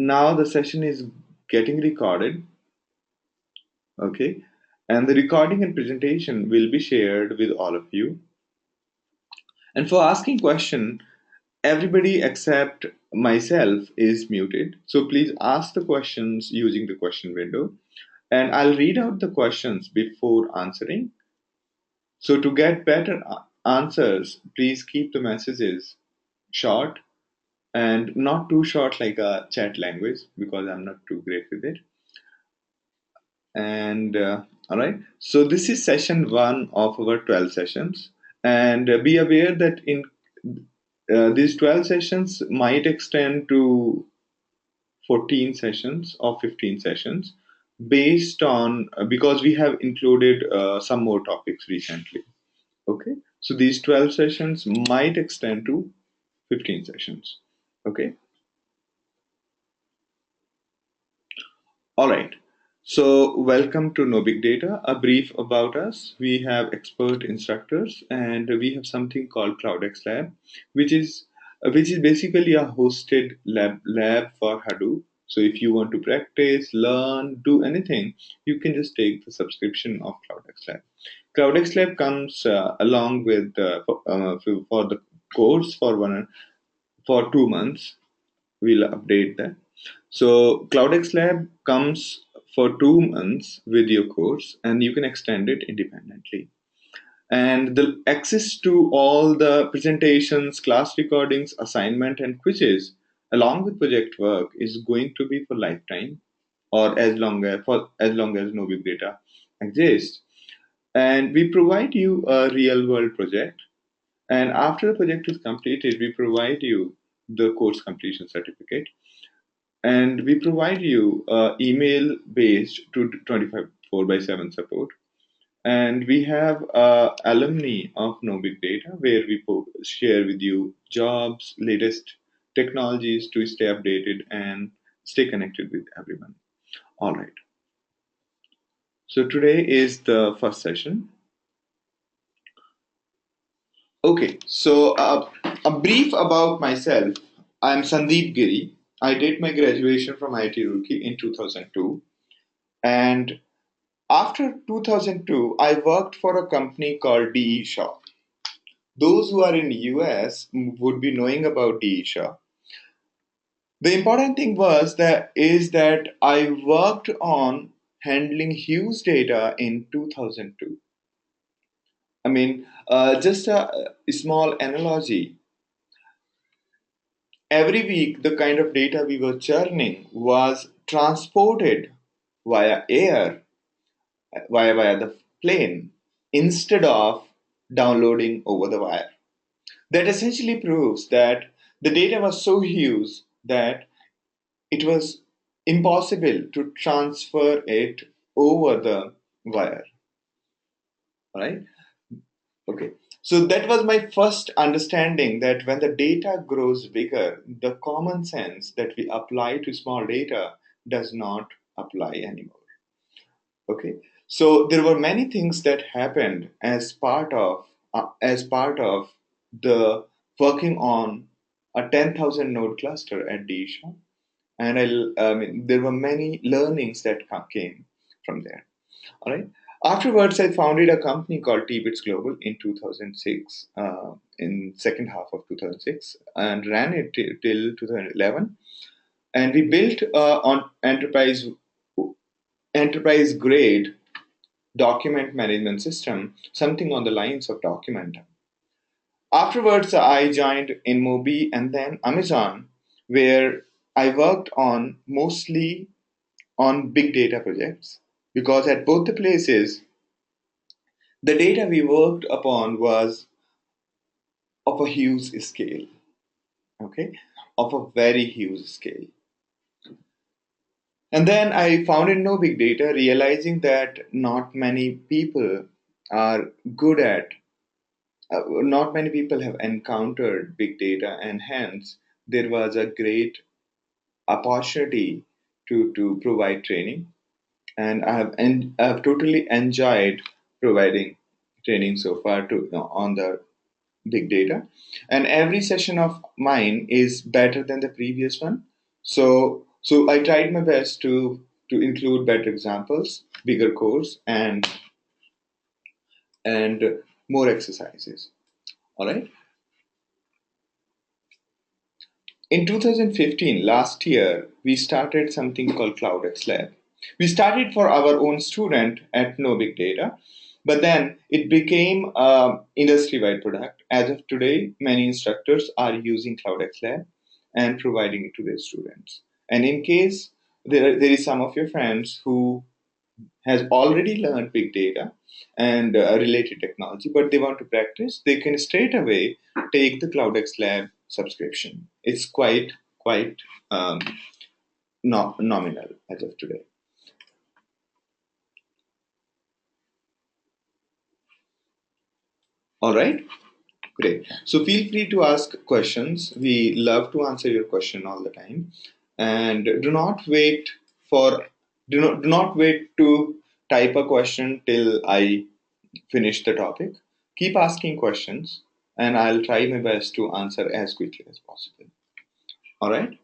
now the session is getting recorded, okay? And the recording and presentation will be shared with all of you. And for asking question, everybody except myself is muted. So please ask the questions using the question window. And I'll read out the questions before answering. So to get better answers, please keep the messages short and not too short like a chat language because I'm not too great with it. And all right, so this is session one of our 12 sessions. And be aware that in these 12 sessions might extend to 14 sessions or 15 sessions based on because we have included some more topics recently. Okay, so these 12 sessions might extend to 15 sessions. Okay. All right. So, welcome to No Big Data. A brief about us. We have expert instructors, and we have something called CloudX Lab, which is basically a hosted lab for Hadoop. So, if you want to practice, learn, do anything, you can just take the subscription of CloudX Lab. CloudX Lab comes along with for the course for 2 months. We'll update that. So CloudX Lab comes for 2 months with your course, and you can extend it independently. And the access to all the presentations, class recordings, assignment, and quizzes, along with project work, is going to be for lifetime, or as long as no big data exists. And we provide you a real world project. And after the project is completed, we provide you the course completion certificate, and we provide you email based to 24 by 7 support. And we have alumni of no big data where we share with you jobs, latest technologies to stay updated and stay connected with everyone. All right, so today is the first session. Okay, so a brief about myself. I'm Sandeep Giri. I did my graduation from IIT Roorkee in 2002, and after 2002, I worked for a company called DE Shaw. Those who are in US would be knowing about DE Shaw. The important thing is that I worked on handling huge data in 2002. I mean, just a small analogy. Every week, the kind of data we were churning was transported via air, via the plane, instead of downloading over the wire. That essentially proves that the data was so huge that it was impossible to transfer it over the wire. Right? Okay. So that was my first understanding that when the data grows bigger, the common sense that we apply to small data does not apply anymore. Okay. So there were many things that happened as part of the working on a 10,000 node cluster at Disha, and I mean, there were many learnings that came from there. All right. Afterwards, I founded a company called T-Bits Global in 2006, in second half of 2006, and ran it till 2011. And we built on enterprise grade document management system, something on the lines of Documenta. Afterwards, I joined InMobi and then Amazon, where I worked on mostly on big data projects because at both the places, the data we worked upon was of a huge scale, okay, of a very huge scale. And then I founded No Big Data, realizing that are good at not many people have encountered big data, and hence there was a great opportunity to provide training. And I have totally enjoyed providing training so far on the big data. And every session of mine is better than the previous one. So So I tried my best to include better examples, bigger codes, and more exercises. All right. In 2015, last year, we started something called CloudX Lab. We started for our own student at No Big Data, but then it became an industry-wide product. As of today, many instructors are using CloudX Lab and providing it to their students. And in case there is some of your friends who has already learned big data and related technology, but they want to practice, they can straight away take the CloudX Lab subscription. It's quite um, nominal as of today. All right, great. So feel free to ask questions. We love to answer your question all the time, and for do not wait to type a question till I finish the topic. Keep asking questions, and I'll try my best to answer as quickly as possible. All right?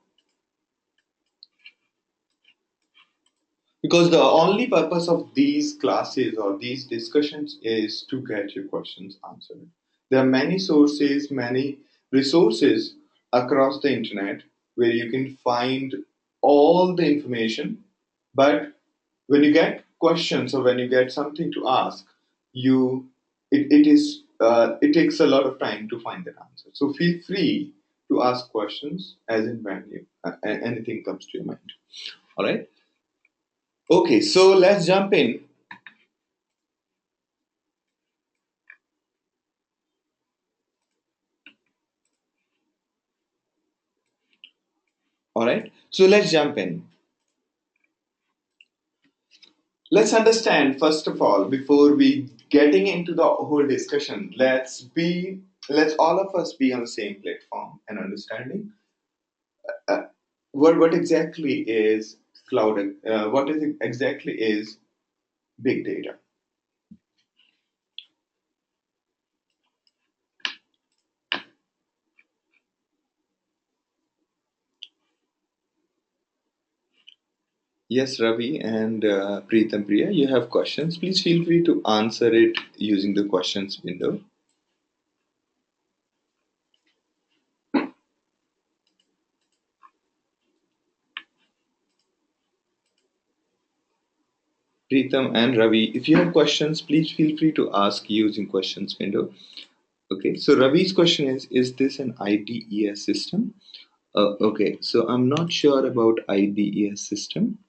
Because the only purpose of these classes or these discussions is to get your questions answered. There are many sources, many resources across the internet where you can find all the information, but when you get questions or when you get something to ask, you it takes a lot of time to find that answer. So feel free to ask questions as and when anything comes to your mind. All right. Okay, so let's jump in. All right, so let's jump in. Let's understand first of all before we getting into the whole discussion. Let's all of us be on the same platform and understanding uh, what exactly is cloud. What is exactly is big data. Yes, Ravi and Preetham Priya, you have questions. Please feel free to answer it using the questions window. Preetham and Ravi, if you have questions, please feel free to ask using questions window. Okay, so Ravi's question is this an IDES system? Okay, so I'm not sure about IDES system.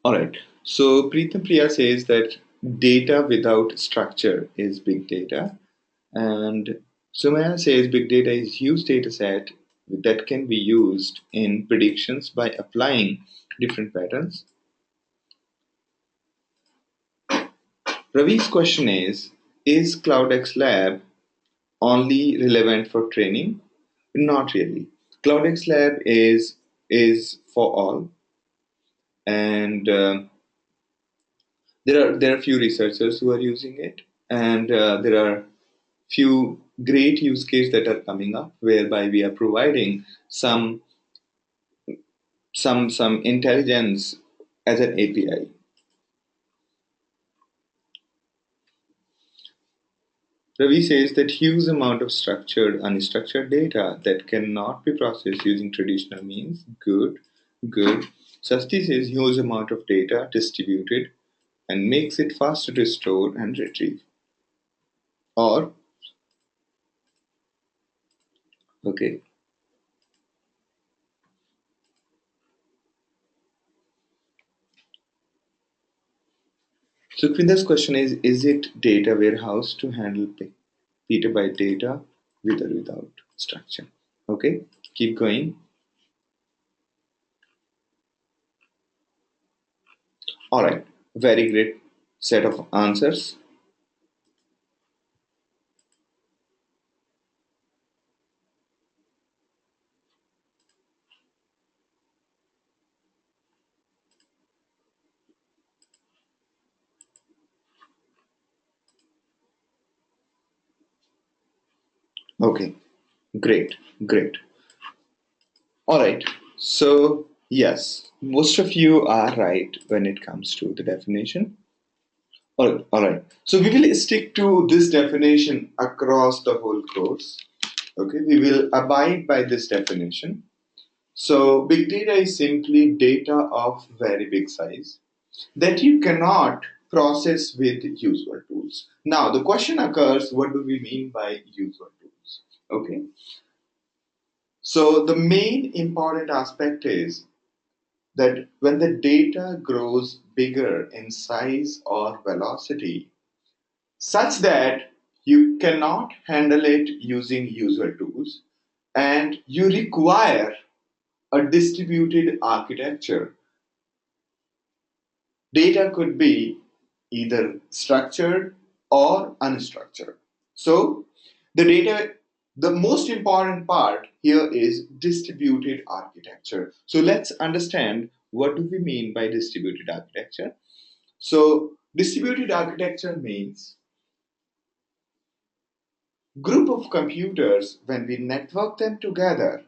All right, so Preetham Priya says that data without structure is big data. And Sumaya says big data is huge data set that can be used in predictions by applying different patterns. Ravi's question is CloudX Lab only relevant for training? Not really. CloudX Lab is for all, and there are few researchers who are using it, and there are few great use cases that are coming up whereby we are providing some intelligence as an API. Ravi says that huge amount of structured, unstructured data that cannot be processed using traditional means. Good, good. Sasti says huge amount of data distributed and makes it faster to store and retrieve. Or, okay. So Kvinda's question is it data warehouse to handle petabyte data with or without structure? Okay, keep going. All right, very great set of answers. Okay, great, great. All right. So, yes, most of you are right when it comes to the definition. All right. So, we will stick to this definition across the whole course. Okay, we will abide by this definition. So, big data is simply data of very big size that you cannot process with usual tools. Now, the question occurs, what do we mean by usual tools? Okay, so the main important aspect is that when the data grows bigger in size or velocity, such that you cannot handle it using usual tools, and you require a distributed architecture. Data could be either structured or unstructured. So, the most important part here is distributed architecture. So, let's understand what do we mean by distributed architecture. So, distributed architecture means group of computers when we network them together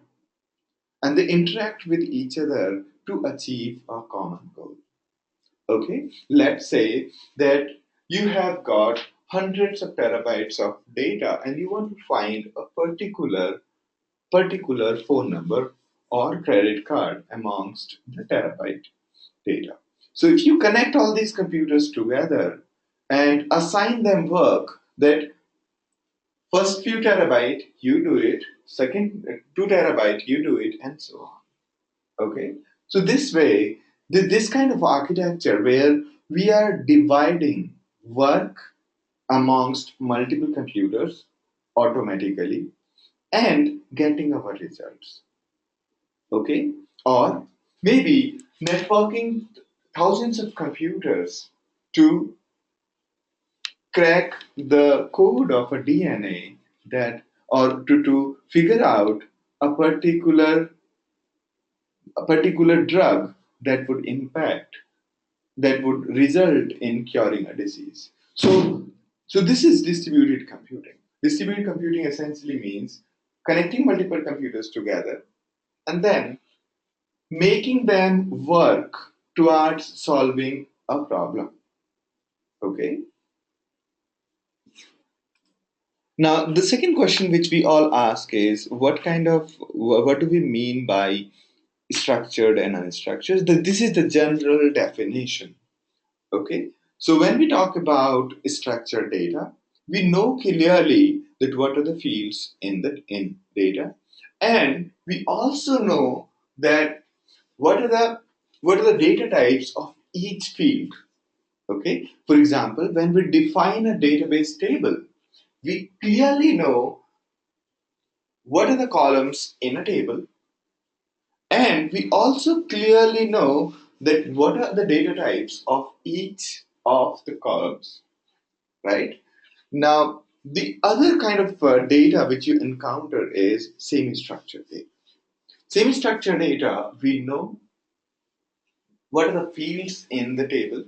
and they interact with each other to achieve a common goal. Okay, let's say that you have got hundreds of terabytes of data and you want to find a particular phone number or credit card amongst the terabyte data. So if you connect all these computers together and assign them work that first few terabyte you do it, second 2 terabyte you do it, and so on. Okay, so this way, this kind of architecture where we are dividing work amongst multiple computers automatically and getting our results. Okay, or maybe networking thousands of computers to crack the code of a DNA that, or to figure out a particular drug that would impact, that would result in curing a disease. So this is distributed computing. Distributed computing essentially means connecting multiple computers together and then making them work towards solving a problem. Okay. Now the second question which we all ask is what do we mean by structured and unstructured? This is the general definition. Okay, so when we talk about structured data, we know clearly that what are the fields in data, and we also know that what are the data types of each field. Okay, for example, when we define a database table, we clearly know what are the columns in a table, and we also clearly know that what are the data types of each of the columns, right? Now, the other kind of data which you encounter is semi-structured data. Semi-structured data, we know what are the fields in the table,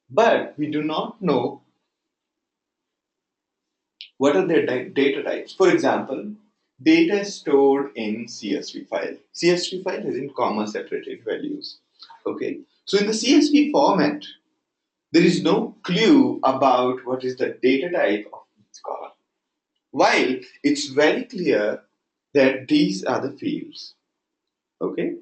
but we do not know what are their data types. For example, data stored in CSV file. CSV file is in comma separated values. Okay, so in the CSV format, there is no clue about what is the data type of each column. While it's very clear that these are the fields. Okay,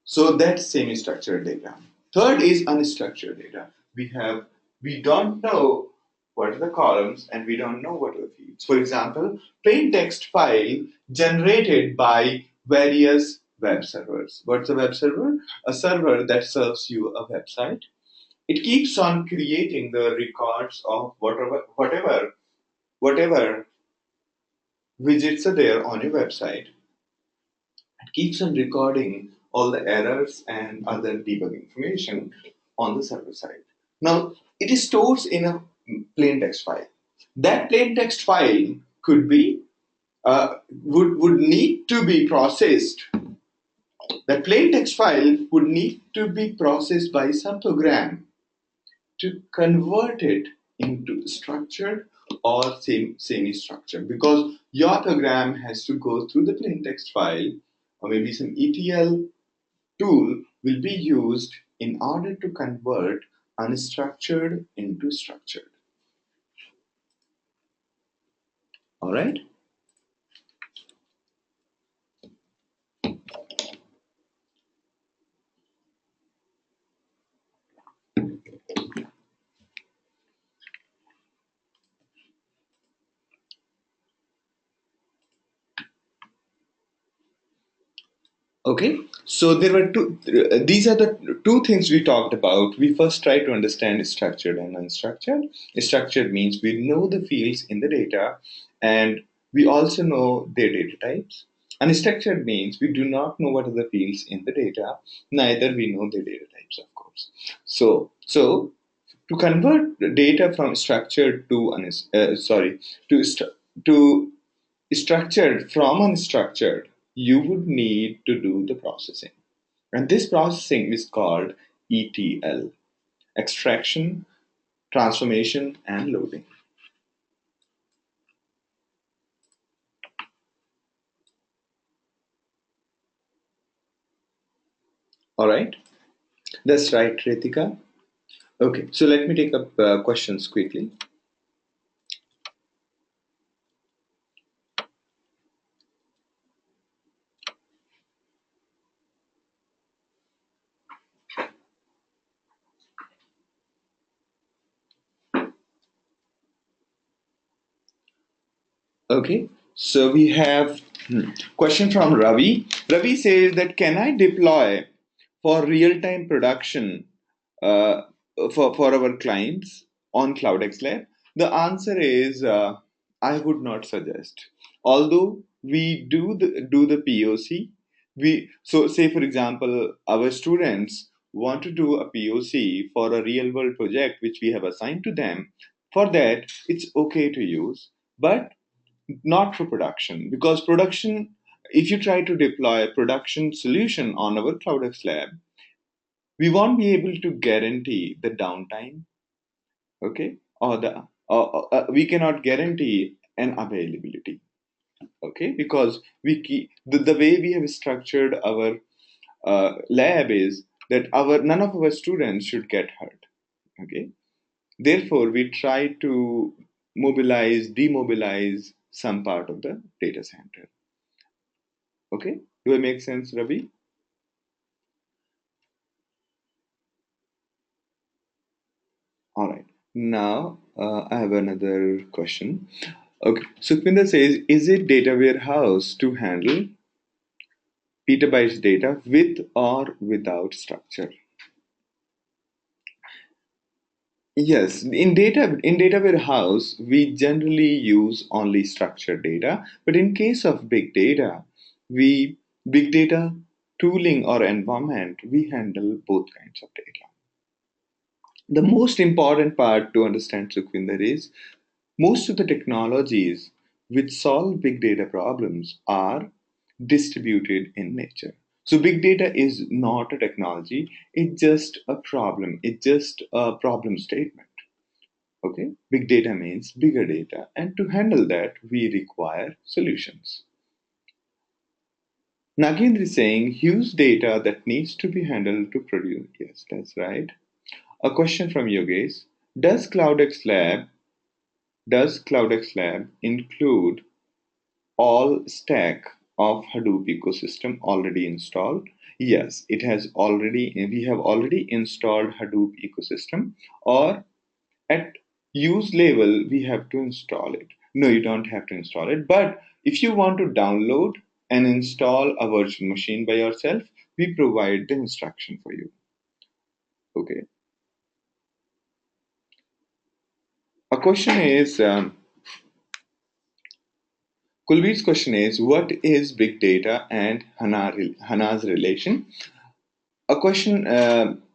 so that's semi-structured data. Third is unstructured data. We don't know what are the columns and we don't know what are the fields. For example, plain text file generated by various web servers. What's a web server? A server that serves you a website. It keeps on creating the records of whatever widgets are there on your website. It keeps on recording all the errors and other debug information on the server side. Now, it is stored in a plain text file. That plain text file could be would need to be processed. That plain text file would need to be processed by some program to convert it into structured or semi-structured, because your program has to go through the plain text file, or maybe some ETL tool will be used in order to convert unstructured into structured. All right. Okay, so there were two. These are the two things we talked about. We first try to understand structured and unstructured. Structured means we know the fields in the data, and we also know their data types. Unstructured means we do not know what are the fields in the data, neither we know their data types, of course. So to convert the data from structured to to to structured from unstructured, you would need to do the processing. And this processing is called ETL, extraction, transformation, and loading. All right, that's right, Ritika. Okay, so let me take up questions quickly. Okay, so we have question from Ravi. Ravi says that can I deploy for real-time production uh, for our clients on CloudX Lab? The answer is I would not suggest. Although we do the POC, we so say for example our students want to do a POC for a real-world project which we have assigned to them. For that, it's okay to use, but not for production, because production, if you try to deploy a production solution on our CloudX Lab, we won't be able to guarantee the downtime, okay, we cannot guarantee an availability, okay, because the way we have structured our lab is that our none of our students should get hurt, okay. Therefore, we try to demobilize some part of the data center. Okay, do I make sense, Ravi? All right. Now I have another question. Okay, Sukhvinder says, is it data warehouse to handle petabytes data with or without structure? Yes, in data warehouse we generally use only structured data, but in case of we big data tooling or environment, we handle both kinds of data. The most important part to understand, Sukhvinder, is most of the technologies which solve big data problems are distributed in nature. So big data is not a technology, it's just a problem. It's just a problem statement. Okay? Big data means bigger data, and to handle that, we require solutions. Nagendra is saying huge data that needs to be handled to produce. Yes, that's right. A question from Yogesh. Does CloudX Lab does CloudX Lab include all stack of Hadoop ecosystem already installed? Yes, it has already. We have already installed Hadoop ecosystem, or at use level we have to install it. No, you don't have to install it. But if you want to download and install a virtual machine by yourself, we provide the instruction for you. Okay. A question is. Kulveer's question is, what is big data and HANA's relation? A question,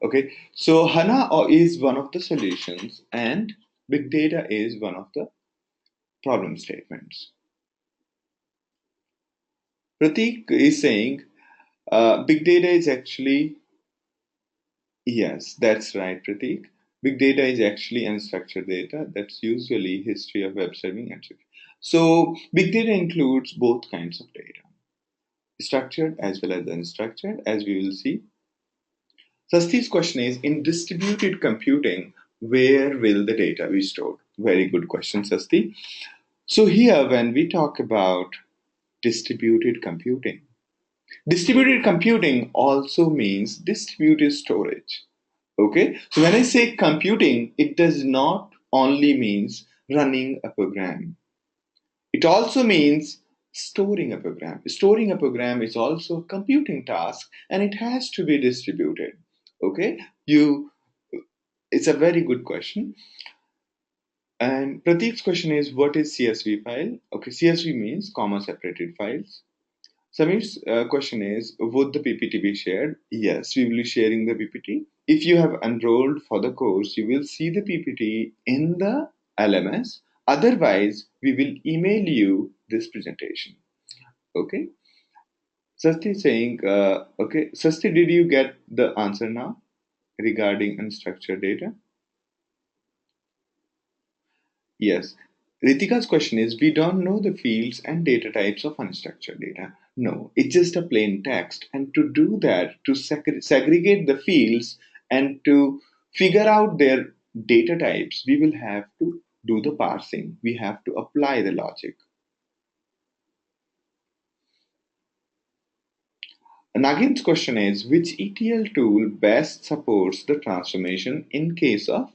okay, so HANA is one of the solutions and big data is one of the problem statements. Pratik is saying big data is actually, yes, that's right, Pratik. Big data is actually unstructured data. That's usually history of web serving, etc. So big data includes both kinds of data, structured as well as unstructured, as we will see. Sasti's question is, in distributed computing, where will the data be stored? Very good question, Sasti. So here, when we talk about distributed computing, distributed computing also means distributed storage. Okay, so when I say computing, it does not only means running a program. It also means storing a program. Storing a program is also a computing task, and it has to be distributed. Okay, you. It's a very good question. And Prateek's question is, what is CSV file? Okay, CSV means comma separated files. Samir's question is, would the PPT be shared? Yes, we will be sharing the PPT. If you have enrolled for the course, you will see the PPT in the LMS. Otherwise, we will email you this presentation. Okay. Sasti is saying, okay. Sasti, did you get the answer now regarding unstructured data? Yes. Ritika's question is, we don't know the fields and data types of unstructured data. No, it's just a plain text. And to do that, to segregate the fields and to figure out their data types, we will have to do the parsing. We have to apply the logic. Nagin's question is, which ETL tool best supports the transformation in case of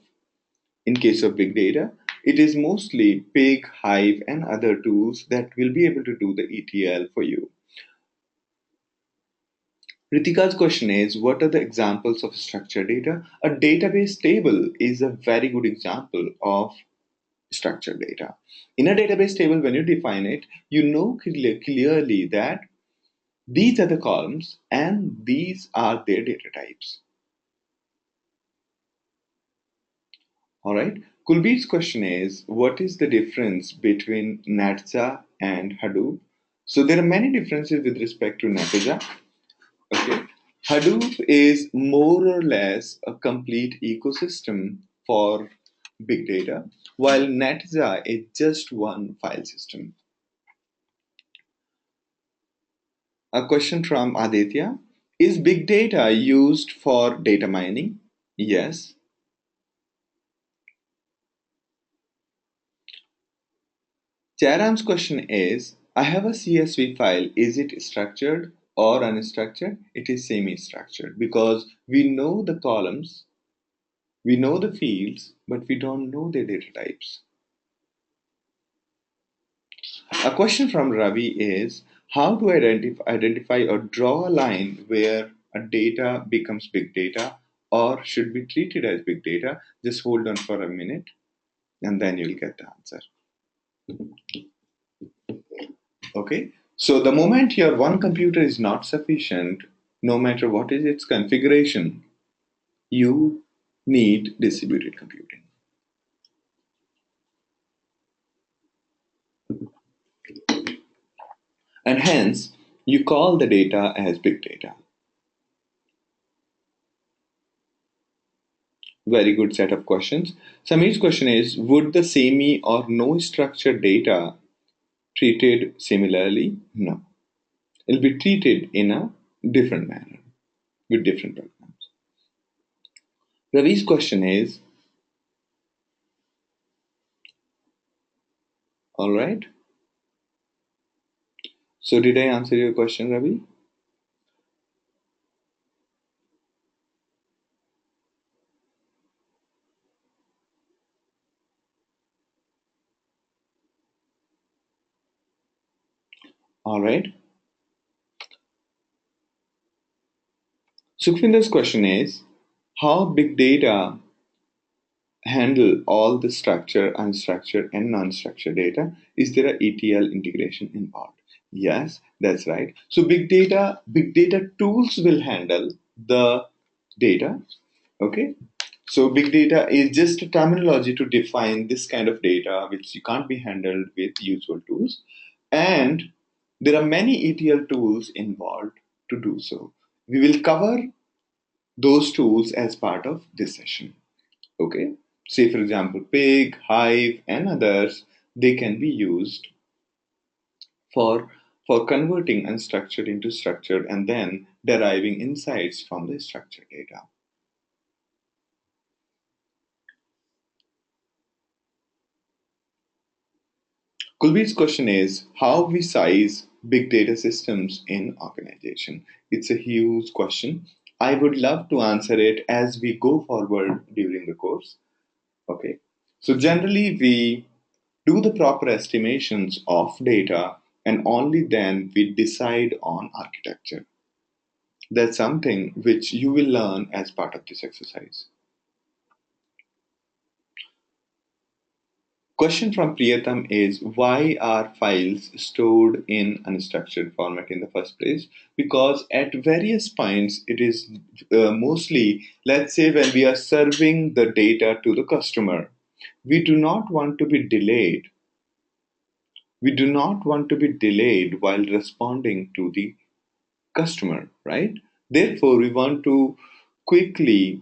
big data? It is mostly Pig, Hive, and other tools that will be able to do the ETL for you. Ritika's question is, what are the examples of structured data? A database table is a very good example of structured data. In a database table, when you define it, you know clearly that these are the columns and these are their data types. All right. Kulbeer's question is, what is the difference between Netza and Hadoop? So there are many differences with respect to Netza. Okay. Hadoop is more or less a complete ecosystem for big data, while Netza is just one file system. A question from Aditya. Is big data used for data mining? Yes. Jairam's question is, I have a CSV file. Is it structured or unstructured? It is semi-structured because we know the columns, we know the fields, but we don't know their data types. A question from Ravi is, how to identify or draw a line where a data becomes big data or should be treated as big data? Just hold on for a minute and then you'll get the answer. Okay, so the moment your one computer is not sufficient, no matter what is its configuration, you need distributed computing. And hence, you call the data as big data. Very good set of questions. Samir's question is, would the semi or no structured data treated similarly? No. It'll be treated in a different manner with different programs. Ravi's question is, all right. So did I answer your question, Ravi? All right. Sukhvinder's question is, how big data handle all the structured, unstructured, and non-structured data? Is there a ETL integration involved? Yes, that's right. So big data tools will handle the data. Okay. So big data is just a terminology to define this kind of data which you can't be handled with usual tools. And there are many ETL tools involved to do so. We will cover those tools as part of this session. Okay, say for example, pig, hive, and others, they can be used for for converting unstructured into structured and then deriving insights from the structured data. Kulbir's question is how we size big data systems in organization. It's a huge question. I would love to answer it as we go forward during the course. Okay. So generally we do the proper estimations of data and only then we decide on architecture. That's something which you will learn as part of this exercise. Question from Priyatam is why are files stored in unstructured format in the first place? Because at various points, it is mostly, let's say, when we are serving the data to the customer, we do not want to be delayed. We do not want to be delayed while responding to the customer, right? Therefore, quickly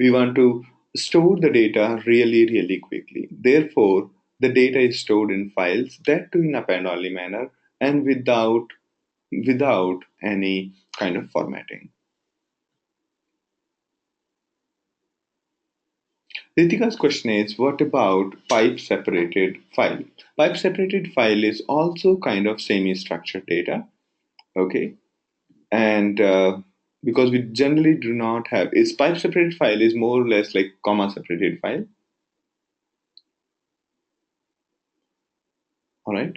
we want to store the data really, really quickly. Therefore, the data is stored in files, that too in append-only manner and without any kind of formatting. Ritika's question is, what about pipe separated file? Pipe separated file is also kind of semi-structured data, okay? And because we generally do not have, is pipe separated file is more or less like comma separated file, all right?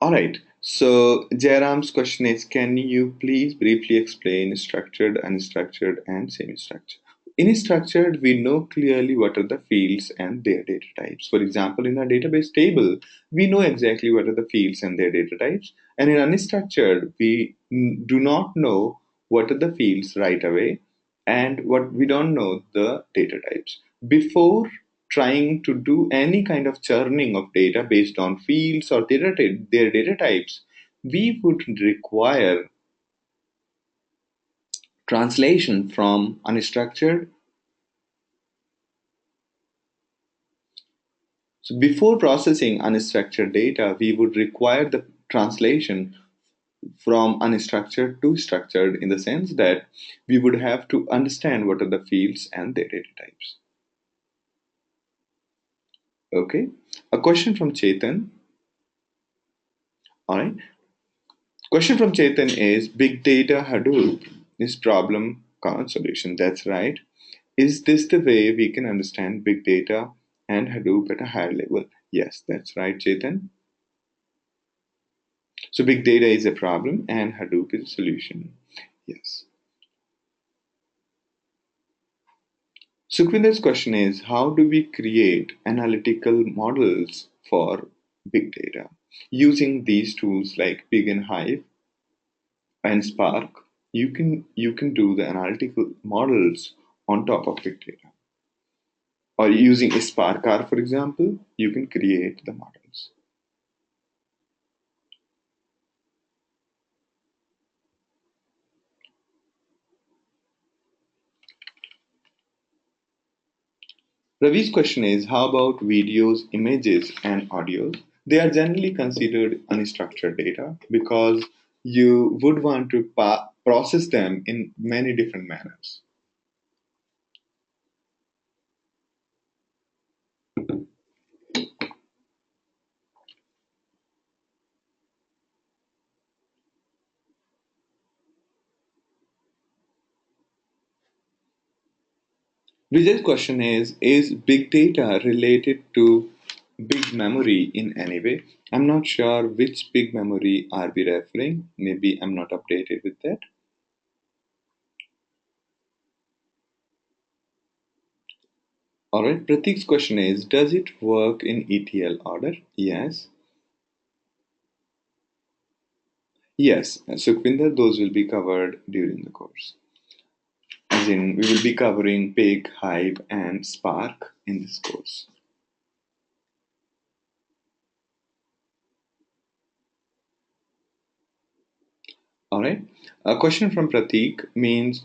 All right. So Jairam's question is, can you please briefly explain structured, unstructured, and semi-structured? In structured, we know clearly what are the fields and their data types. For example, in a database table, we know exactly what are the fields and their data types. And in unstructured, we do not know what are the fields right away, and what we don't know the data types. Before trying to do any kind of churning of data based on fields or their data types, we would require translation from unstructured. So before processing unstructured data, we would require the translation from unstructured to structured in the sense that we would have to understand what are the fields and their data types. Okay. A question from Chetan. All right. Question from Chetan is big data Hadoop is problem solution. That's right. Is this the way we can understand big data and Hadoop at a higher level? Yes, that's right, Chetan. So big data is a problem and Hadoop is a solution. Yes. Sukhvinder's question is how do we create analytical models for big data using these tools like Big and Hive and Spark? You can do the analytical models on top of big data. Or using a Spark R, for example, you can create the models. Ravi's question is how about videos, images, and audios? They are generally considered unstructured data because you would want to process them in many different manners. Vijay's question is big data related to big memory in any way? I'm not sure which big memory are we referring. Maybe I'm not updated with that. All right, Pratik's question is does it work in ETL order? Yes. Yes, Sukhvinder, those will be covered during the course. As in, we will be covering Pig, Hive, and Spark in this course. All right. A question from Pratik means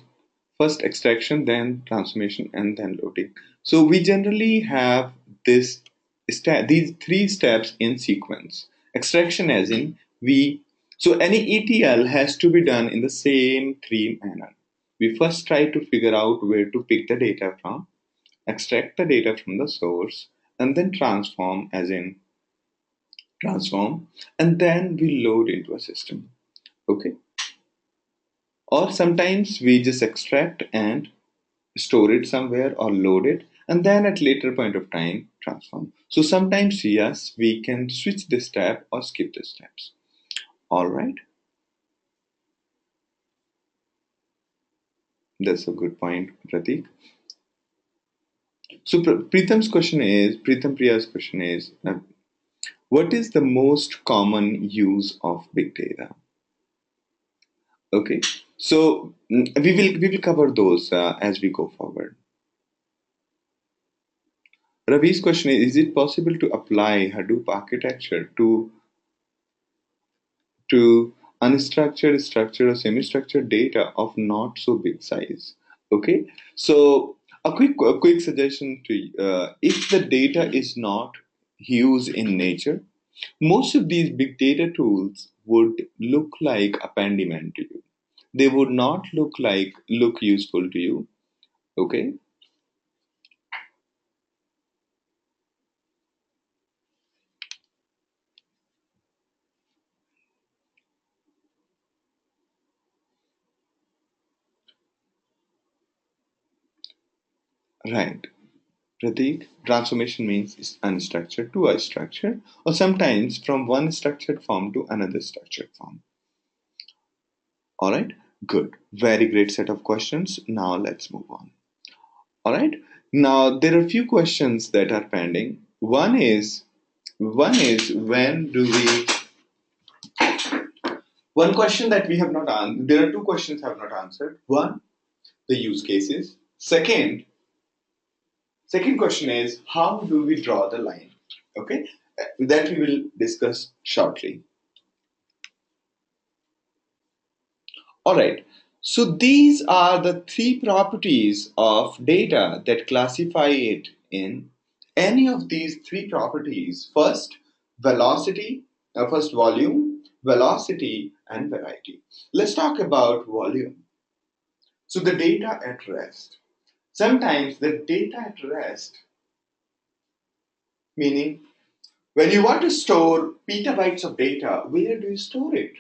first extraction, then transformation, and then loading. So we generally have these three steps in sequence. Extraction, as in we. So any ETL has to be done in the same three manner. We first try to figure out where to pick the data from, extract the data from the source, and then transform, and then we load into a system. Okay. Or sometimes we just extract and store it somewhere or load it and then at later point of time transform. So sometimes yes, we can switch this step or skip the steps. All right, that's a good point, Pratik. So Pritham Priya's question is, what is the most common use of big data? Okay, so we will cover those as we go forward. Ravi's question is it possible to apply Hadoop architecture to unstructured, structured, or semi-structured data of not so big size? Okay, so a quick suggestion to you, if the data is not huge in nature, most of these big data tools would look like a pendiment to you. They would not look useful to you. Okay, right. Pratik, transformation means is unstructured to a structured, or sometimes from one structured form to another structured form. All right, good. Very great set of questions. Now let's move on. All right. Now there are a few questions that are pending. One is when do we one question that we have not answered. There are two questions I have not answered. One, the use cases. Second question is how do we draw the line? Okay, that we will discuss shortly. All right. So these are the three properties of data that classify it in any of these three properties. First volume, velocity, and variety. Let's talk about volume. So the data at rest. Sometimes the data at rest, meaning when you want to store petabytes of data, where do you store it?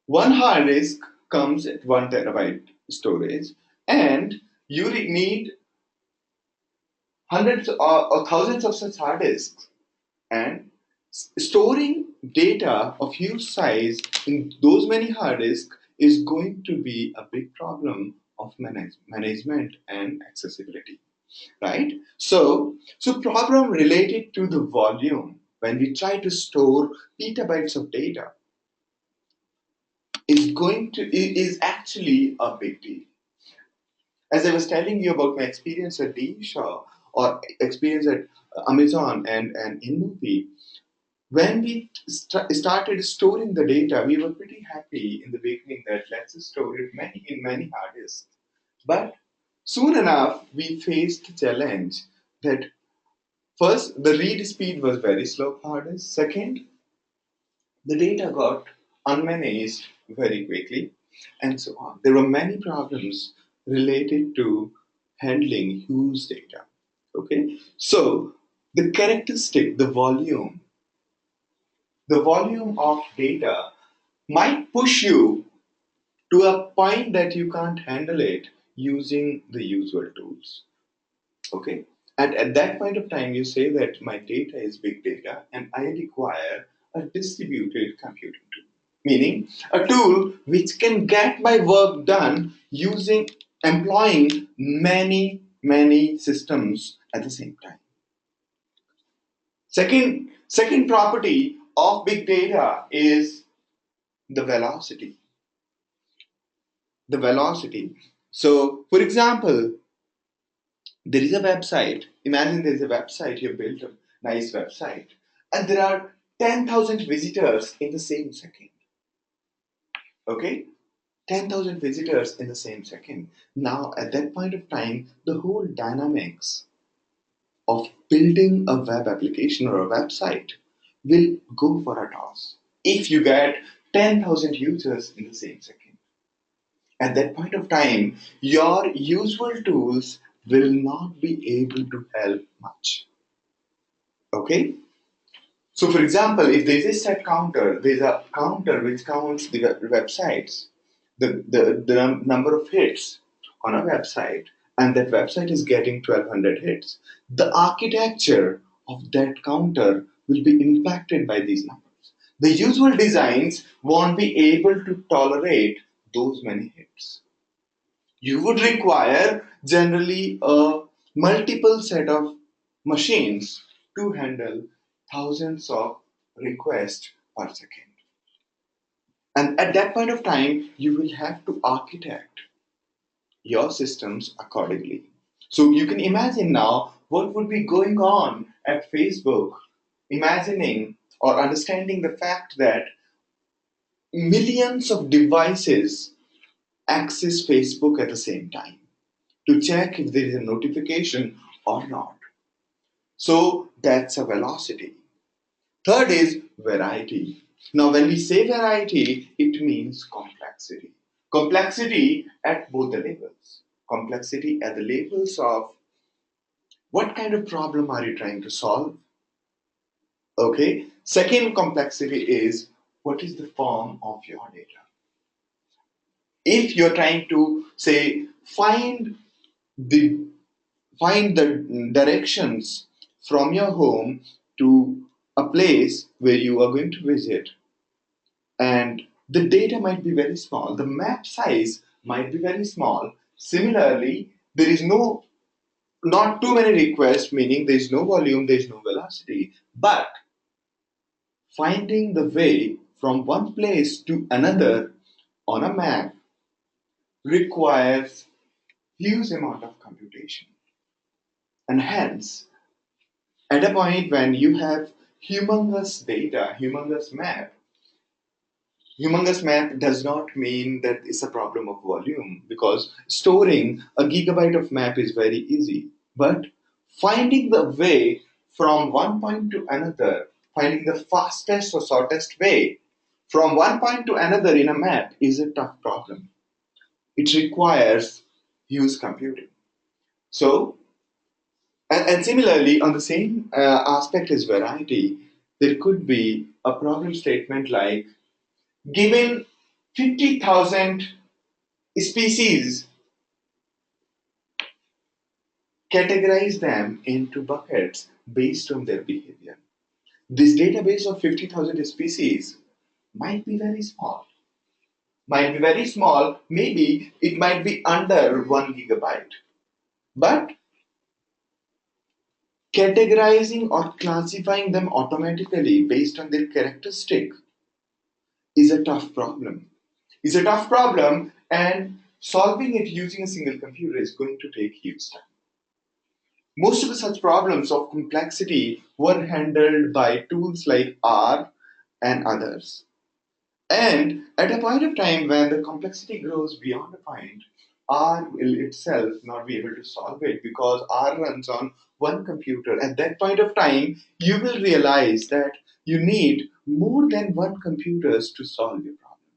One hard disk comes at 1 terabyte storage, and you need hundreds or thousands of such hard disks. And storing data of huge size in those many hard disks is going to be a big problem of management and accessibility, right? So problem related to the volume when we try to store petabytes of data is actually a big deal. As I was telling you about my experience at D Shaw or experience at Amazon and InMovie, when we started storing the data, we were pretty happy in the beginning that let's store it in many hard disks. But soon enough, we faced the challenge that first the read speed was very slow for hard disks. Second, the data got unmanaged very quickly, and so on. There were many problems related to handling huge data. Okay, so the volume of data might push you to a point that you can't handle it using the usual tools. Okay, and at that point of time, you say that my data is big data and I require a distributed computing tool, meaning a tool which can get my work done using employing many systems at the same time. Second property of big data is the velocity. The velocity. So, for example, there is a website. Imagine there is a website, you built a nice website, and there are 10,000 visitors in the same second. Okay, 10,000 visitors in the same second. Now, at that point of time, the whole dynamics of building a web application or a website will go for a toss. If you get 10,000 users in the same second, at that point of time, your usual tools will not be able to help much. Okay? So, for example, if there's a set counter, there's a counter which counts the websites, the number of hits on a website, and that website is getting 1200 hits. The architecture of that counter will be impacted by these numbers. The usual designs won't be able to tolerate those many hits. You would require generally a multiple set of machines to handle thousands of requests per second. And at that point of time, you will have to architect your systems accordingly. So you can imagine now what would be going on at Facebook, imagining or understanding the fact that millions of devices access Facebook at the same time to check if there is a notification or not. So that's a velocity. Third is variety. Now, when we say variety, it means complexity. Complexity at both the levels. Complexity at the levels of what kind of problem are you trying to solve? Okay. Second complexity is what is the form of your data? If you're trying to say the find the directions from your home to a place where you are going to visit, and the data might be very small, the map size might be very small. Similarly, there is not too many requests, meaning there is no volume, there is no velocity, but finding the way from one place to another on a map requires huge amount of computation, and hence at a point when you have humongous data, humongous map does not mean that it's a problem of volume, because storing a gigabyte of map is very easy. But finding the way from one point to another, finding the fastest or shortest way from one point to another in a map is a tough problem. It requires huge computing. So, and similarly, on the same aspect as variety, there could be a problem statement like, given 50,000 species, categorize them into buckets based on their behavior. This database of 50,000 species might be very small. Maybe it might be under 1 gigabyte. But categorizing or classifying them automatically based on their characteristic is a tough problem. And solving it using a single computer is going to take huge time. Most of the such problems of complexity were handled by tools like R and others. And at a point of time when the complexity grows beyond a point, R will itself not be able to solve it because R runs on one computer. At that point of time, you will realize that you need more than one computers to solve your problem.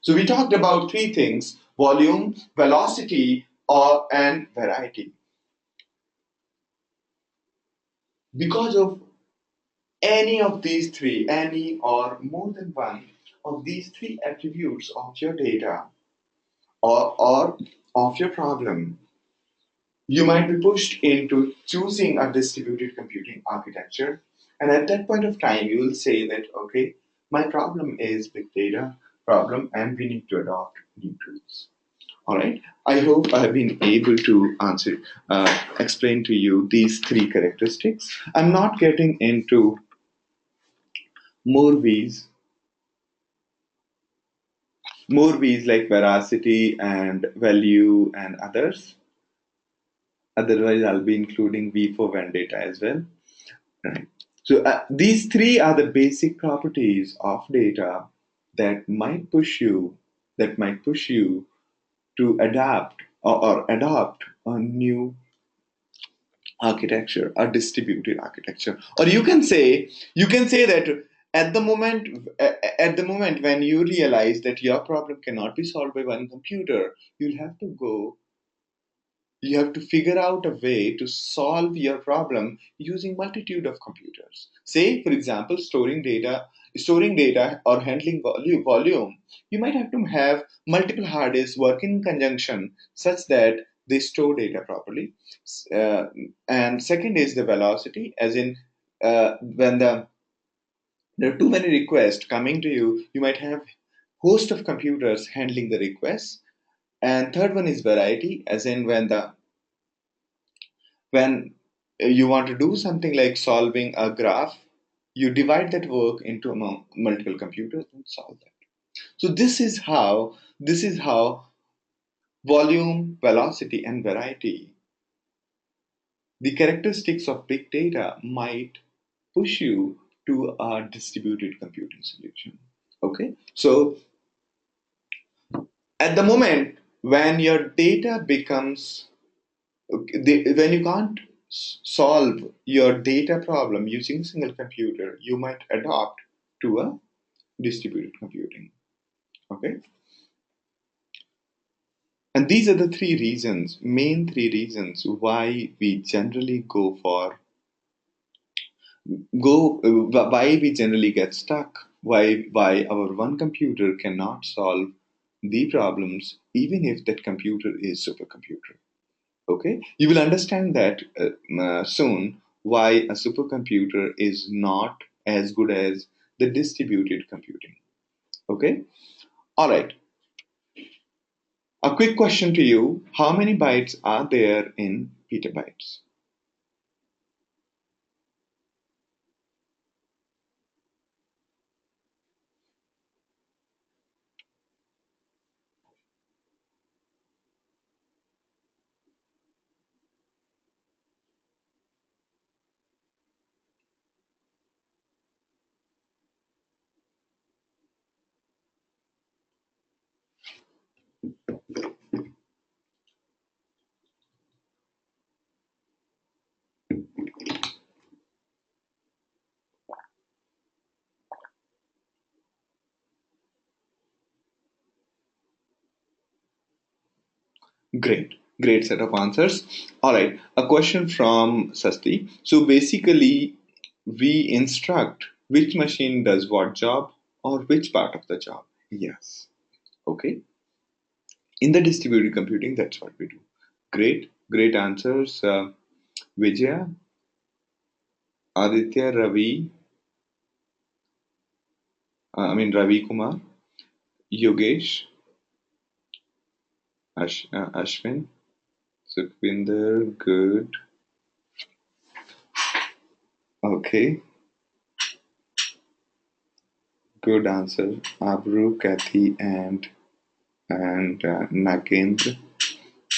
So we talked about three things: volume, velocity, and variety. Because of any or more than one of these three attributes of your data or of your problem, you might be pushed into choosing a distributed computing architecture. And at that point of time, you will say that, okay, my problem is big data problem and we need to adopt new tools. All right. I hope I have been able to explain to you these three characteristics. I'm not getting into more V's, more V's like veracity and value and others. Otherwise, I'll be including V for vendetta as well. Right. So these three are the basic properties of data that might push you that might push you to adapt or adopt a new architecture, a distributed architecture. Or you can say that at the moment when you realize that your problem cannot be solved by one computer, you have to figure out a way to solve your problem using multitude of computers. Say, for example, storing data or handling volume. You might have to have multiple hard disks working in conjunction such that they store data properly. Uh, and second is the velocity, as in when there are too many requests coming to you, you might have host of computers handling the requests. And third one is variety, as in when you want to do something like solving a graph, you divide that work into among multiple computers and solve that. So this is how volume, velocity, and variety, the characteristics of big data, might push you to a distributed computing solution. Okay, so at the moment when your data becomes when you can't solve your data problem using a single computer, you might adopt to a distributed computing. Okay, and these are the main three reasons why we generally why we generally get stuck, why our one computer cannot solve the problems, even if that computer is supercomputer. Okay, you will understand that soon why a supercomputer is not as good as the distributed computing. Okay, all right. A quick question to you: how many bytes are there in petabytes? Great, great set of answers. All right, a question from Sasti. So basically, we instruct which machine does what job or which part of the job. Yes. Okay. In the distributed computing, that's what we do. Great, great answers. Vijaya, Aditya, Ravi, Ravi Kumar, Yogesh, Ashwin, Sukhvinder, good. Okay, good answer. Abru, Kathy, and Nagendra.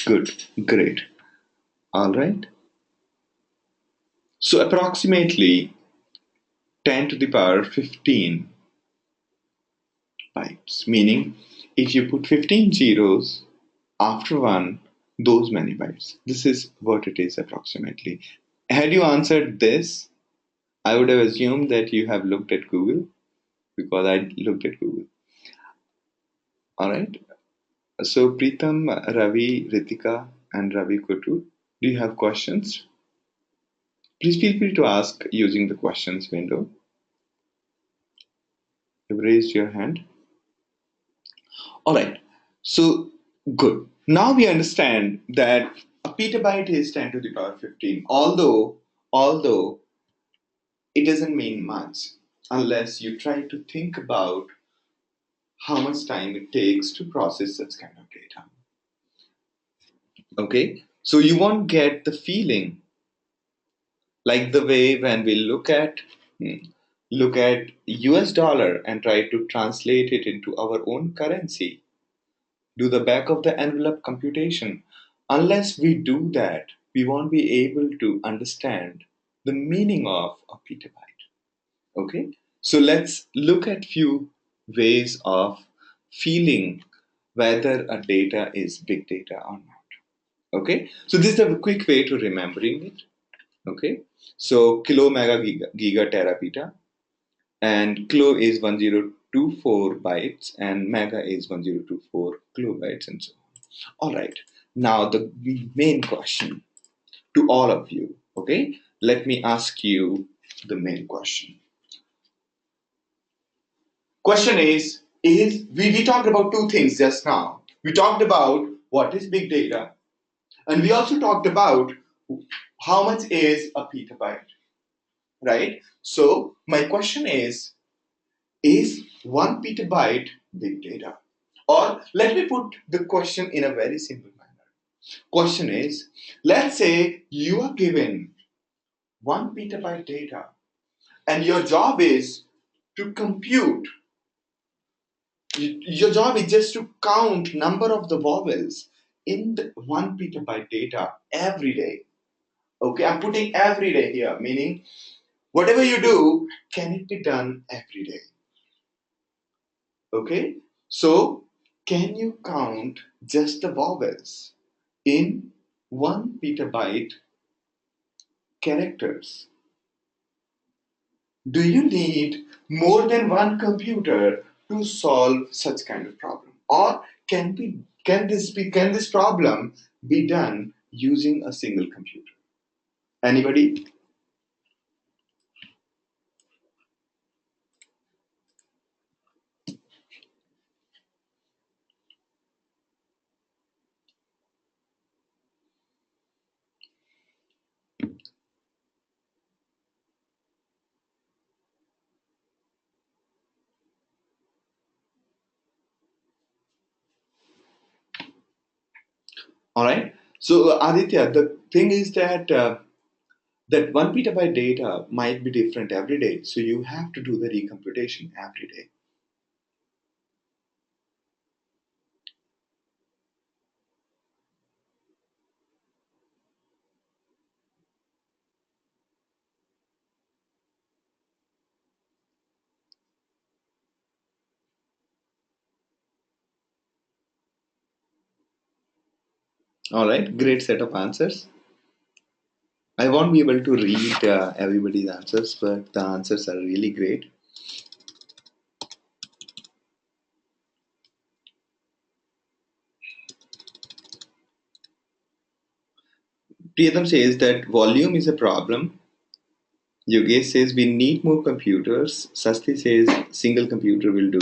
Good, great. All right. So approximately 10 to the power 15 bytes, meaning if you put 15 zeros after one, those many bytes. This is what it is approximately. Had you answered this, I would have assumed that you have looked at Google, because I looked at Google. All right. So Pritam, Ravi, Ritika, and Ravi Kutu, do you have questions? Please feel free to ask using the questions window. You've raised your hand. All right. So good. Now we understand that a petabyte is 10 to the power 15. Although it doesn't mean much unless you try to think about how much time it takes to process such kind of data. Okay? So you won't get the feeling like the way when we look at US dollar and try to translate it into our own currency, do the back of the envelope computation. Unless we do that, we won't be able to understand the meaning of a petabyte. Okay, so let's look at few ways of feeling whether a data is big data or not. Okay, so this is a quick way to remembering it. Okay, so kilo, mega, giga, terabita, and kilo is 1024 bytes, and mega is 1024 kilobytes, and so on. All right, now the main question to all of you. Okay, let me ask you the main question. Question is we talked about two things just now. We talked about what is big data, and we also talked about how much is a petabyte, right? So my question is 1 petabyte big data? Or let me put the question in a very simple manner. Question is, let's say you are given 1 petabyte data and your job is to compute. Your job is just to count number of the vowels in the 1 petabyte data every day. Okay, I'm putting every day here, meaning whatever you do, can it be done every day? Okay, so can you count just the vowels in 1 petabyte characters? Do you need more than one computer to solve such kind of problem? Or can this problem be done using a single computer? Anybody? All right. So Aditya, the thing is that 1 petabyte data might be different every day. So you have to do the recomputation every day. All right. Great set of answers. I won't be able to read everybody's answers, but the answers are really great. Priyatam says that volume is a problem. Yogesh says we need more computers. Sasti says single computer will do.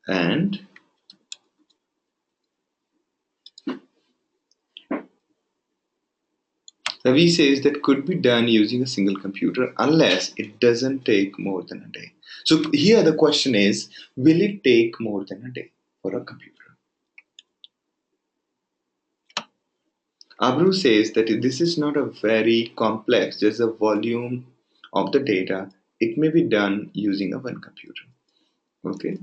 And Ravi says that could be done using a single computer unless it doesn't take more than a day. So here the question is, will it take more than a day for a computer? Abru says that this is not a very complex, just a volume of the data. It may be done using a one computer. Okay.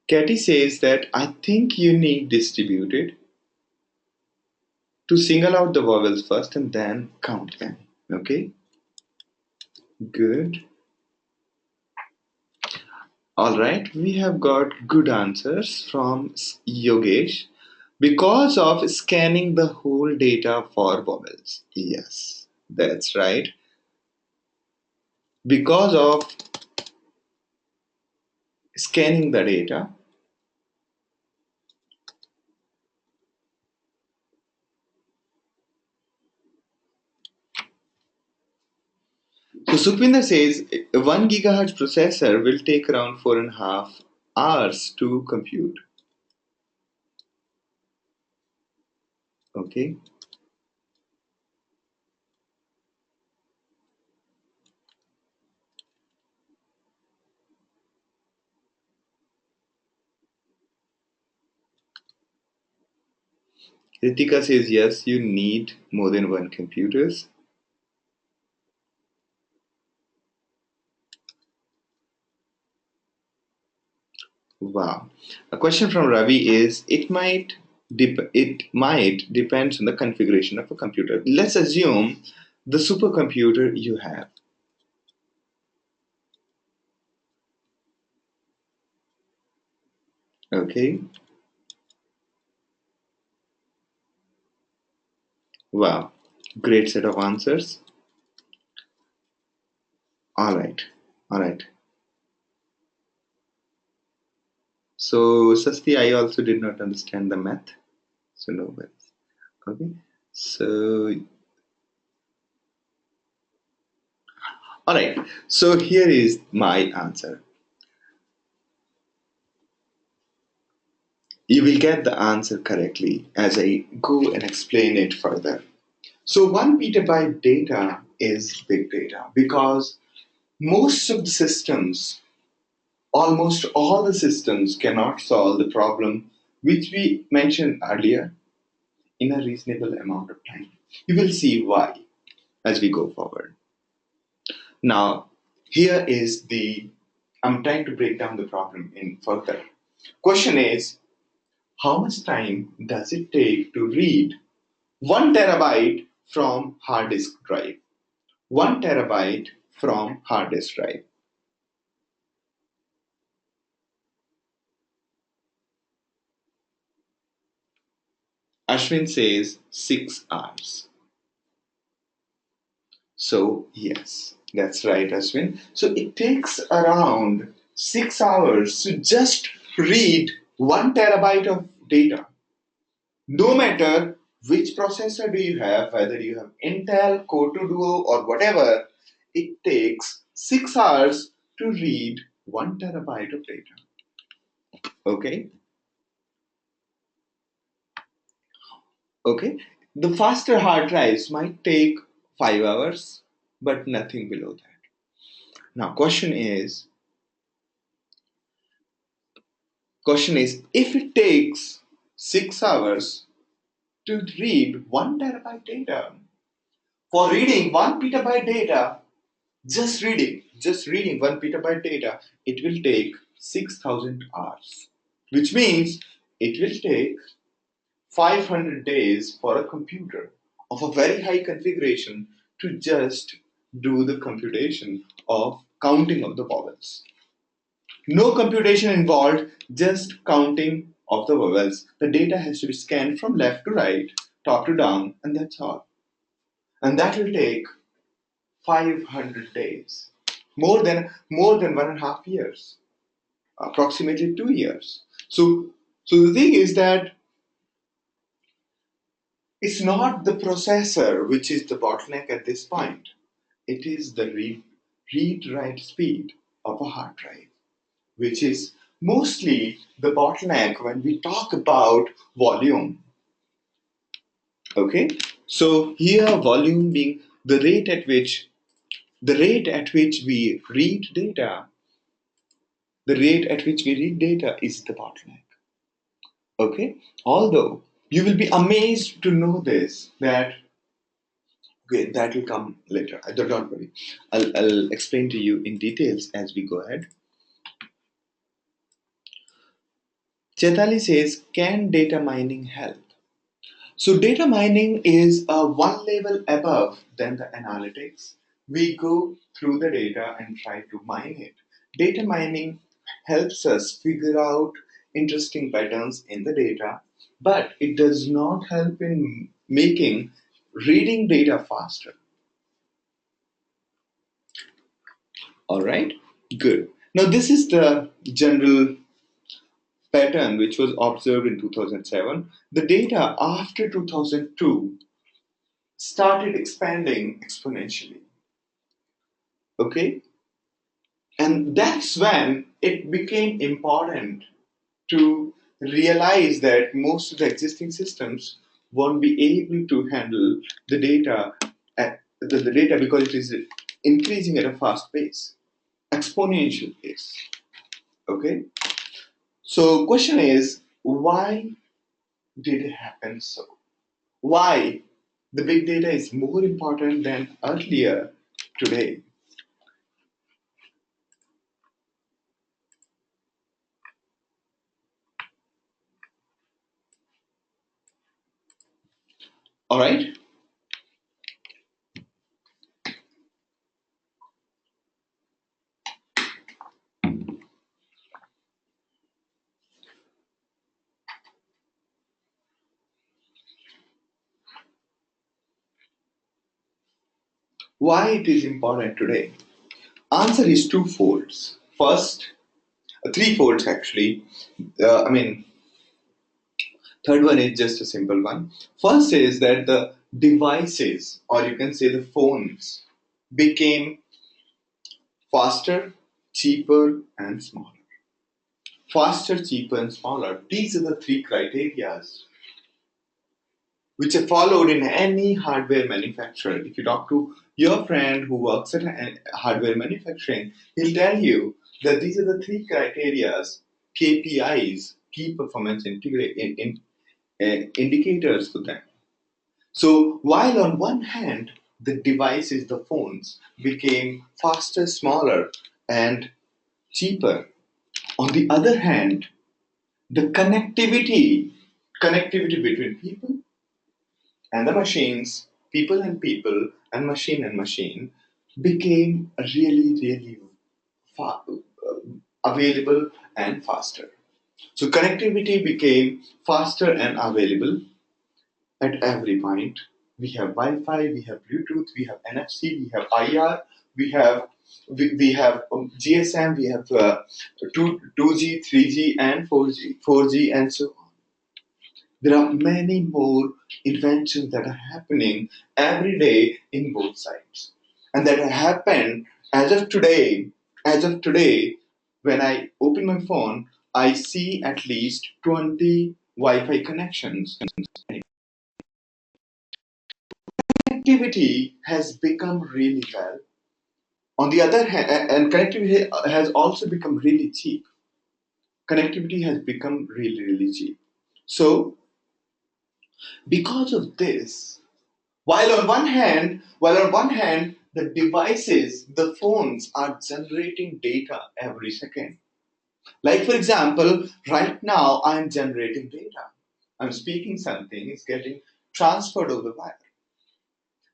Katie says that I think you need distributed to single out the vowels first and then count them. Okay. Good. All right. We have got good answers from Yogesh because of scanning the whole data for vowels. Yes, that's right. Because of scanning the data. So Sukhvinder says a 1 gigahertz processor will take around 4.5 hours to compute. Okay. Ritika says yes, you need more than one computers. Wow. A question from Ravi is it might depends on the configuration of a computer. Let's assume the supercomputer you have. Okay. Wow. Great set of answers. All right. All right. So, Sasti, I also did not understand the math. So, no worries. Okay. So, all right. So, here is my answer. You will get the answer correctly as I go and explain it further. So, 1 petabyte data is big data because most of the systems, almost all the systems, cannot solve the problem which we mentioned earlier in a reasonable amount of time. You will see why as we go forward. Now, here is the I'm trying to break down the problem in further. Question is, how much time does it take to read 1 terabyte from hard disk drive? 1 terabyte from hard disk drive. Ashwin says 6 hours. So, yes, that's right, Ashwin. So, it takes around 6 hours to just read 1 terabyte of data. No matter which processor do you have, whether you have Intel, Core 2 Duo, or whatever, it takes 6 hours to read 1 terabyte of data. Okay? Okay? The faster hard drives might take 5 hours, but nothing below that. Now, question is if it takes 6 hours to read 1 terabyte data, for reading 1 petabyte data, just reading 1 petabyte data, it will take 6,000 hours, which means it will take 500 days for a computer of a very high configuration to just do the computation of counting of the vowels. No computation involved, just counting of the vowels. The data has to be scanned from left to right, top to down, and that's all. And that will take 500 days, more than 1.5 years, approximately 2 years. So the thing is that it's not the processor which is the bottleneck at this point. It is the read write speed of a hard drive, which is mostly the bottleneck when we talk about volume. Okay, so here volume being the rate at which we read data, the rate at which we read data is the bottleneck. Okay, although you will be amazed to know this that okay, that will come later. Don't worry. I'll explain to you in details as we go ahead. Chetali says, can data mining help? So data mining is one level above than the analytics. We go through the data and try to mine it. Data mining helps us figure out interesting patterns in the data, but it does not help in making reading data faster. All right, good. Now this is the general pattern which was observed in 2007. The data after 2002 started expanding exponentially. Okay, and that's when it became important to realize that most of the existing systems won't be able to handle the data the data because it is increasing at a fast pace, exponential pace. Okay, so question is, why did it happen so? Why the big data is more important than earlier today? All right. Why it is important today? Answer is twofold. First, threefold actually. I mean, third one is just a simple one. First is that the devices, or you can say the phones, became faster, cheaper, and smaller. Faster, cheaper, and smaller. These are the three criterias which are followed in any hardware manufacturer. If you talk to your friend who works at hardware manufacturing, he'll tell you that these are the three criterias, KPIs, key performance indicators for them. So while on one hand, the devices, the phones, became faster, smaller, and cheaper, on the other hand, the connectivity between people and the machines, and machine, became really, really available and faster. So connectivity became faster and available at every point. We have Wi-Fi, we have Bluetooth, we have NFC, we have IR, we have GSM, we have 2G, 3G, and 4G, and so on. There are many more inventions that are happening every day in both sides. And that happened as of today. As of today, when I open my phone, I see at least 20 Wi-Fi connections. Connectivity has become really well. On the other hand, and connectivity has also become really cheap. Connectivity has become really, really cheap. So, because of this, while on one hand, the devices, the phones are generating data every second. Like for example, right now I'm generating data. I'm speaking something, it's getting transferred over the wire.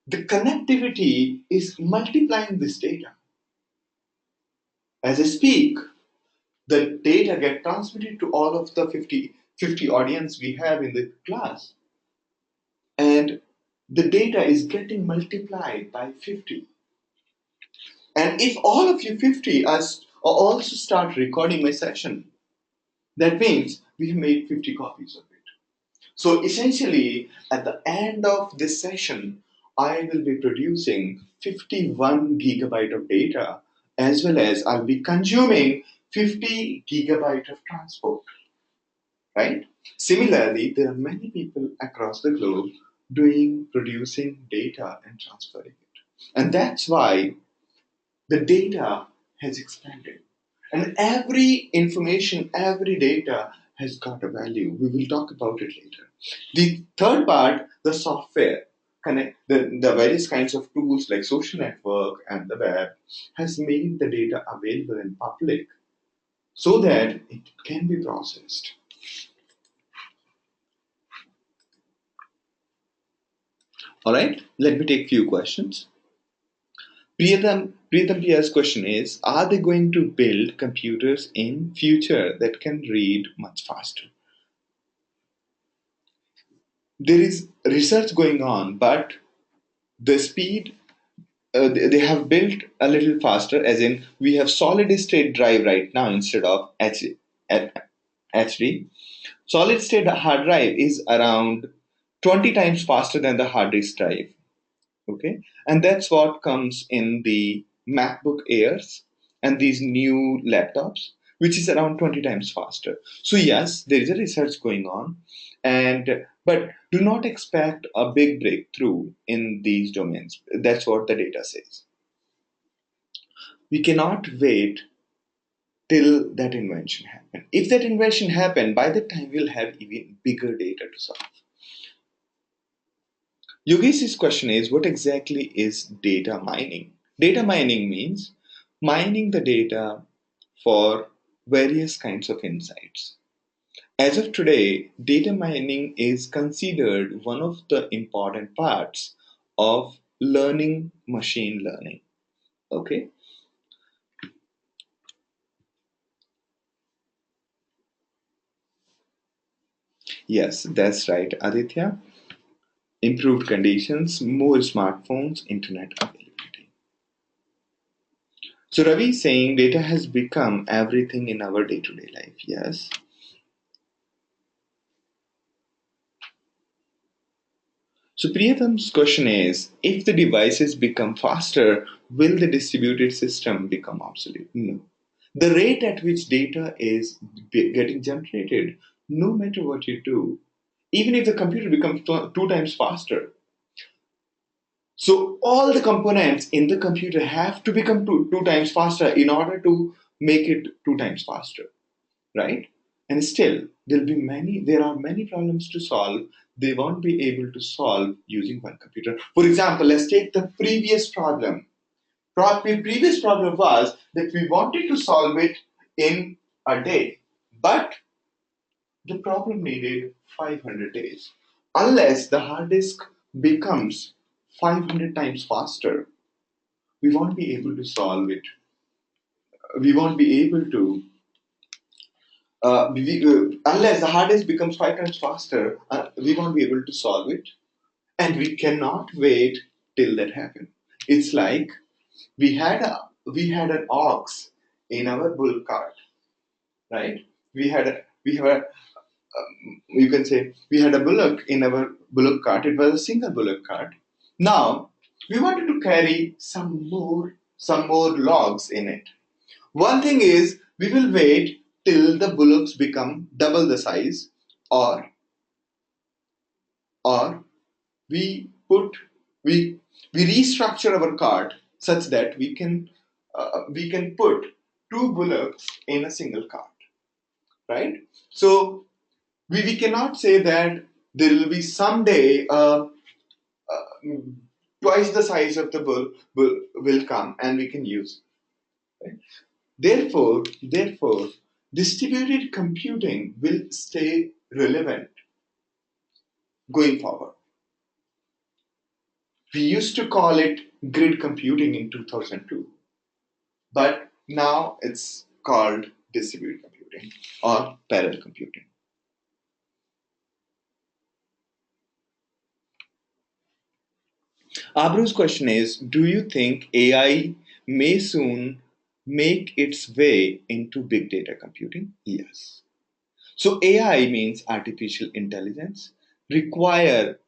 The connectivity is multiplying this data. As I speak, the data get transmitted to all of the 50 audience we have in the class. And the data is getting multiplied by 50. And if all of you 50 are also start recording my session, that means we have made 50 copies of it. So essentially, at the end of this session, I will be producing 51 gigabyte of data, as well as I'll be consuming 50 gigabyte of transport, right? Similarly, there are many people across the globe producing data and transferring it. And that's why the data has expanded. And every information, every data has got a value. We will talk about it later. The third part, the software, the various kinds of tools like social network and the web has made the data available in public so that it can be processed. All right, let me take few questions. Pritham Priya's question is, are they going to build computers in future that can read much faster? There is research going on, but the speed they have built a little faster, as in we have solid state drive right now instead of HD. Solid state hard drive is around 20 times faster than the hard disk drive. Okay, and that's what comes in the MacBook Airs and these new laptops, which is around 20 times faster. So yes, there is a research going on, and but do not expect a big breakthrough in these domains. That's what the data says. We cannot wait till that invention happen. If that invention happen, by the time we'll have even bigger data to solve. Yogesh's question is, what exactly is data mining? Data mining means mining the data for various kinds of insights. As of today, data mining is considered one of the important parts of learning machine learning. Okay? Yes, that's right, Aditya. Improved conditions, more smartphones, internet availability. So Ravi is saying data has become everything in our day-to-day life. Yes. So Priyatam's question is, if the devices become faster, will the distributed system become obsolete? No. The rate at which data is getting generated, no matter what you do, even if the computer becomes two times faster, so all the components in the computer have to become two times faster in order to make it two times faster, right? And still, there are many problems to solve. They won't be able to solve using one computer. For example, let's take the previous problem. The previous problem was that we wanted to solve it in a day, but the problem needed 500 days. Unless the hard disk becomes 500 times faster, we won't be able to solve it. We won't be able to unless the hard disk becomes five times faster, we won't be able to solve it, and we cannot wait till that happens. It's like we had an ox in our bull cart, right? We have a you can say we had a bullock in our bullock cart. It was a single bullock cart. Now we wanted to carry some more logs in it. One thing is we will wait till the bullocks become double the size, or or we put we we restructure our cart such that we can put two bullocks in a single cart, right? So we cannot say that there will be someday twice the size of the bull will come and we can use. Right? Therefore, distributed computing will stay relevant going forward. We used to call it grid computing in 2002, but now it's called distributed computing or parallel computing. Abru's question is, do you think AI may soon make its way into big data computing? Yes. So AI means artificial intelligence. Require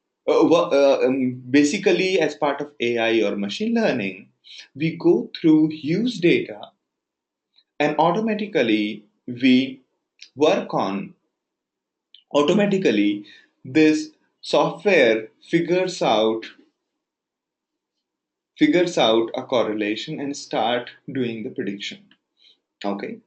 basically as part of AI or machine learning, we go through huge data and we work on automatically this software figures out a correlation and start doing the prediction. Okay,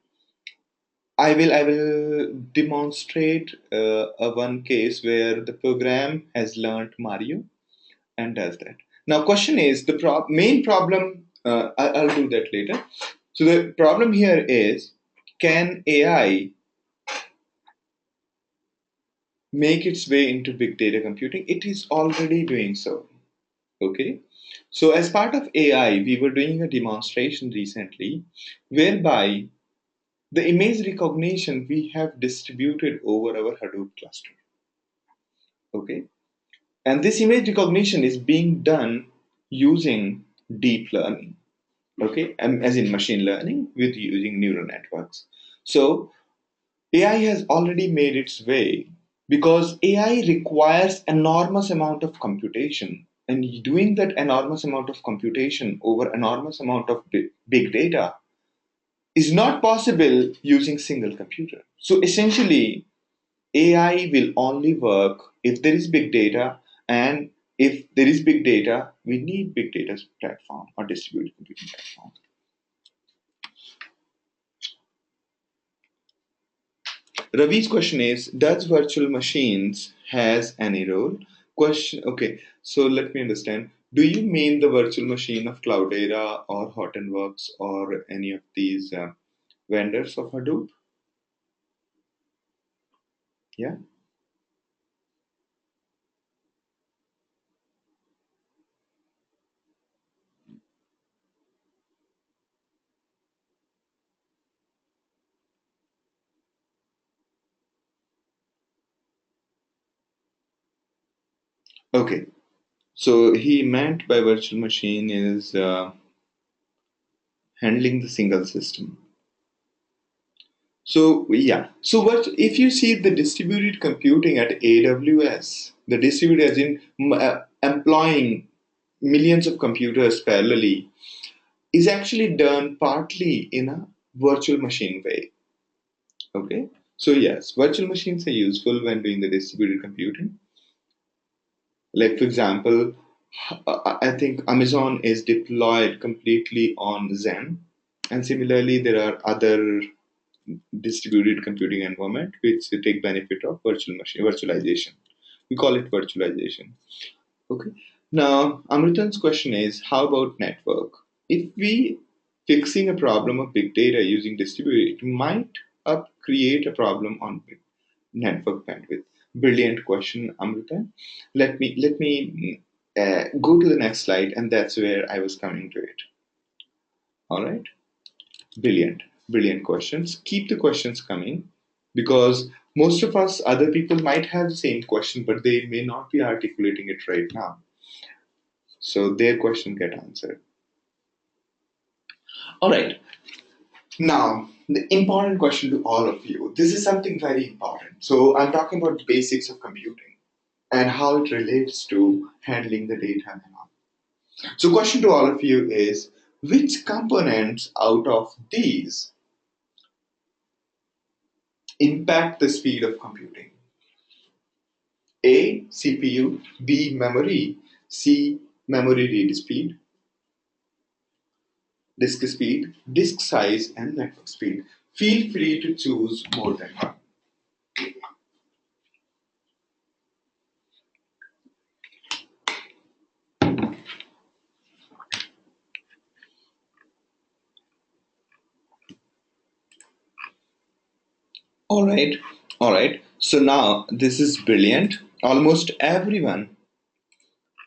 I will demonstrate a one case where the program has learned Mario and does that. Now, question is the main problem. I'll do that later. So the problem here is, can AI make its way into big data computing? It is already doing so. Okay. So as part of AI, we were doing a demonstration recently whereby the image recognition we have distributed over our Hadoop cluster. Okay. And this image recognition is being done using deep learning. Okay. And as in machine learning with using neural networks. So AI has already made its way because AI requires enormous amount of computation, and doing that enormous amount of computation over enormous amount of big data is not possible using single computer. So essentially, AI will only work if there is big data, and if there is big data, we need big data platform or distributed computing platform. Ravi's question is, does virtual machines has any role? Question. Okay, so let me understand. Do you mean the virtual machine of Cloudera or Hortonworks or any of these vendors of Hadoop? Yeah. Okay. So he meant by virtual machine is handling the single system. So yeah. So what if you see the distributed computing at AWS? The distributed as in employing millions of computers parallelly is actually done partly in a virtual machine way. Okay. So yes, virtual machines are useful when doing the distributed computing. Like for example, I think Amazon is deployed completely on Zen, and similarly there are other distributed computing environment which take benefit of virtual machine virtualization. We call it virtualization. Okay. Now Amritan's question is, how about network? If we fixing a problem of big data using distributed, it might up create a problem on network bandwidth. Brilliant question, Amrita. Let me go to the next slide, and that's where I was coming to it. All right. Brilliant, brilliant questions. Keep the questions coming because most of us, other people might have the same question, but they may not be articulating it right now. So their question get answered. All right. Now, the important question to all of you. This is something very important. So I'm talking about the basics of computing and how it relates to handling the data and all. So question to all of you is, which components out of these impact the speed of computing? A. CPU, B. Memory, C. Memory read speed, disk size, and network speed. Feel free to choose more than one. All right, all right. So now this is brilliant. Almost everyone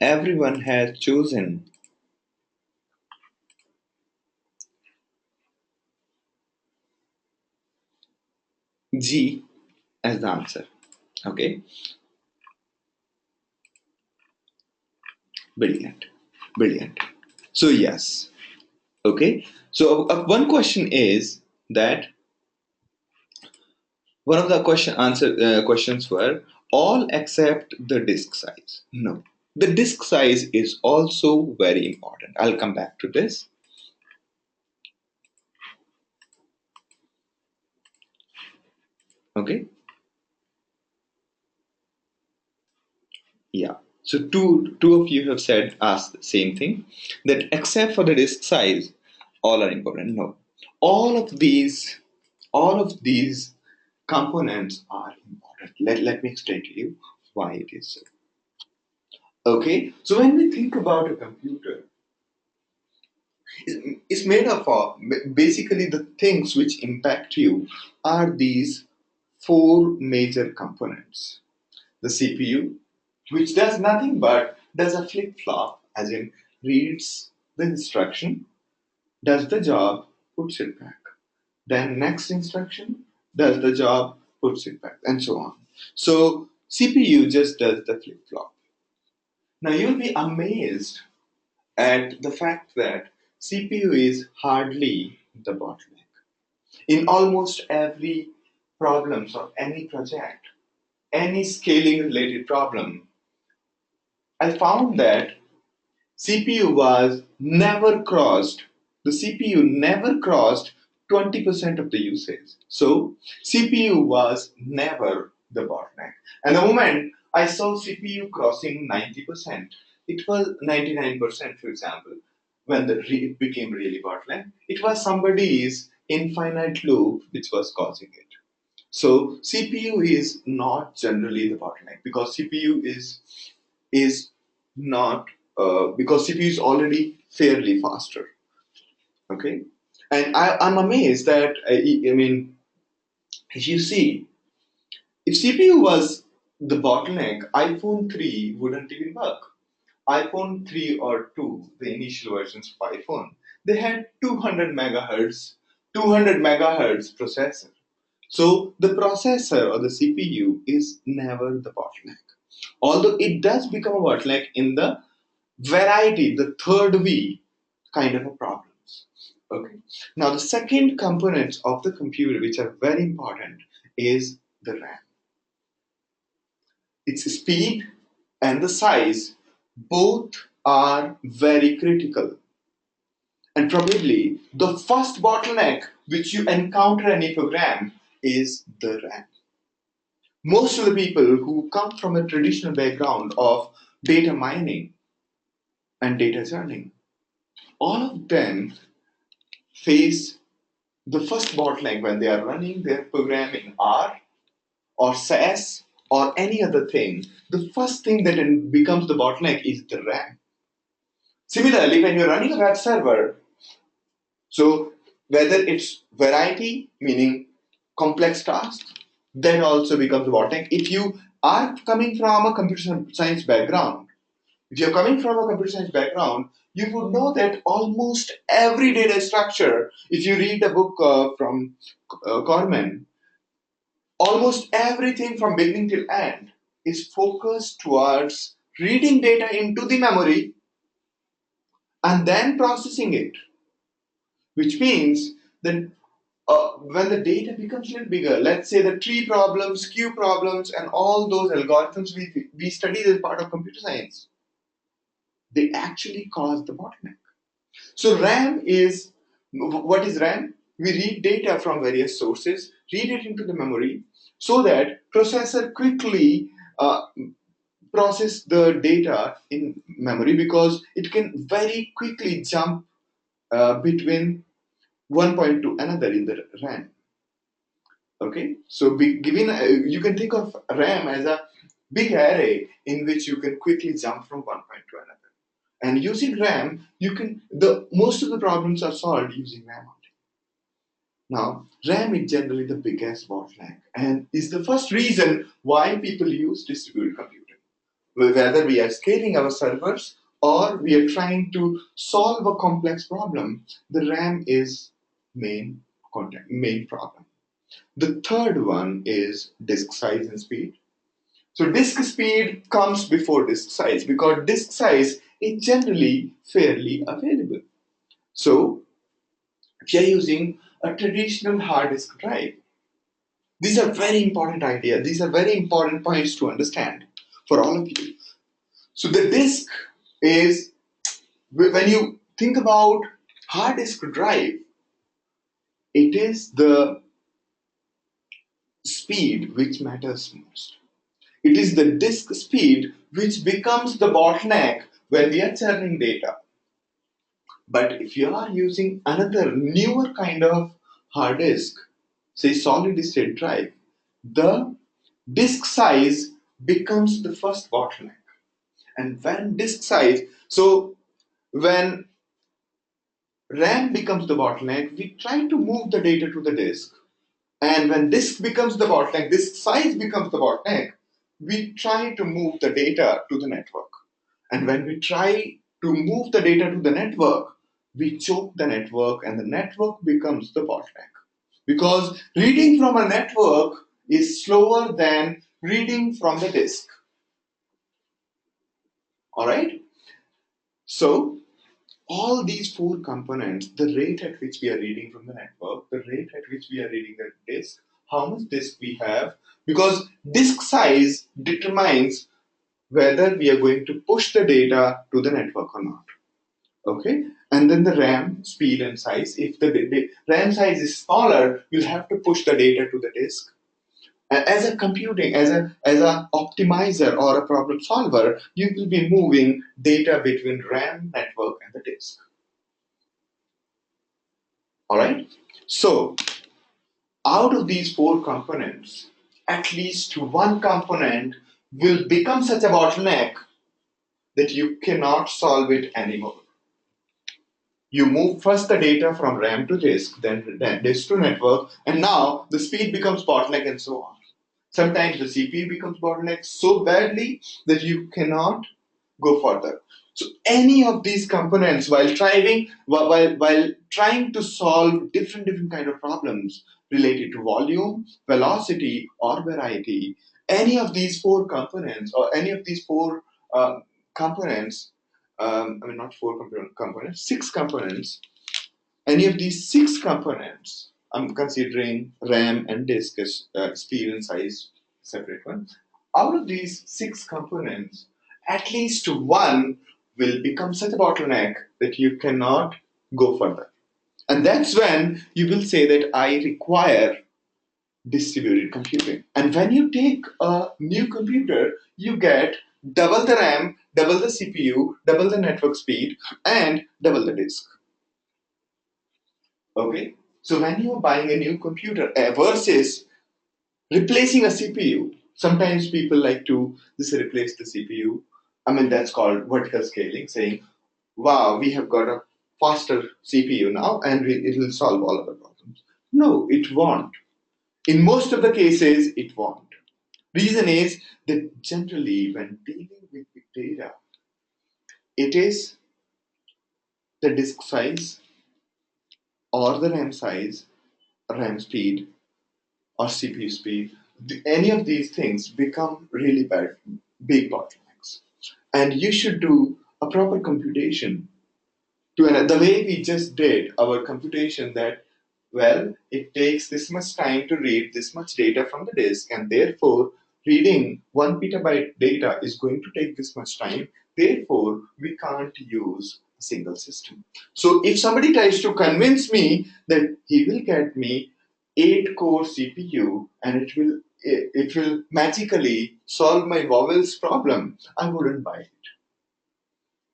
has chosen G as the answer. Okay, brilliant, brilliant. So yes, okay. So one question is that one of the questions were all except the disk size. No, the disk size is also very important. I'll come back to this. Okay. Yeah. So two of you have said asked the same thing, that except for the disk size, all are important. No, all of these all of these components are important. Let me explain to you why it is so. Okay. So when we think about a computer, it's made up of basically the things which impact you are these four major components. The CPU, which does nothing but does a flip flop, as in reads the instruction, does the job, puts it back. Then next instruction does the job, puts it back, and so on. So CPU just does the flip flop. Now you'll be amazed at the fact that CPU is hardly the bottleneck. In almost every problems of any project, any scaling related problem, I found that CPU was never crossed, the CPU never crossed 20% of the usage. So CPU was never the bottleneck. And the moment I saw CPU crossing 90%, it was 99%, for example, when it became really bottleneck, it was somebody's infinite loop which was causing it. So CPU is not generally the bottleneck because CPU is not because CPU is already fairly faster. Okay, and I'm amazed that I mean, if you see, if CPU was the bottleneck, iPhone 3 wouldn't even work. iPhone 3 or 2, the initial versions of iPhone, they had 200 megahertz processor. So the processor or the CPU is never the bottleneck. Although it does become a bottleneck in the variety, the third V kind of a problems. Okay. Now the second component of the computer, which are very important, is the RAM. Its speed and the size both are very critical. And probably the first bottleneck which you encounter in a program is the RAM. Most of the people who come from a traditional background of data mining and data journaling, all of them face the first bottleneck when they are running their program in R or SAS or any other thing. The first thing that becomes the bottleneck is the RAM. Similarly, when you're running a web server, so whether it's variety, meaning complex tasks, that also becomes a bottleneck. If you are coming from a computer science background, if you're coming from a computer science background, you would know that almost every data structure, if you read a book from Corman, almost everything from beginning till end is focused towards reading data into the memory and then processing it, which means that when the data becomes a little bigger, let's say the tree problems, queue problems, and all those algorithms we studied as part of computer science, they actually cause the bottleneck. So RAM is, what is RAM? We read data from various sources, read it into the memory so that processor quickly process the data in memory because it can very quickly jump between one point to another in the RAM. Okay, so given you can think of RAM as a big array in which you can quickly jump from one point to another. And using RAM, you can the most of the problems are solved using RAM only. Now, RAM is generally the biggest bottleneck and is the first reason why people use distributed computing. Whether we are scaling our servers or we are trying to solve a complex problem, the RAM is main problem. The third one is disk size and speed. So disk speed comes before disk size because disk size is generally fairly available. So if you're using a traditional hard disk drive, these are very important ideas. These are very important points to understand for all of you. So the disk is, when you think about hard disk drive, it is the speed which matters most. It is the disk speed which becomes the bottleneck when we are churning data. But if you are using another newer kind of hard disk, say solid state drive, the disk size becomes the first bottleneck. And when disk size, so when RAM becomes the bottleneck, we try to move the data to the disk. And when disk becomes the bottleneck, disk size becomes the bottleneck, we try to move the data to the network. And when we try to move the data to the network, we choke the network and the network becomes the bottleneck. Because reading from a network is slower than reading from the disk. All right? So, all these four components, the rate at which we are reading from the network, the rate at which we are reading the disk, how much disk we have, because disk size determines whether we are going to push the data to the network or not. Okay, and then the RAM speed and size. If the RAM size is smaller, you'll have to push the data to the disk. As a computing, as a optimizer or a problem solver, you will be moving data between RAM, network, and the disk. All right. So out of these four components, at least one component will become such a bottleneck that you cannot solve it anymore. You move first the data from RAM to disk, then disk to network, and now the speed becomes bottleneck and so on. Sometimes the CPU becomes bottleneck so badly that you cannot go further. So any of these components, while trying to solve different kind of problems related to volume, velocity, or variety, any of these four components or any of these four components, I mean not four components, six components any of these six components, I'm considering RAM and disk as speed and size, separate ones. Out of these six components, at least one will become such a bottleneck that you cannot go further. And that's when you will say that I require distributed computing. And when you take a new computer, you get double the RAM, double the CPU, double the network speed, and double the disk. Okay? So when you're buying a new computer versus replacing a CPU, sometimes people like to just replace the CPU. I mean, that's called vertical scaling, saying, wow, we have got a faster CPU now and it will solve all of the problems. No, it won't. In most of the cases, it won't. Reason is that generally, when dealing with big data, it is the disk size or the RAM size, RAM speed, or CPU speed. Any of these things become really big bottlenecks. And you should do a proper computation the way we just did our computation that, well, it takes this much time to read this much data from the disk, and therefore reading 1 petabyte data is going to take this much time. Therefore, we can't use a single system. So if somebody tries to convince me that he will get me 8-core CPU and it will magically solve my vowels problem, I wouldn't buy it.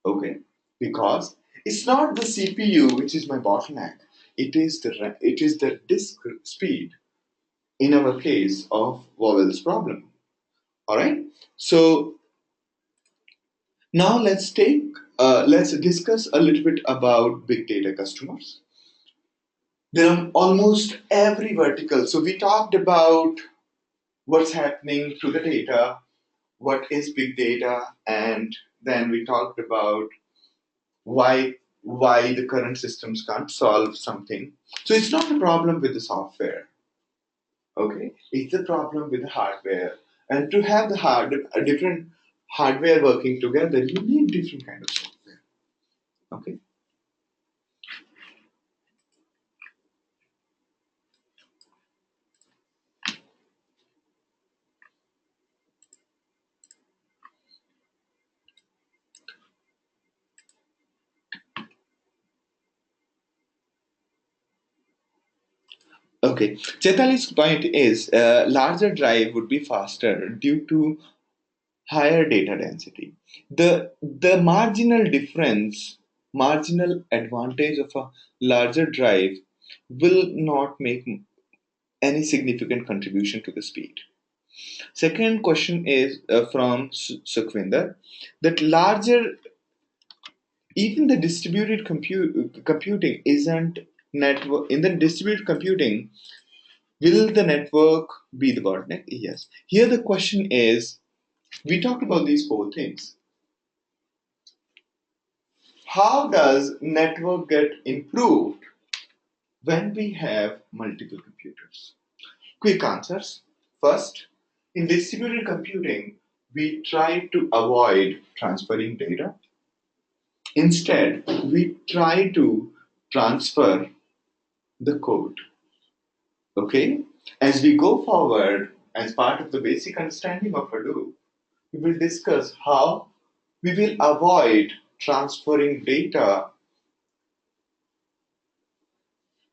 Okay, because it's not the CPU which is my bottleneck. It is the disk speed in our case of vowels problem. All right. So now let's discuss a little bit about big data customers. There are almost every vertical. So we talked about what's happening to the data, what is big data, and then we talked about why why the current systems can't solve something. So it's not a problem with the software, okay? It's a problem with the hardware. And to have a different hardware working together, you need different kind of software. Okay. Okay. Chetali's point is larger drive would be faster due to higher data density. The marginal advantage of a larger drive will not make any significant contribution to the speed. Second question is from Sukhvinder that larger, even the distributed computing isn't network. In the distributed computing, will the network be the bottleneck? Yes. Here the question is, we talked about these four things. How does network get improved when we have multiple computers? Quick answers. First, in distributed computing, we try to avoid transferring data. Instead, we try to transfer the code. Okay? As we go forward, as part of the basic understanding of Hadoop, we will discuss how we will avoid transferring data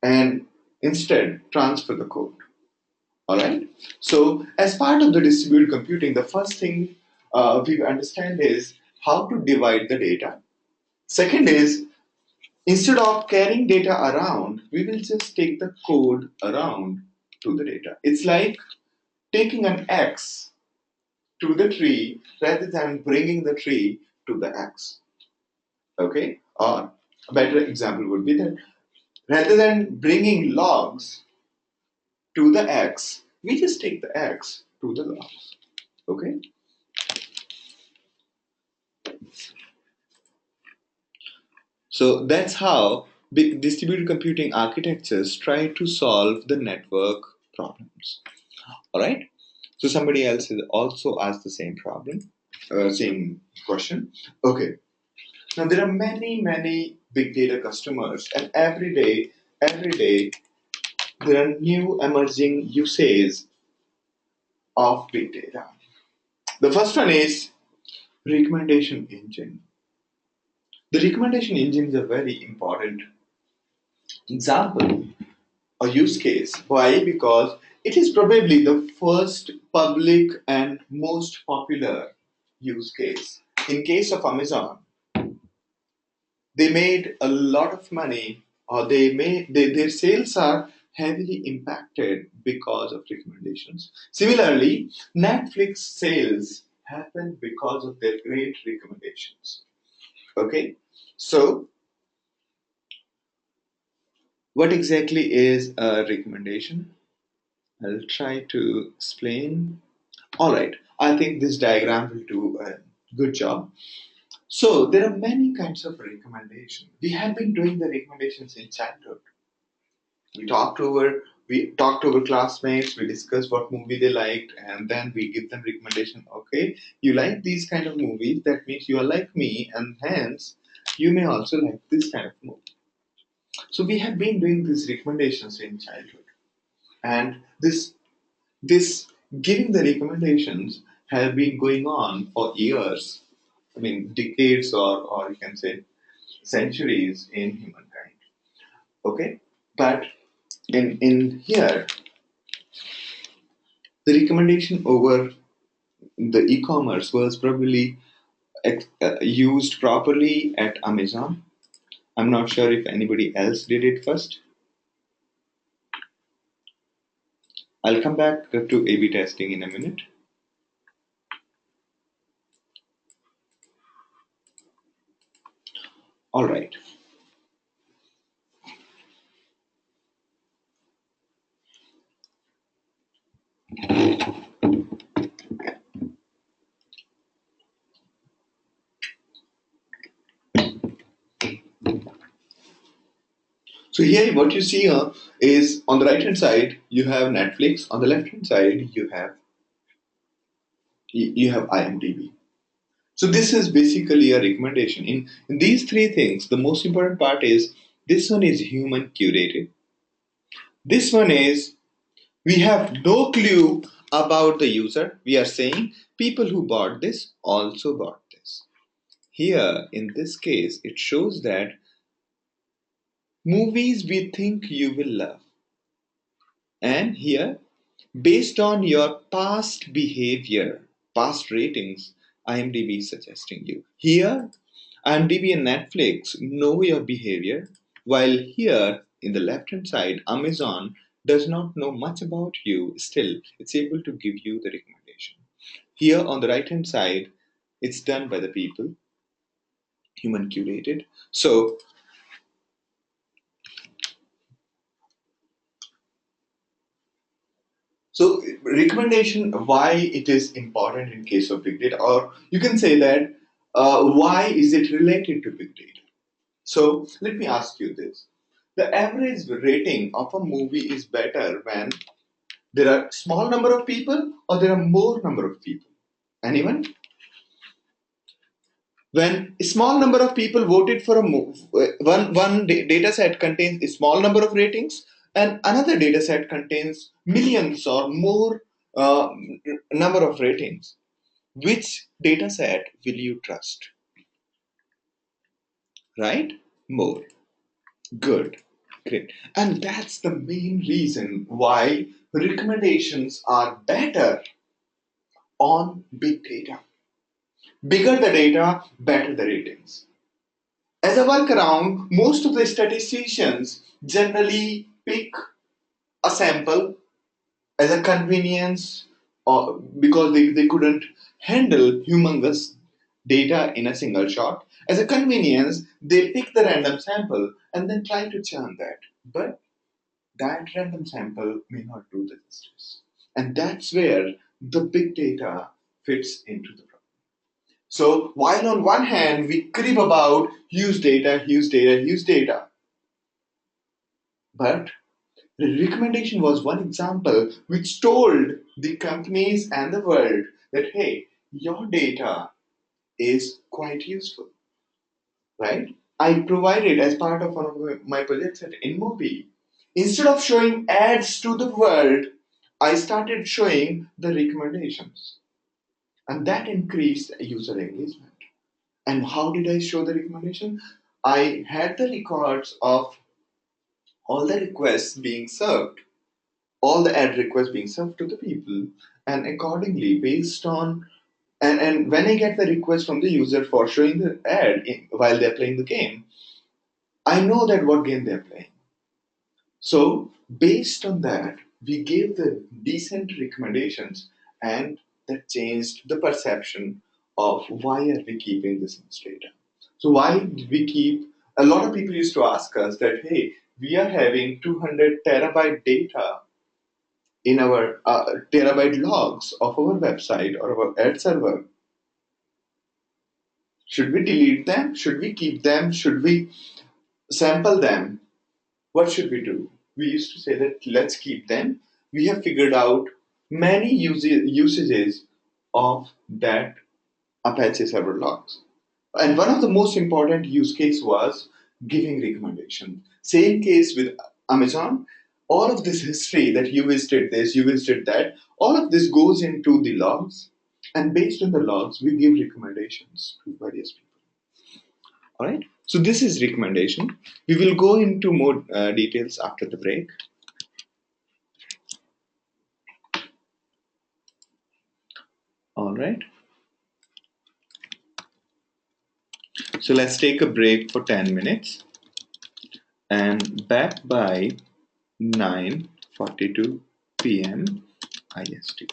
and instead transfer the code. All right. So, as part of the distributed computing, the first thing we understand is how to divide the data. Second is, instead of carrying data around, we will just take the code around to the data. It's like taking an X to the tree rather than bringing the tree to the X. Okay. Or a better example would be that rather than bringing logs to the X, we just take the X to the logs. Okay. So that's how big distributed computing architectures try to solve the network problems. All right. So somebody else has also asked the same problem, same question. Okay. Now there are many big data customers, and every day, there are new emerging usages of big data. The first one is recommendation engine. The recommendation engine is a very important example or use case. Why? Because it is probably the first public and most popular use case. In case of Amazon, they made a lot of money, or their sales are heavily impacted because of recommendations. Similarly, Netflix sales happen because of their great recommendations. Okay, so what exactly is a recommendation? I'll try to explain. All right, I think this diagram will do a good job. So there are many kinds of recommendation. We have been doing the recommendations in childhood. We talked over we talked to our classmates, we discussed what movie they liked, and then we give them recommendation. Okay, you like these kind of movies, that means you are like me, and hence you may also like this kind of movie. So we have been doing these recommendations in childhood, and this giving the recommendations have been going on for years. I mean, decades, or you can say centuries in humankind. Okay, but in here, the recommendation over the e-commerce was probably used properly at Amazon. I'm not sure if anybody else did it first. I'll come back to A/B testing in a minute. All right. So here, what you see is on the right hand side you have Netflix. On the left hand side you have IMDb. So this is basically a recommendation. In these three things, the most important part is this one is human curated. This one is we have no clue about the user. We are saying people who bought this also bought this. Here, in this case, it shows that movies we think you will love. And here, based on your past behavior, past ratings, IMDb is suggesting you. Here, IMDb and Netflix know your behavior, while here in the left hand side, Amazon does not know much about you. Still, it's able to give you the recommendation. Here on the right hand side, it's done by the people, human curated. So recommendation, why it is important in case of big data, or you can say that why is it related to big data? So let me ask you this: the average rating of a movie is better when there are small number of people or there are more number of people. Anyone? When a small number of people voted for a move, data set contains a small number of ratings, and another data set contains millions or more uh, number of ratings. Which data set will you trust? Right? More. Good. Great. And that's the main reason why recommendations are better on big data. Bigger the data, better the ratings. As a workaround, most of the statisticians generally pick a sample as a convenience, or because they couldn't handle humongous data in a single shot. As a convenience, they pick the random sample and then try to churn that. But that random sample may not do the justice. And that's where the big data fits into the problem. So while on one hand we crib about use data, use data, use data, but the recommendation was one example which told the companies and the world that hey, your data is quite useful. right? I provided as part of one of my projects at InMobi. Instead of showing ads to the world, I started showing the recommendations, and that increased user engagement. And how did I show the recommendation? I had the records of all the requests being served, all the ad requests being served to the people, and accordingly, based on and when I get the request from the user for showing the ad while they're playing the game, I know that what game they're playing. So based on that, we gave the decent recommendations, and that changed the perception of why are we keeping this much data. So why did we keep? A lot of people used to ask us that, hey, we are having 200 terabyte data in our terabyte logs of our website or our ad server. Should we delete them? Should we keep them? Should we sample them? What should we do? We used to say that let's keep them. We have figured out many usages of that Apache server logs. And one of the most important use case was giving recommendation. Same case with Amazon. All of this history that you visited this, you visited that, all of this goes into the logs. And based on the logs, we give recommendations to various people. All right. So this is recommendation. We will go into more details after the break. All right. So let's take a break for 10 minutes and back by 9:42 p.m. IST.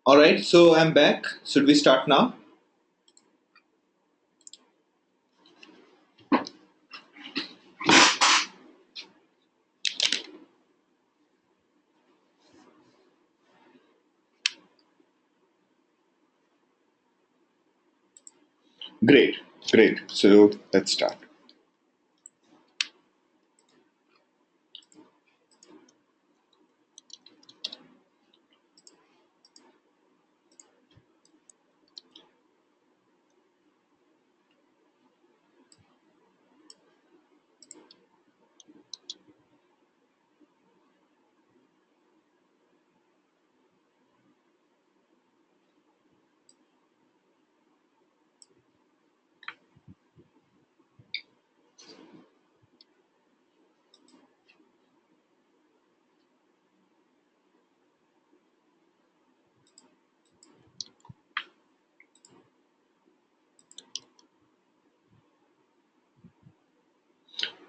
All right, so I'm back. Should we start now? Great, great. So let's start.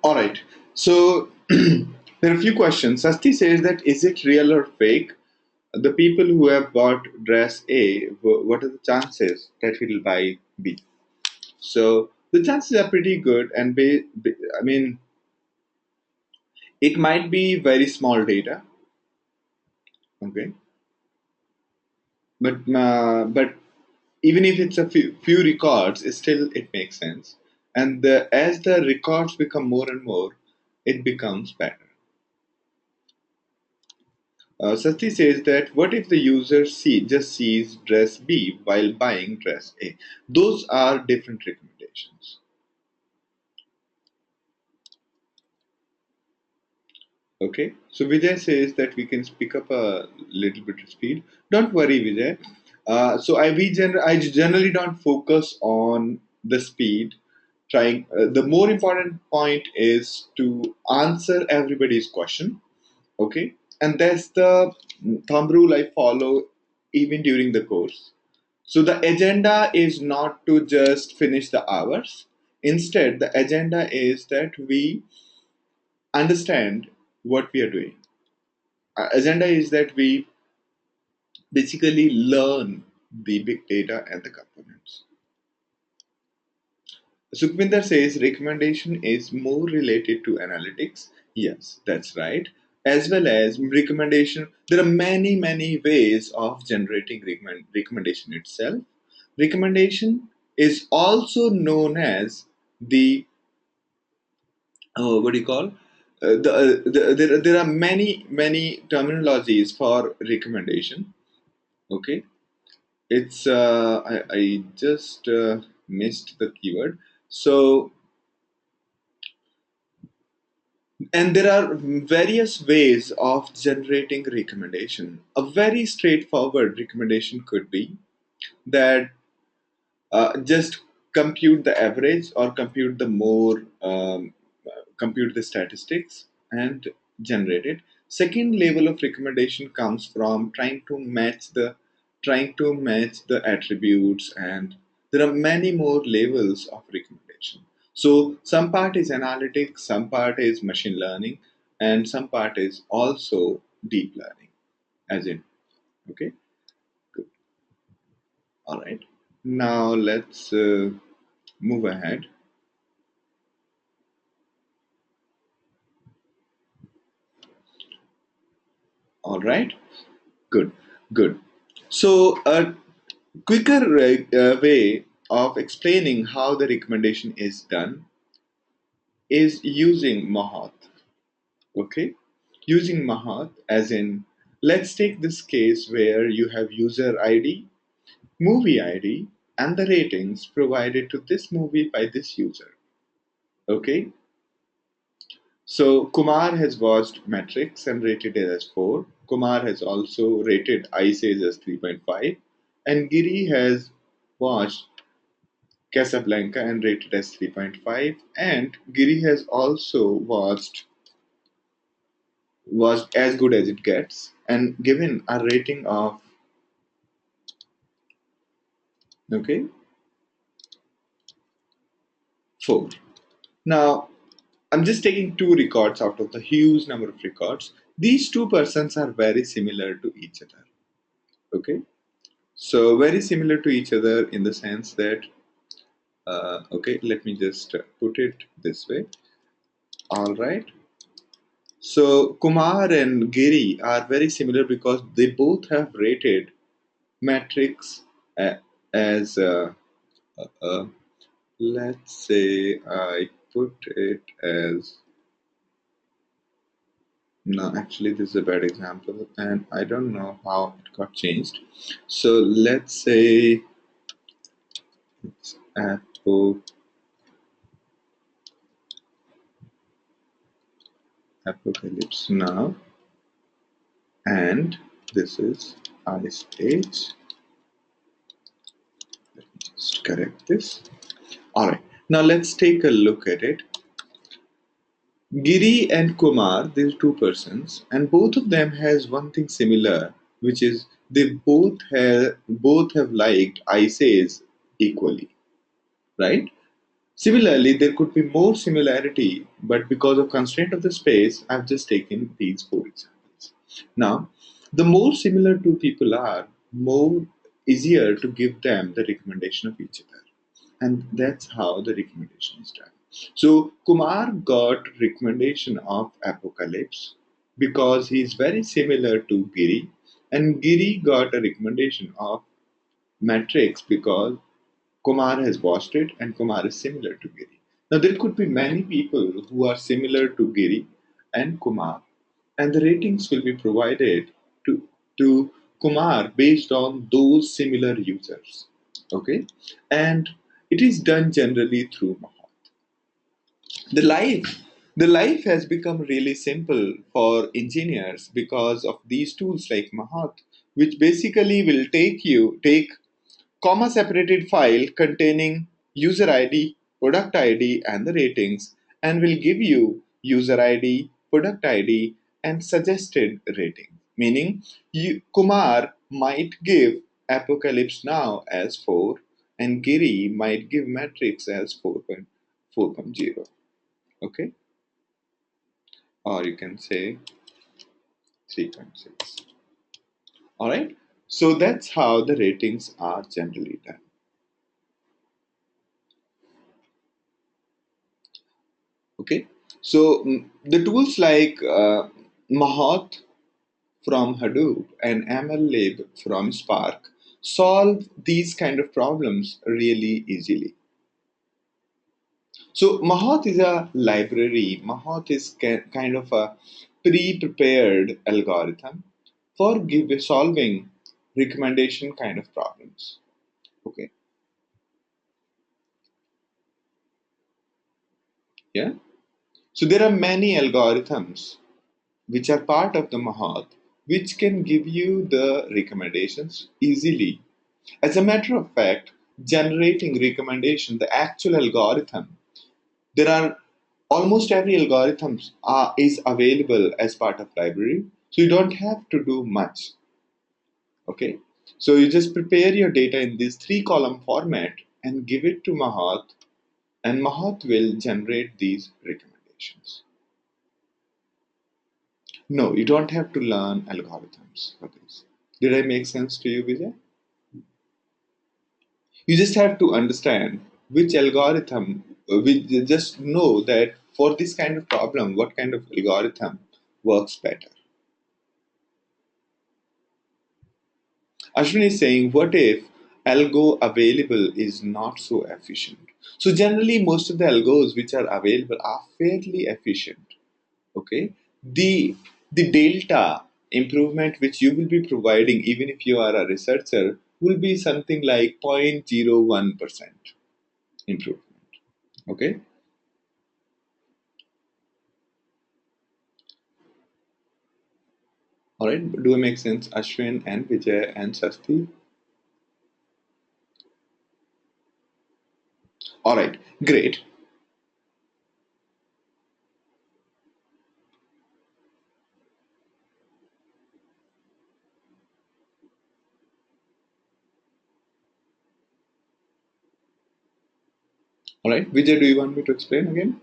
All right. So there are a few questions. Sasti says that is it real or fake? The people who have bought dress A, what are the chances that he'll buy B? So the chances are pretty good, and I mean, it might be very small data, okay, but even if it's a few records, still it makes sense. And as the records become more and more, it becomes better. Sati says that what if the user just sees dress B while buying dress A? Those are different recommendations. Okay, so Vijay says that we can speak up a little bit of speed. Don't worry, Vijay. I generally don't focus on the speed. Trying the more important point is to answer everybody's question. Okay, and that's the thumb rule I follow even during the course. So the agenda is not to just finish the hours. Instead, the agenda is that we understand what we are doing. Agenda is that we basically learn the big data and the components. Sukhvinder says recommendation is more related to analytics. Yes, that's right. As well as recommendation, there are many ways of generating recommendation itself. Recommendation is also known as the what do you call there are many terminologies for recommendation. Okay, it's I just missed the keyword. So and there are various ways of generating recommendation. A very straightforward recommendation could be that just compute the average or compute the statistics and generate it. Second level of recommendation comes from trying to match the attributes, and there are many more levels of recommendation. So some part is analytics, some part is machine learning, and some part is also deep learning. As in, okay, good. All right. Now let's move ahead. All right. Good. Good. So a quicker way of explaining how the recommendation is done is using Mahat. Okay. Using Mahat, as in, let's take this case where you have user ID, movie ID, and the ratings provided to this movie by this user. Okay. So Kumar has watched Matrix and rated it as 4. Kumar has also rated Ice Age as 3.5. And Giri has watched Casablanca and rated as 3.5. And Giri has also watched As Good as It Gets and given a rating of, okay, 4. Now, I'm just taking two records out of the huge number of records. These two persons are very similar to each other. Okay. So very similar to each other in the sense that, okay, let me just put it this way. All right. So Kumar and Giri are very similar because they both have rated metrics as, uh, let's say I put it as, no, actually this is a bad example and I don't know how it got changed. So let's say it's apocalypse now, and this is ice age. Let me just correct this. All right, now let's take a look at it. Giri and Kumar, these two persons, and both of them has one thing similar, which is they both have liked Ice Age equally, right? Similarly, there could be more similarity, but because of constraint of the space, I've just taken these four examples. Now, the more similar two people are, more easier to give them the recommendation of each other. And that's how the recommendation is done. So Kumar got recommendation of Apocalypse because he's very similar to Giri, and Giri got a recommendation of Matrix because Kumar has watched it and Kumar is similar to Giri. Now, there could be many people who are similar to Giri and Kumar, and the ratings will be provided to Kumar based on those similar users. Okay, and it is done generally through Mahat. The life the life has become really simple for engineers because of these tools like Mahat, which basically will take comma separated file containing user ID, product ID, and the ratings, and will give you user ID, product ID, and suggested rating. Meaning, Kumar might give Apocalypse Now as 4, and Giri might give Matrix as 4.0. Okay, or you can say 3.6. All right, so that's how the ratings are generally done. Okay, so the tools like Mahat from Hadoop and MLlib from Spark solve these kind of problems really easily. So Mahat is a library. Mahat is kind of a pre-prepared algorithm for solving recommendation kind of problems. Okay, yeah. So there are many algorithms which are part of the Mahat, which can give you the recommendations easily. As a matter of fact, generating recommendation, the actual algorithm, there are almost every algorithm is available as part of library, so you don't have to do much. Okay, so you just prepare your data in this three-column format and give it to Mahat, and Mahat will generate these recommendations. No, you don't have to learn algorithms for this. Did I make sense to you, Vijay? You just have to understand which algorithm, we just know that for this kind of problem, what kind of algorithm works better. Ashwin is saying, what if algo available is not so efficient? So generally, most of the algos which are available are fairly efficient. Okay, the delta improvement which you will be providing, even if you are a researcher, will be something like 0.01% improvement. Okay, all right, do it make sense, Ashwin and Vijay and Sasti? All right, great. All right, Vijay, do you want me to explain again?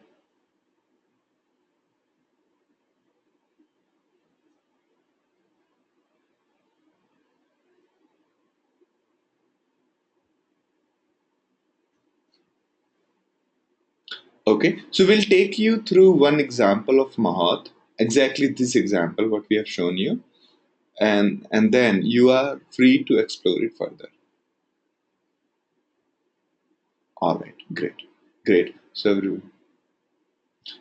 Okay, so we'll take you through one example of Mahat, exactly this example, what we have shown you, and then you are free to explore it further. All right, great, great. So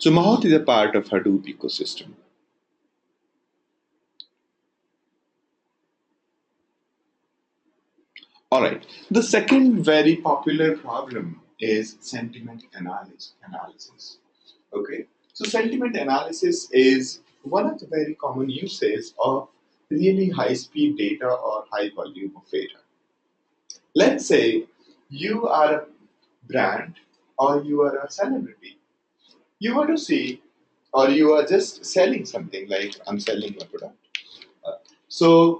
Mahat is a part of Hadoop ecosystem. All right. The second very popular problem is sentiment analysis. Okay. So sentiment analysis is one of the very common uses of really high speed data or high volume of data. Let's say you are a brand or you are a celebrity. You want to see, or you are just selling something like I'm selling a product. Uh, So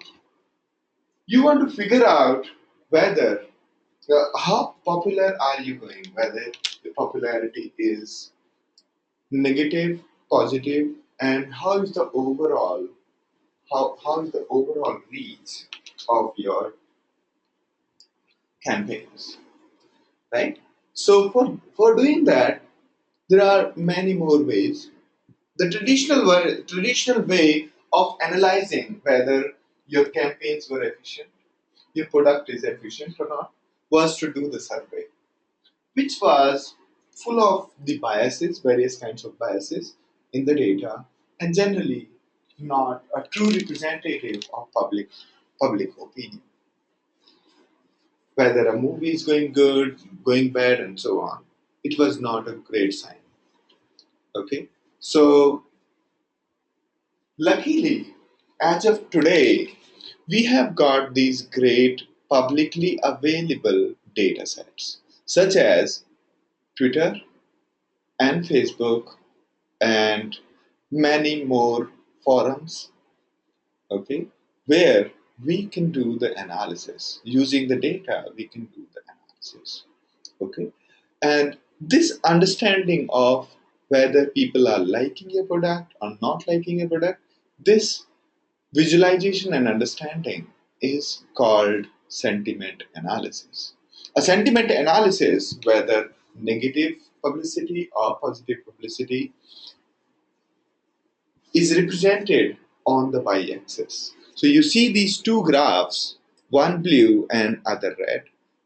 you want to figure out whether how popular are you going? Whether the popularity is negative, positive, and how is the overall reach of your campaigns, right? So for doing that, there are many more ways. The traditional way of analyzing whether your campaigns were efficient, your product is efficient or not, was to do the survey, which was full of the biases, various kinds of biases in the data, and generally not a true representative of public opinion. Whether a movie is going good, going bad, and so on, it was not a great sign. Okay, so luckily, as of today, we have got these great publicly available data sets, such as Twitter and Facebook and many more forums, okay, where we can do the analysis. Using the data, we can do the analysis, okay. And this understanding of whether people are liking a product or not liking a product, this visualization and understanding is called sentiment analysis. A sentiment analysis, whether negative publicity or positive publicity, is represented on the y-axis. So you see these two graphs, one blue and other red.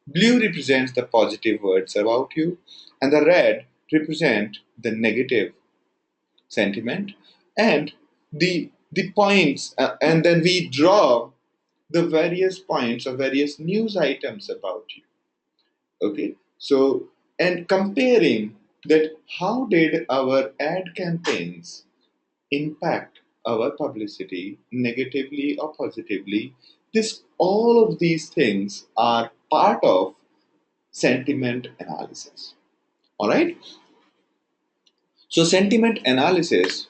Blue represents the positive words about you, and the red represent the negative sentiment. And the points, and then we draw the various points or various news items about you. Okay, so and comparing that, how did our ad campaigns impact our publicity negatively or positively? This all of these things are part of sentiment analysis. All right, so sentiment analysis.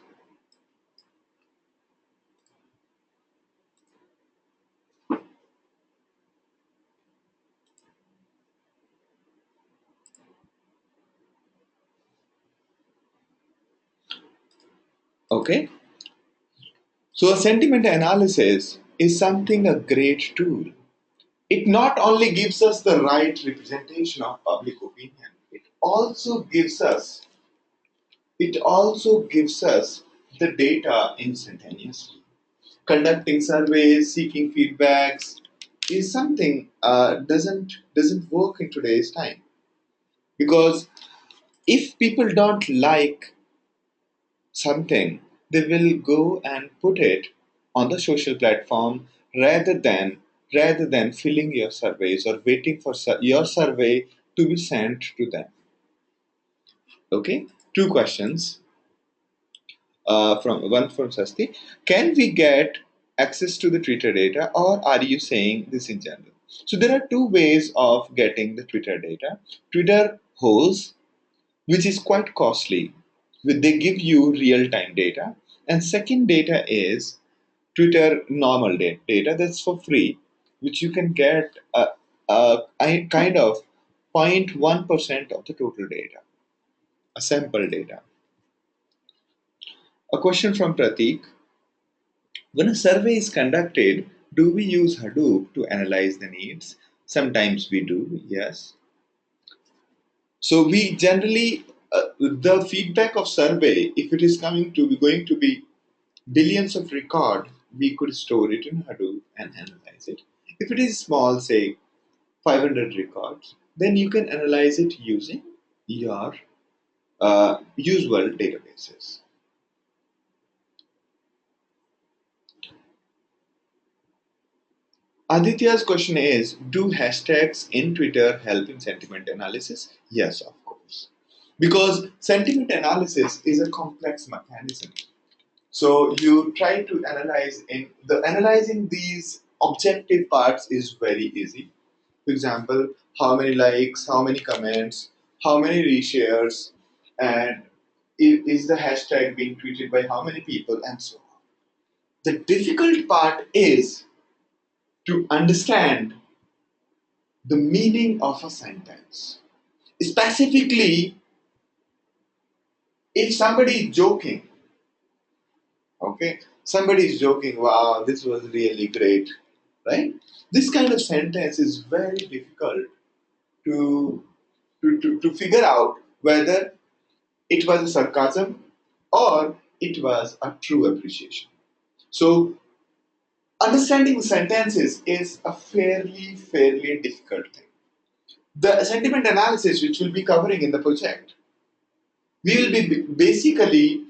Okay, so a sentiment analysis is something a great tool. It not only gives us the right representation of public opinion, it also gives us the data instantaneously. Conducting surveys, seeking feedbacks is something doesn't work in today's time, because if people don't like something, they will go and put it on the social platform rather than filling your surveys or waiting for your survey to be sent to them. Okay, two questions. From Sasti. Can we get access to the Twitter data, or are you saying this in general? So there are two ways of getting the Twitter data. Twitter holds, which is quite costly. They give you real-time data, and second data is Twitter normal data that's for free, which you can get a kind of 0.1% of the total data, a sample data. A question from Pratik. When a survey is conducted, do we use Hadoop to analyze the needs? Sometimes we do, yes. So we generally The feedback of survey, if it is going to be billions of record, we could store it in Hadoop and analyze it. If it is small, say 500 records, then you can analyze it using your usual databases. Aditya's question is, do hashtags in Twitter help in sentiment analysis? Yes, of course. Because sentiment analysis is a complex mechanism. So you try to analyzing these objective parts is very easy. For example, how many likes, how many comments, how many reshares, and is the hashtag being tweeted by how many people, and so on. The difficult part is to understand the meaning of a sentence. Specifically, if somebody is joking, okay, somebody is joking, wow, this was really great, right? This kind of sentence is very difficult to, to figure out whether it was a sarcasm or it was a true appreciation. So, understanding sentences is a fairly difficult thing. The sentiment analysis, which we'll be covering in the project, we will be basically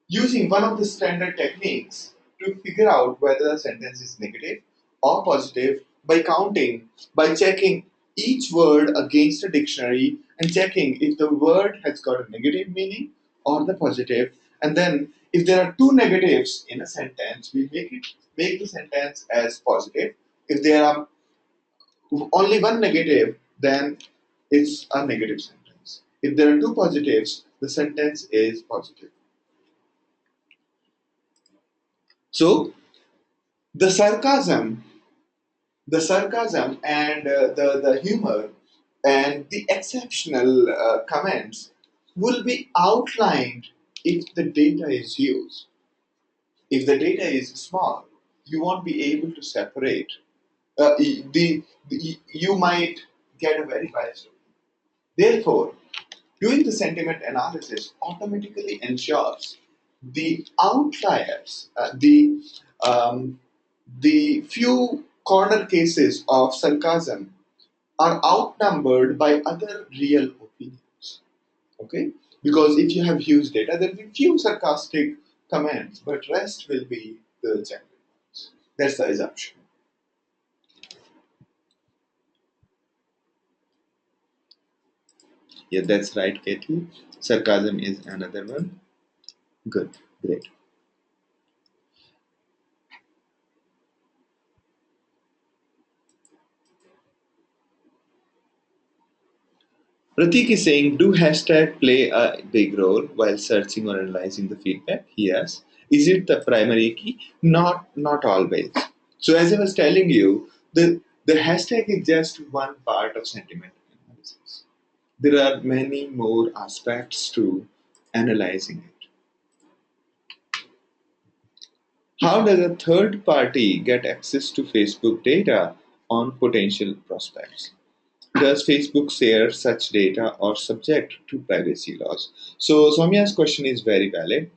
using one of the standard techniques to figure out whether a sentence is negative or positive by counting, by checking each word against a dictionary and checking if the word has got a negative meaning or the positive. And then if there are two negatives in a sentence, we make the sentence as positive. If there are only one negative, then it's a negative sentence. If there are two positives, the sentence is positive. So the sarcasm, and the humor and the exceptional comments will be outlined if the data is used. If the data is small, you won't be able to separate. You might get a very biased opinion. Therefore, doing the sentiment analysis automatically ensures the outliers, um, the few corner cases of sarcasm are outnumbered by other real opinions. Okay? Because if you have huge data, there will be few sarcastic comments, but rest will be the genuine ones. That's the assumption. Yeah, that's right, Katie. Sarcasm is another one. Good, great. Pratik is saying, do hashtag play a big role while searching or analyzing the feedback? Yes. Is it the primary key? Not always. So as I was telling you, the hashtag is just one part of sentiment analysis. There are many more aspects to analyzing it. How does a third party get access to Facebook data on potential prospects? Does Facebook share such data or subject to privacy laws? So Soumya's question is very valid.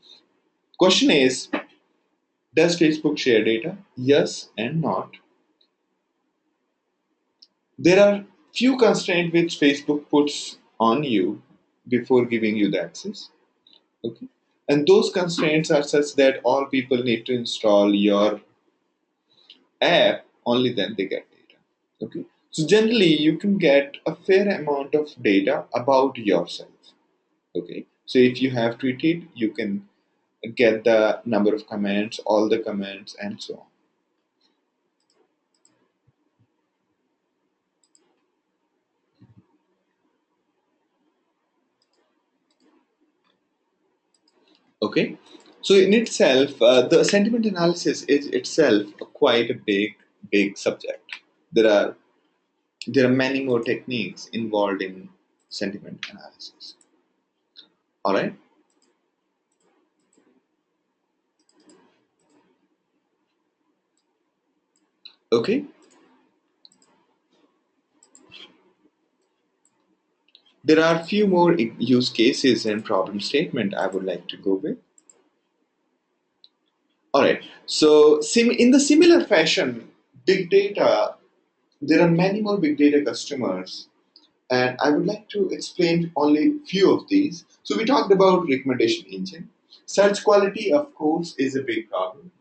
Question is, does Facebook share data? Yes and not. There are few constraints which Facebook puts on you before giving you the access. Okay. And those constraints are such that all people need to install your app, only then they get data. Okay. So generally you can get a fair amount of data about yourself. Okay, so if you have tweeted, you can get the number of comments, all the comments, and so on. Okay, so in itself, the sentiment analysis is itself quite a big subject. There are there are many more techniques involved in sentiment analysis. All right. Okay. There are a few more use cases and problem statement I would like to go with. All right. So, in the similar fashion, big data, there are many more big data customers, and I would like to explain only few of these. So, we talked about recommendation engine. Search quality, of course, is a big problem.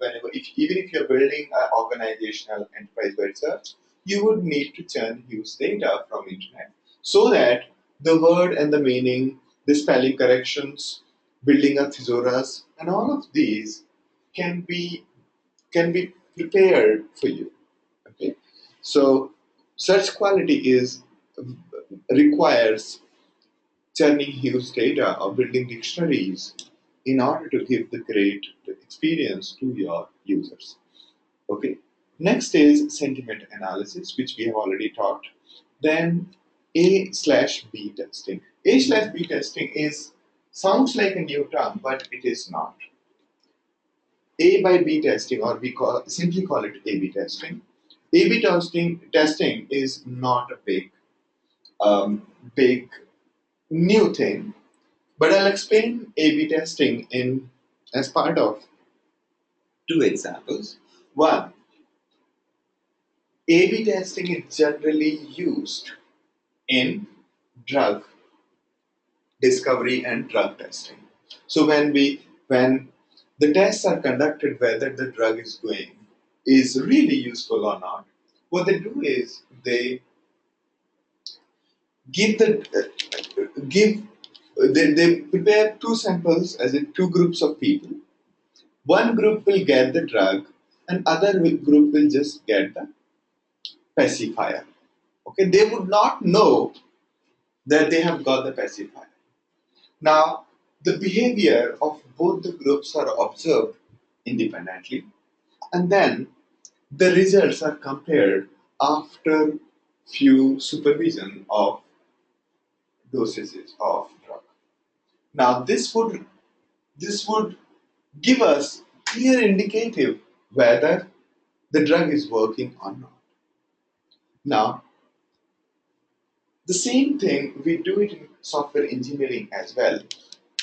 Even if you're building an organizational enterprise-wide search, you would need to churn use data from internet so that the word and the meaning, the spelling corrections, building a thesaurus, and all of these can be prepared for you. Okay, so search quality is requires churning huge data or building dictionaries in order to give the great experience to your users. Okay, next is sentiment analysis, which we have already talked. Then A slash B testing. A slash B testing is sounds like a new term, but it is not. A by B testing, or we simply call it A/B testing. A/B testing is not a big new thing, but I'll explain A/B testing in as part of two examples. One, A/B testing is generally used in drug discovery and drug testing. So when the tests are conducted whether the drug is really useful or not, what they do is they give the give they prepare two samples as in two groups of people. One group will get the drug, and group will just get the pacifier. Okay, they would not know that they have got the pacifier. Now, the behavior of both the groups are observed independently, and then the results are compared after few supervision of dosages of drug. Now, this would give us clear indicative whether the drug is working or not. Now, the same thing we do it in software engineering as well.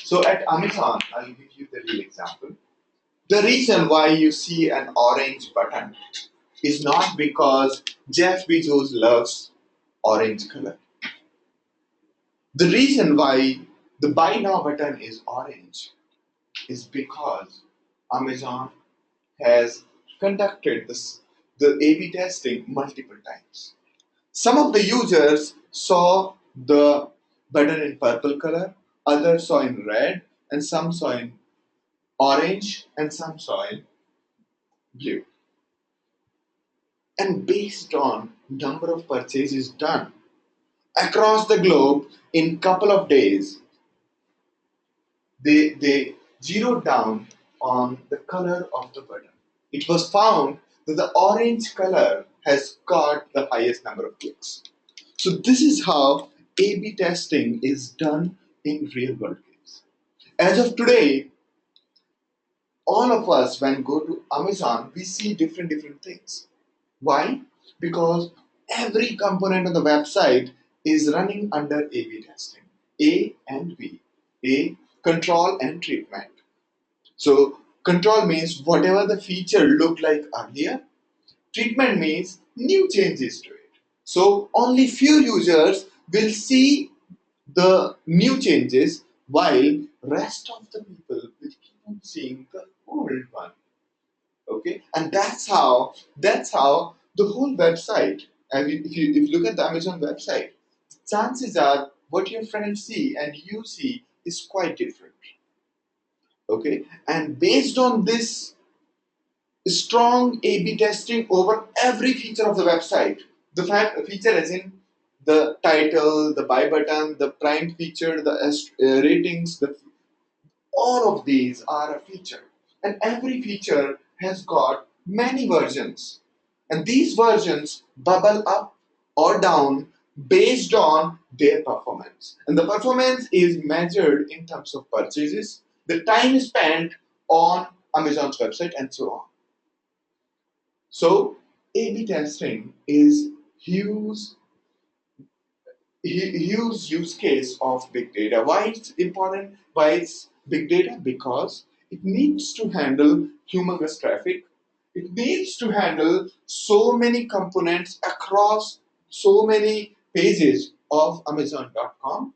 So at Amazon, I'll give you the real example. The reason why you see an orange button is not because Jeff Bezos loves orange color. The reason why the buy now button is orange is because Amazon has conducted the A/B testing multiple times. Some of the users saw the button in purple color, others saw in red, and some saw in orange, and some saw in blue. And based on number of purchases done across the globe in couple of days, they zeroed down on the color of the button. It was found that the orange color has got the highest number of clicks. So this is how A/B testing is done in real world games. As of today, all of us when go to Amazon, we see different things. Why? Because every component on the website is running under A/B testing. A and B. A, control and treatment. So control means whatever the feature looked like earlier. Treatment means new changes to it. So only few users will see the new changes while rest of the people will keep on seeing the old one. Okay, and that's how the whole website. And if you look at the Amazon website, chances are what your friends see and you see is quite different. Okay, and based on this strong A/B testing over every feature of the website, the feature as in the title, the buy button, the prime feature, the ratings, all of these are a feature, and every feature has got many versions, and these versions bubble up or down based on their performance, and the performance is measured in terms of purchases, the time spent on Amazon's website, and so on. So A/B testing is huge huge use case of big data. Why it's important? Why it's big data? Because it needs to handle humongous traffic. It needs to handle so many components across so many pages of Amazon.com,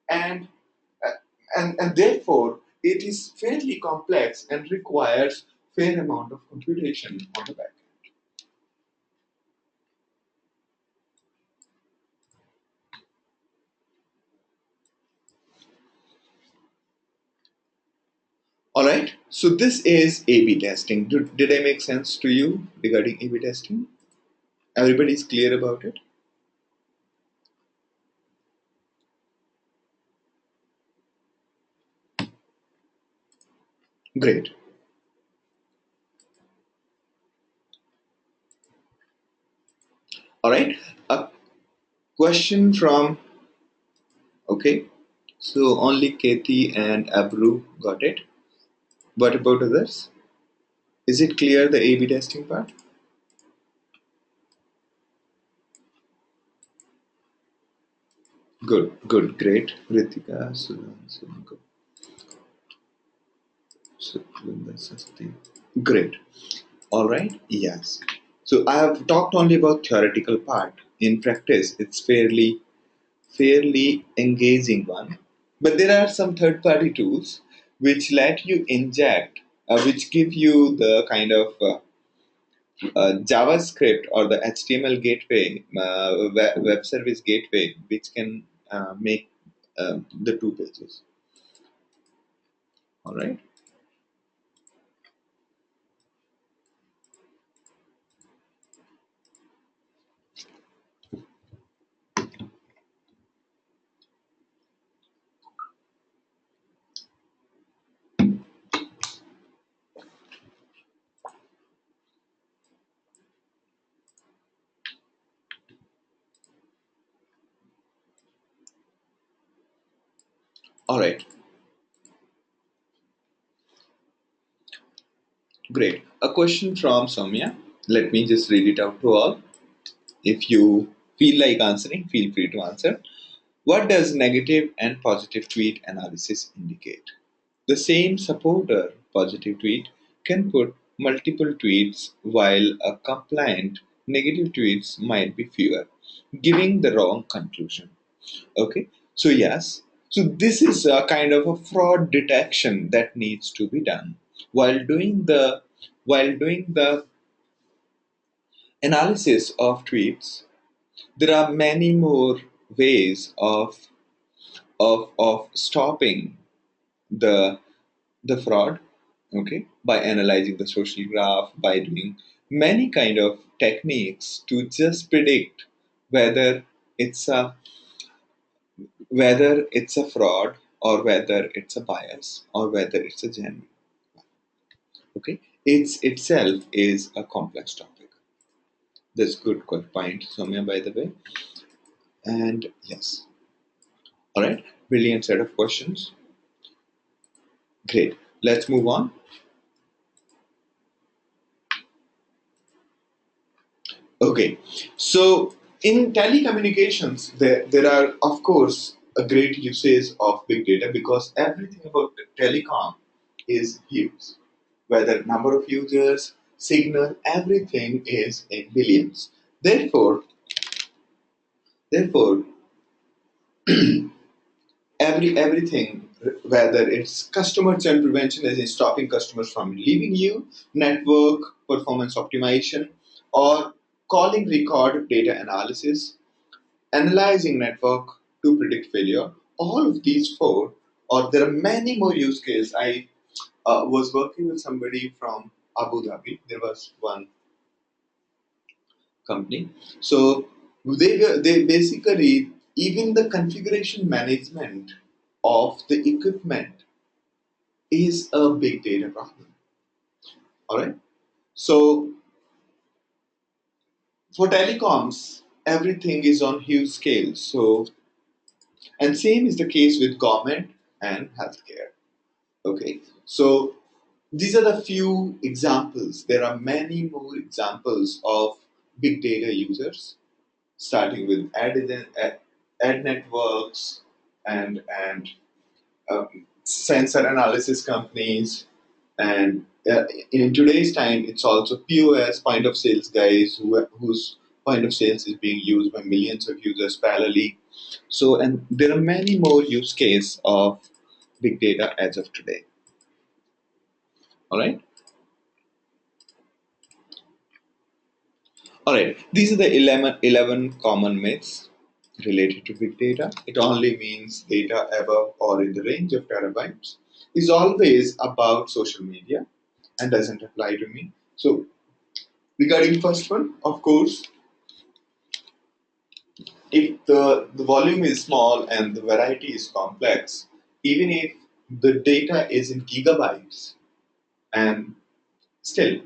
and and therefore it is fairly complex and requires fair amount of computation on the back. All right. So this is A/B testing. Did I make sense to you regarding A/B testing? Everybody's clear about it? Great. All right. A question from, okay. So only Kathy and Abru got it. What about others? Is it clear, the A/B testing part? Good, good, great. Ritika, Sudhan, Sukhvinder, Sasti. Great. All right. Yes. So I have talked only about theoretical part. In practice, it's fairly engaging one. But there are some third-party tools which let you inject, which give you the kind of JavaScript or the HTML gateway, web service gateway, which can make the two pages. All right. All right. Great. A question from Soumya. Let me just read it out to all. If you feel like answering, feel free to answer. What does negative and positive tweet analysis indicate? The same supporter positive tweet can put multiple tweets while a compliant negative tweets might be fewer, giving the wrong conclusion. Okay, so yes, so this is a kind of a fraud detection that needs to be done while doing the analysis of tweets. There are many more ways of stopping the the fraud, okay, by analyzing the social graph, by doing many kind of techniques to just predict whether it's a whether it's a fraud, or whether it's a bias, or whether it's a genuine. Okay, it's itself is a complex topic. That's good point, Soumya, by the way. And yes, all right, brilliant set of questions. Great, let's move on. Okay, so in telecommunications, there are, of course, a great usage of big data, because everything about telecom is huge. Whether number of users, signal, everything is in billions. Therefore, everything, whether it's customer churn prevention, as in stopping customers from leaving you, network performance optimization, or calling record data analysis, analyzing network to predict failure. All of these four, or there are many more use cases. I was working with somebody from Abu Dhabi. There was one company. So they basically, even the configuration management of the equipment is a big data problem. All right. So for telecoms, everything is on huge scale. So, and same is the case with government and healthcare. Okay, so these are the few examples. There are many more examples of big data users, starting with ad networks and sensor analysis companies, and in today's time, it's also POS, point of sales guys whose point of sales is being used by millions of users parallelly. So, and there are many more use cases of big data as of today. All right. All right. These are the 11 common myths related to big data. It only means data above or in the range of terabytes. Is always about social media and doesn't apply to me. So regarding first one, of course, if the volume is small and the variety is complex, even if the data is in gigabytes, and still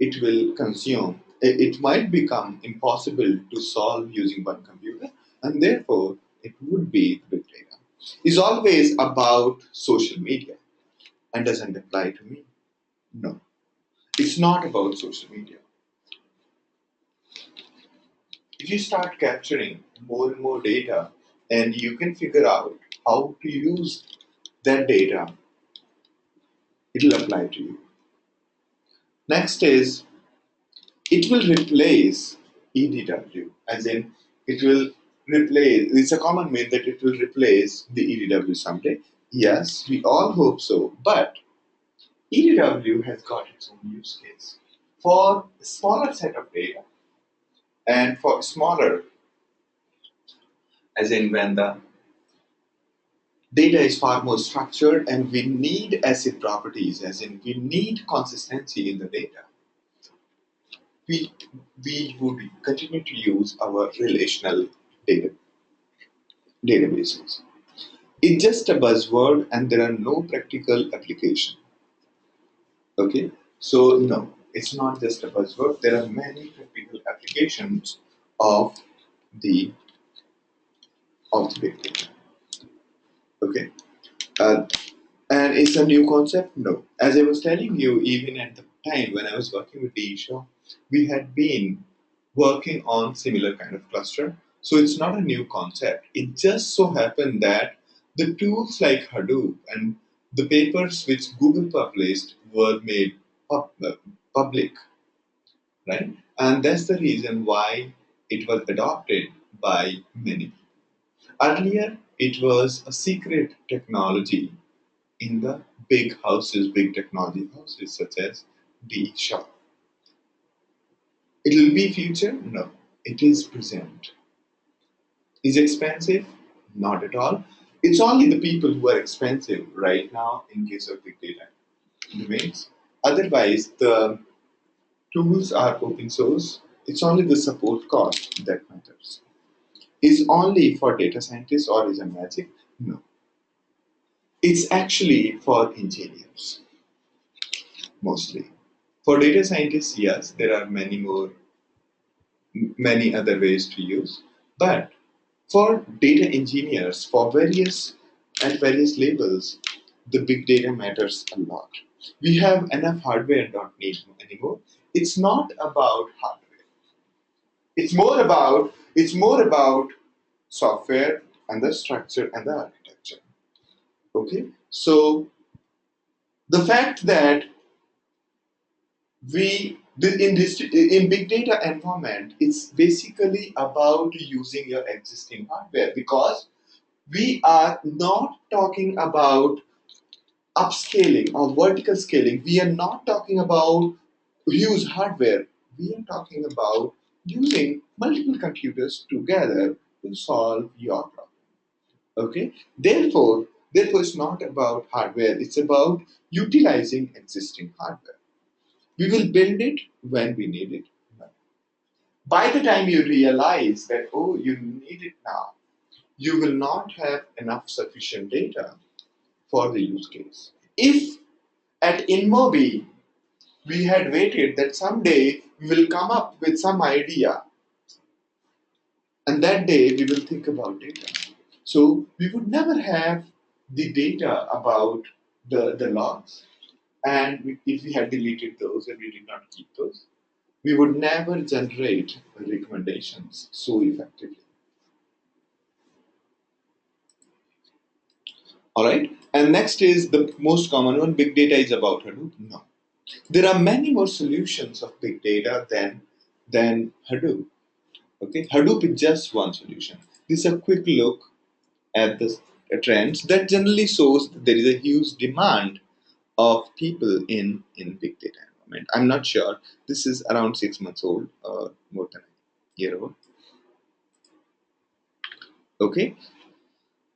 it will consume, it might become impossible to solve using one computer, and therefore it would be big data. Is always about social media and doesn't apply to me. No, it's not about social media. If you start capturing more and more data and you can figure out how to use that data, it'll apply to you. Next is it will replace EDW, as in it will replace, it's a common myth that it will replace the EDW someday. Yes, we all hope so, but EDW has got its own use case. For a smaller set of data and for smaller, as in when the data is far more structured and we need acid properties, as in we need consistency in the data, we, we would continue to use our relational databases. It's just a buzzword and there are no practical application. Okay, so no, it's not just a buzzword. There are many practical applications of the of the big data. Okay, uh, and it's a new concept. No, as I was telling you, even at the time when I was working with the Isha, we had been working on similar kind of cluster. So it's not a new concept. It just so happened that the tools like Hadoop and the papers which Google published were made public, right? And that's the reason why it was adopted by many. Earlier, it was a secret technology in the big houses, big technology houses such as the shop. It will be future? No, it is present. Is expensive? Not at all. It's only the people who are expensive right now in case of big data domains. Otherwise, the tools are open source. It's only the support cost that matters. Is only for data scientists or is a magic? No. It's actually for engineers mostly. For data scientists, yes, there are many other ways to use, but for data engineers, for various labels, the big data matters a lot. We have enough hardware and don't need anymore. It's not about hardware. It's more about software and the structure and the architecture. Okay, so the fact that in big data environment, it's basically about using your existing hardware because we are not talking about upscaling or vertical scaling. We are not talking about huge hardware. We are talking about using multiple computers together to solve your problem. Okay. Therefore, it's not about hardware. It's about utilizing existing hardware. We will build it when we need it. By the time you realize that, oh, you need it now, you will not have enough sufficient data for the use case. If at InMobi we had waited that someday we will come up with some idea and that day we will think about data. So we would never have the data about the logs, and if we had deleted those and we did not keep those, we would never generate recommendations so effectively. All right. And next is the most common one: big data is about Hadoop. No, there are many more solutions of big data than Hadoop. Okay, Hadoop is just one solution. This is a quick look at the trends that generally shows that there is a huge demand of people in big data environment. I'm not sure. This is around 6 months old, or more than a year old. Okay.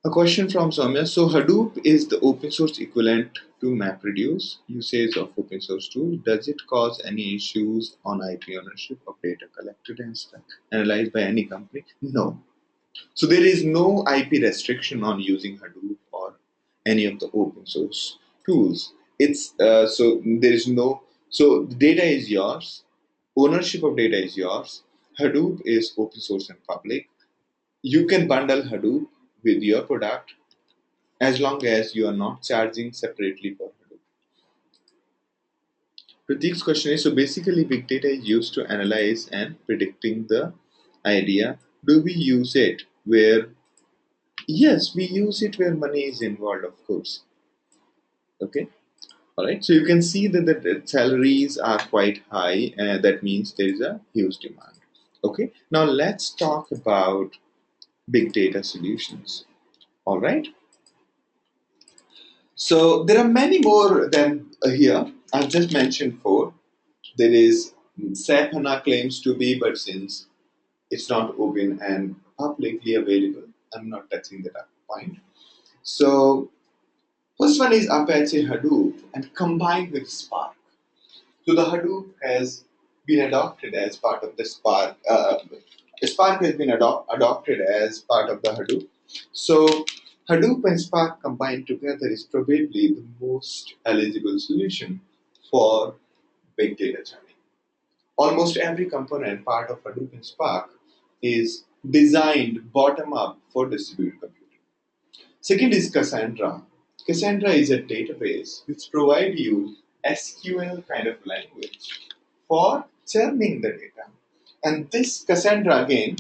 A question from Soumya. So Hadoop is the open source equivalent to MapReduce usage of open source tool. Does it cause any issues on IP ownership of data collected and analyzed by any company? No. So there is no IP restriction on using Hadoop or any of the open source tools. It's so there is no, so the data is yours, ownership of data is yours. Hadoop is open source and public. You can bundle Hadoop with your product as long as you are not charging separately for Hadoop. Pratik's question is, so basically big data is used to analyze and predicting the idea. Do we use it where? Yes, we use it where money is involved, of course. Okay, all right. So you can see that the salaries are quite high, and that means there is a huge demand. Okay, now let's talk about big data solutions. All right. So there are many more than here. I've just mentioned four. There is SAP HANA claims to be, but since it's not open and publicly available, I'm not touching that point. So first one is Apache Hadoop and combined with Spark. So the Hadoop has been adopted as part of the Spark. Spark has been adopted as part of the Hadoop. So Hadoop and Spark combined together is probably the most eligible solution for big data journey. Almost every component part of Hadoop and Spark is designed bottom up for distributed computing. Second is Cassandra. Cassandra is a database which provides you SQL kind of language for churning the data. And this Cassandra again,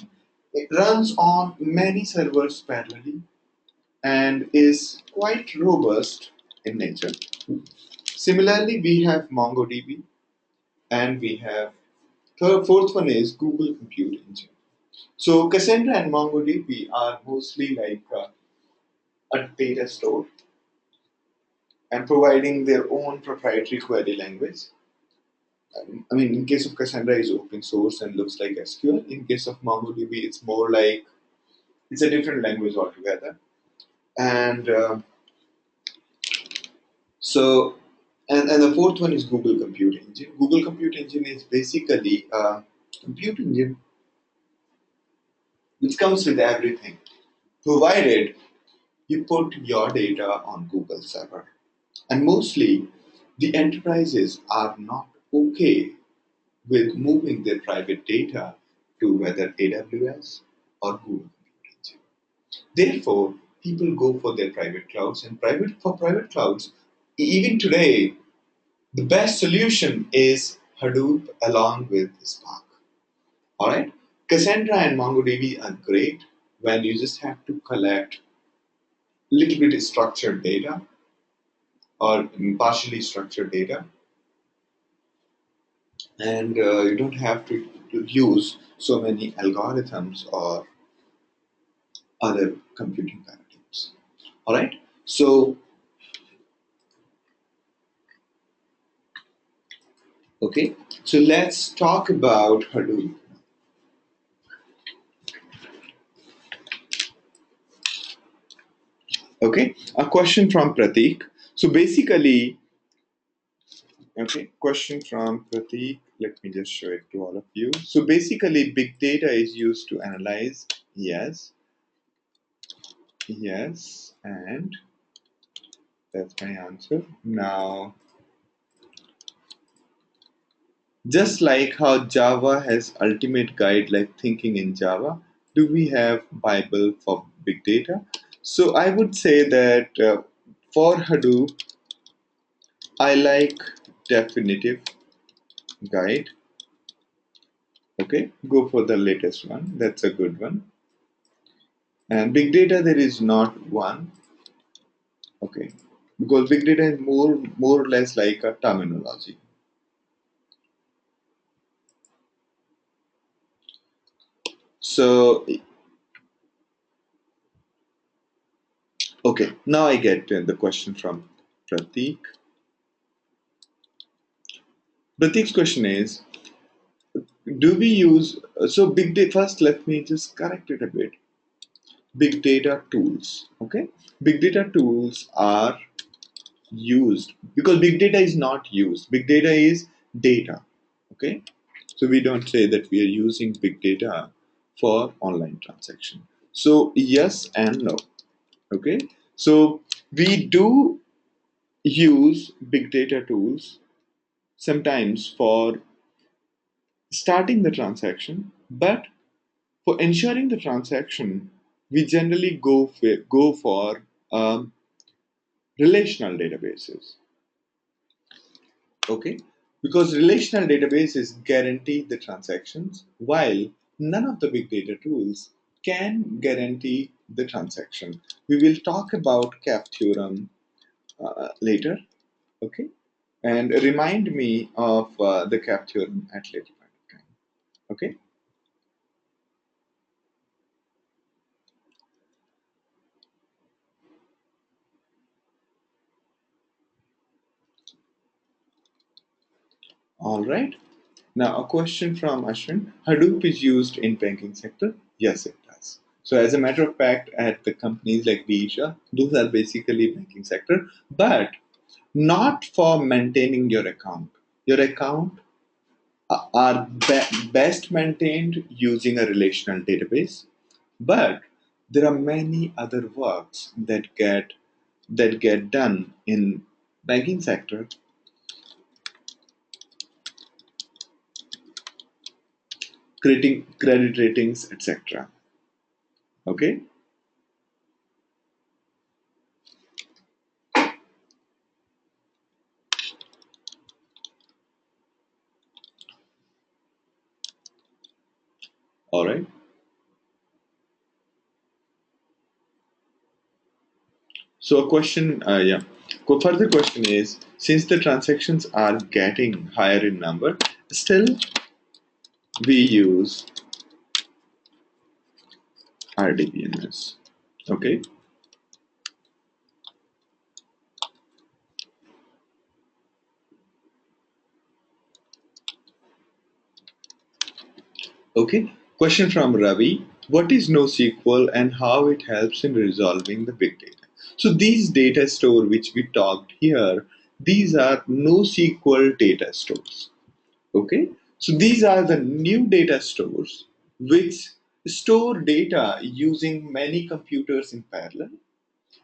it runs on many servers parallelly and is quite robust in nature. Similarly, we have MongoDB and we have fourth one is Google Compute Engine. So Cassandra and MongoDB are mostly like a data store and providing their own proprietary query language. I mean, in case of Cassandra, is open source and looks like SQL. In case of MongoDB, it's more like it's a different language altogether. And so, and the fourth one is Google Compute Engine. Google Compute Engine is basically a compute engine which comes with everything, provided you put your data on Google server. And mostly, the enterprises are not okay with moving their private data to whether AWS or Google. Therefore, people go for their private clouds, and private clouds, even today, the best solution is Hadoop along with Spark. All right, Cassandra and MongoDB are great when you just have to collect little bit structured data or partially structured data, and you don't have to use so many algorithms or other computing paradigms. All right, so okay, so let's talk about Hadoop. Okay, a question from Pratik. So basically, okay, question from Pratik. Let me just show it to all of you. So basically, big data is used to analyze. Yes, yes, and that's my answer. Now, just like how Java has ultimate guide like thinking in Java, do we have Bible for big data? So I would say that for Hadoop, I like definitive guide. Okay, go for the latest one. That's a good one. And big data, there is not one. because big data is more or less like a terminology. So okay, now I get the question from Pratik. Pratik's question is, do we use so big data? First, let me just correct it a bit. Big data tools. Okay, big data tools are used because big data is not used. Big data is data. Okay, so we don't say that we are using big data for online transaction. So yes and no. Okay, so we do use big data tools sometimes for starting the transaction, but for ensuring the transaction, we generally go for relational databases. Okay, because relational databases guarantee the transactions, while none of the big data tools can guarantee the transaction. We will talk about CAP theorem later. Okay, and remind me of the CAP theorem at later point of time. Okay. All right. Now, a question from Ashwin. Hadoop is used in banking sector? Yes, it does. So, as a matter of fact, at the companies like Visa, those are basically banking sector, but not for maintaining your account. Your account are best maintained using a relational database, but there are many other works that get done in banking sector, creating credit ratings, etc. Okay. All right. So a question, yeah. Further question is, since the transactions are getting higher in number, still we use RDBMS. Okay. Okay. Question from Ravi. What is NoSQL and how it helps in resolving the big data? So these data store which we talked here, these are NoSQL data stores. Okay, so these are the new data stores which store data using many computers in parallel,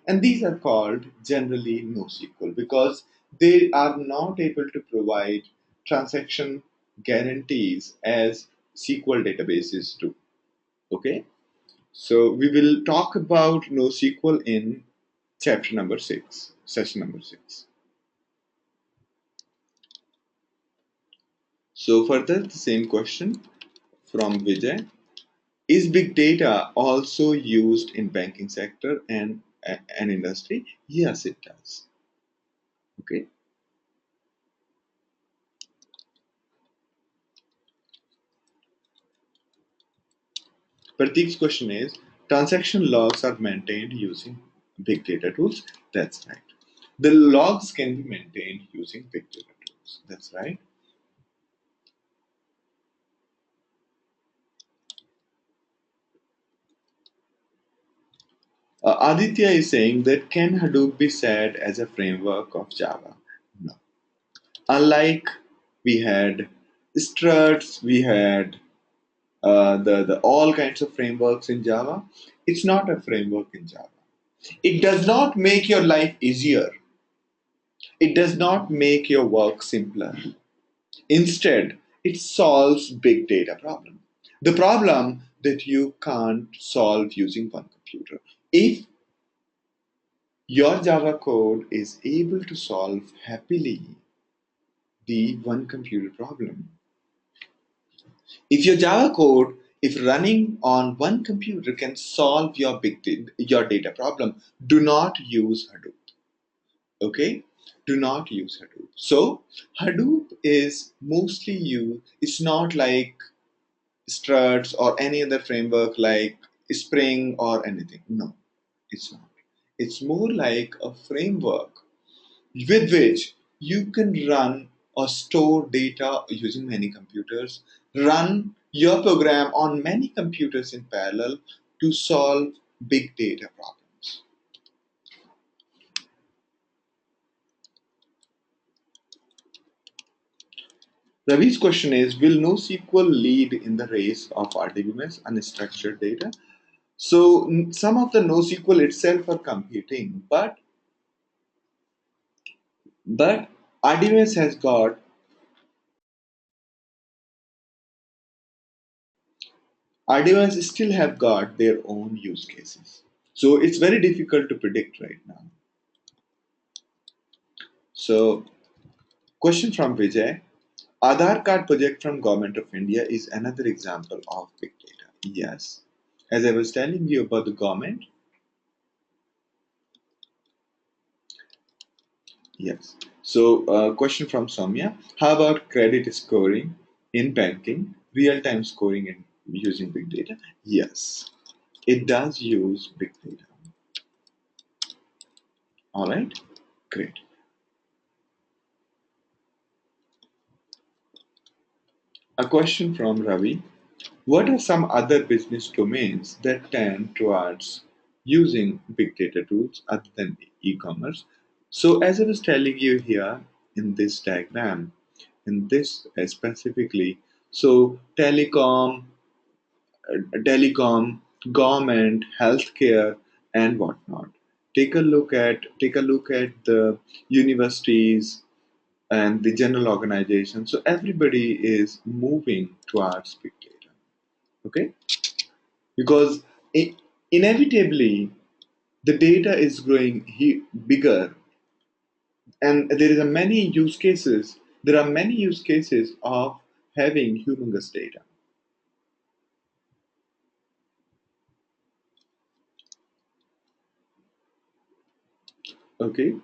and these are called generally NoSQL because they are not able to provide transaction guarantees as SQL databases do. Okay, so we will talk about NoSQL in chapter number 6, session number 6. So further, the same question from Vijay. Is big data also used in banking sector and an industry? Yes, it does. Okay. Pratik's question is, transaction logs are maintained using big data tools. That's right. The logs can be maintained using big data tools. That's right. Aditya is saying that can Hadoop be said as a framework of Java? No. Unlike we had struts, we had the all kinds of frameworks in Java. It's not a framework in Java. It does not make your life easier. It does not make your work simpler. Instead, it solves big data problem. The problem that you can't solve using one computer. If your Java code is able to solve happily the one computer problem, if your Java code, if running on one computer can solve your your data problem, do not use Hadoop. Okay, do not use Hadoop. So Hadoop is mostly used. It's not like struts or any other framework like Spring or anything. No, it's not. It's more like a framework with which you can run or store data using many computers, run your program on many computers in parallel to solve big data problems. Ravi's question is, will NoSQL lead in the race of RDBMS unstructured data? So some of the NoSQL itself are competing, but RDBMS has got RDBMS still have got their own use cases. So it's very difficult to predict right now. So question from Vijay. Aadhaar card project from Government of India is another example of big data. Yes. As I was telling you about the government, yes. So, question from Soumya. How about credit scoring in banking, real-time scoring in using big data? Yes, it does use big data. All right, great. A question from Ravi. What are some other business domains that tend towards using big data tools other than e-commerce? So, as I was telling you here in this diagram, in this specifically, so telecom, government, healthcare, and whatnot. Take a look at the universities and the general organization. So everybody is moving towards big data. Okay, because inevitably the data is growing bigger, and there are many use cases of having humongous data. Okay,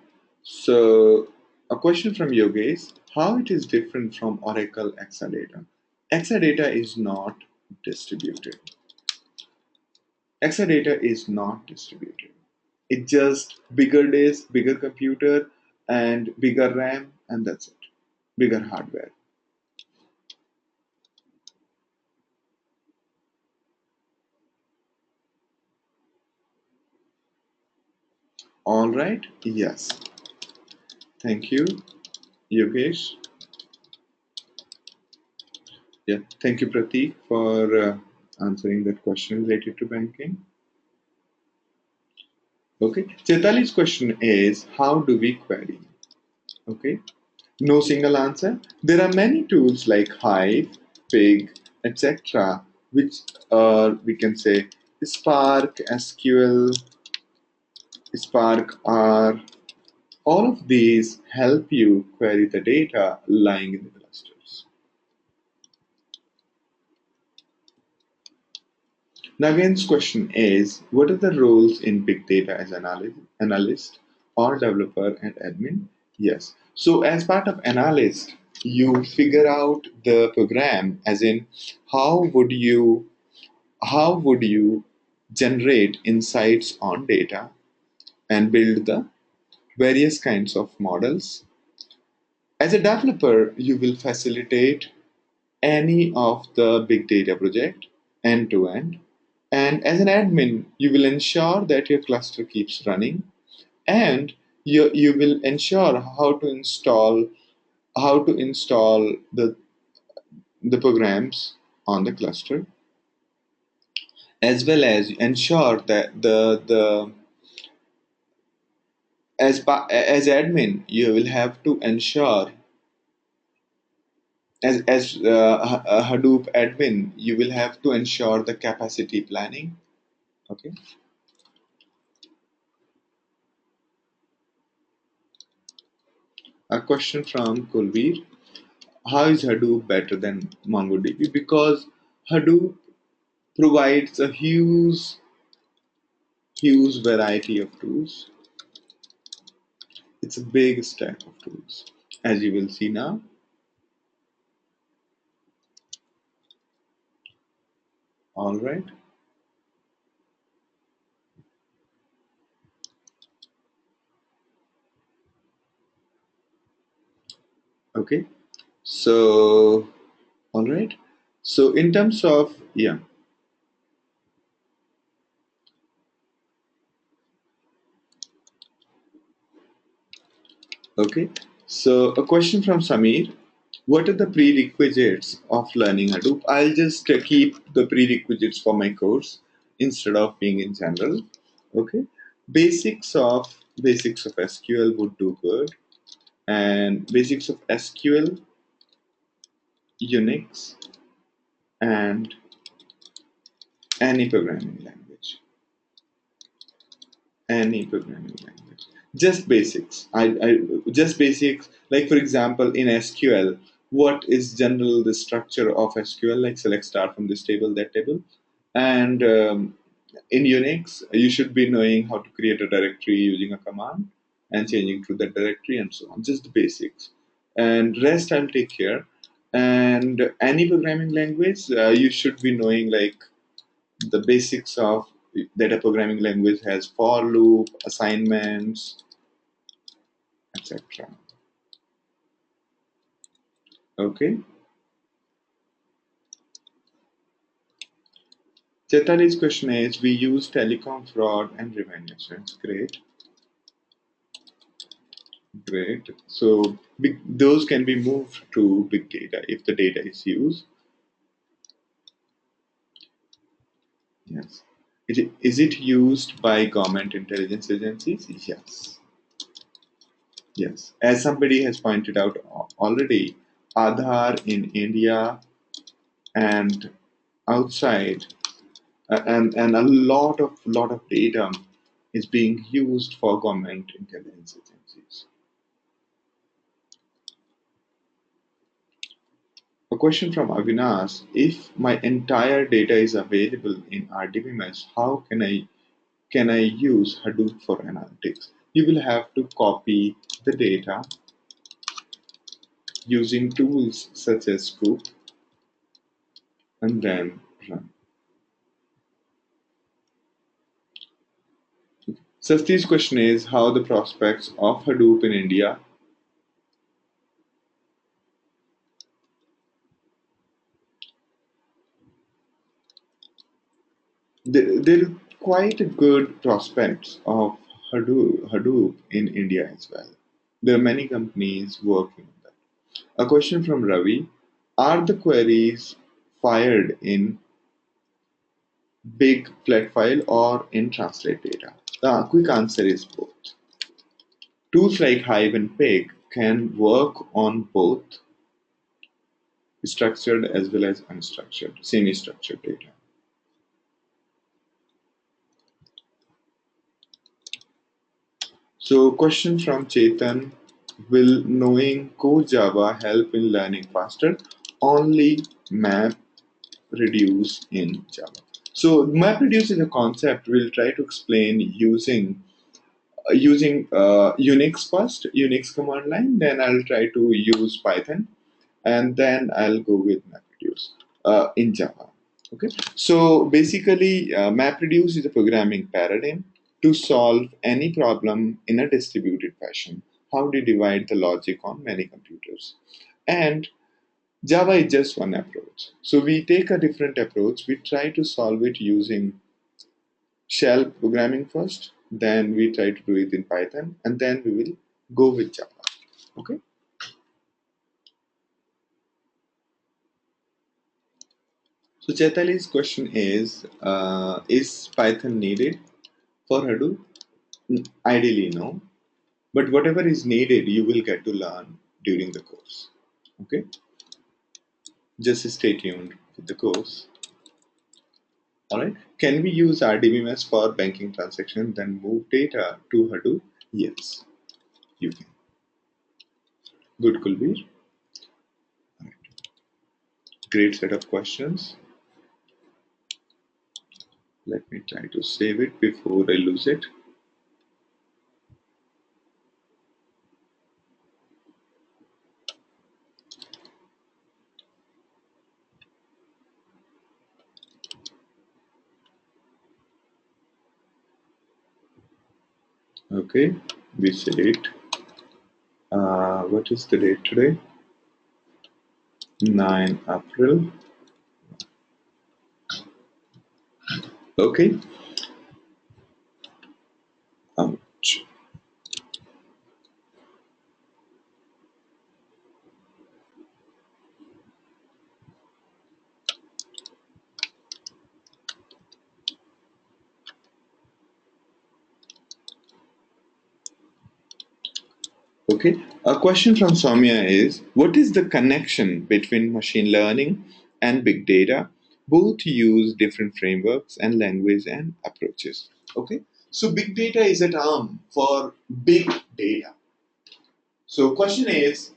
so a question from Yogesh: how it is different from Oracle Exadata? Exadata is not distributed. Exadata is not distributed. It's just bigger disk, bigger computer, and bigger RAM, and that's it. Bigger hardware. All right. Yes. Thank you, Yogesh. Yeah. Thank you, Prateek, for answering that question related to banking. Okay. Chaitali's question is, how do we query? Okay. No single answer. There are many tools like Hive, Pig, etc., which we can say Spark, SQL, Spark R. All of these help you query the data lying in the clusters. Nagin's question is, what are the roles in big data as analyst or developer and admin? Yes. So as part of analyst, you figure out the program, as in how would you how would you generate insights on data and build the various kinds of models. As a developer, you will facilitate any of the big data project end to end. And as an admin, you will ensure that your cluster keeps running, and you will ensure how to install the programs on the cluster, as well as ensure that the as admin you will have to ensure, as a Hadoop admin, you will have to ensure the capacity planning. Okay. A question from Kulveer: how is Hadoop better than MongoDB? Because Hadoop provides a huge variety of tools. It's a big stack of tools, as you will see now. All right. Okay. So, all right. So, in terms of, yeah, okay. So, a question from Samir. What are the prerequisites of learning Hadoop? I'll just keep the prerequisites for my course instead of being in general. Okay. Basics of SQL would do good, and basics of SQL, Unix, and any programming language. Any programming language. Just basics. I just basics. Like for example, in SQL, what is general the structure of SQL? Like select star from this table, that table, and in Unix, you should be knowing how to create a directory using a command and changing to that directory and so on. Just the basics, and rest I'll take care. And any programming language, you should be knowing like the basics of data programming language has for loop, assignments, etc. Okay. Chetali's question is we use telecom fraud and revenge insurance. Great, great. So those can be moved to big data if the data is used. Yes. Is it used by government intelligence agencies? Yes. Yes. As somebody has pointed out already, Aadhaar in India and outside and a lot of data is being used for government intelligence agencies. A question from Avinash: if my entire data is available in RDBMS, how can I use Hadoop for analytics? You will have to copy the data using tools such as Scoop and then run. Safti's question is how the prospects of Hadoop in India. There are quite good prospects of Hadoop in India as well. There are many companies working on that. A question from Ravi: are the queries fired in big flat file or in translate data? The quick answer is both. Tools like Hive and Pig can work on both structured as well as unstructured, semi-structured data. So, question from Chetan: will knowing Core Java help in learning faster? Only map reduce in Java. So, map reduce is a concept we'll try to explain using Unix first, Unix command line. Then I'll try to use Python, and then I'll go with MapReduce in Java. Okay, so basically, MapReduce is a programming paradigm to solve any problem in a distributed fashion. How do you divide the logic on many computers? And Java is just one approach. So we take a different approach. We try to solve it using shell programming first, then we try to do it in Python, and then we will go with Java. Okay. So Chaitali's question is Python needed for Hadoop? Ideally, no. But whatever is needed, you will get to learn during the course. Okay? Just stay tuned with the course. Alright? Can we use RDBMS for banking transaction, then move data to Hadoop? Yes, you can. Good, Kulbir. Great set of questions. Let me try to save it before I lose it. Okay, we said, what is the date today? 9 April. Okay. Ouch. Okay. A question from Soumya is, what is the connection between machine learning and big data? Both use different frameworks and language and approaches. Okay. So big data is a term for big data. So question is,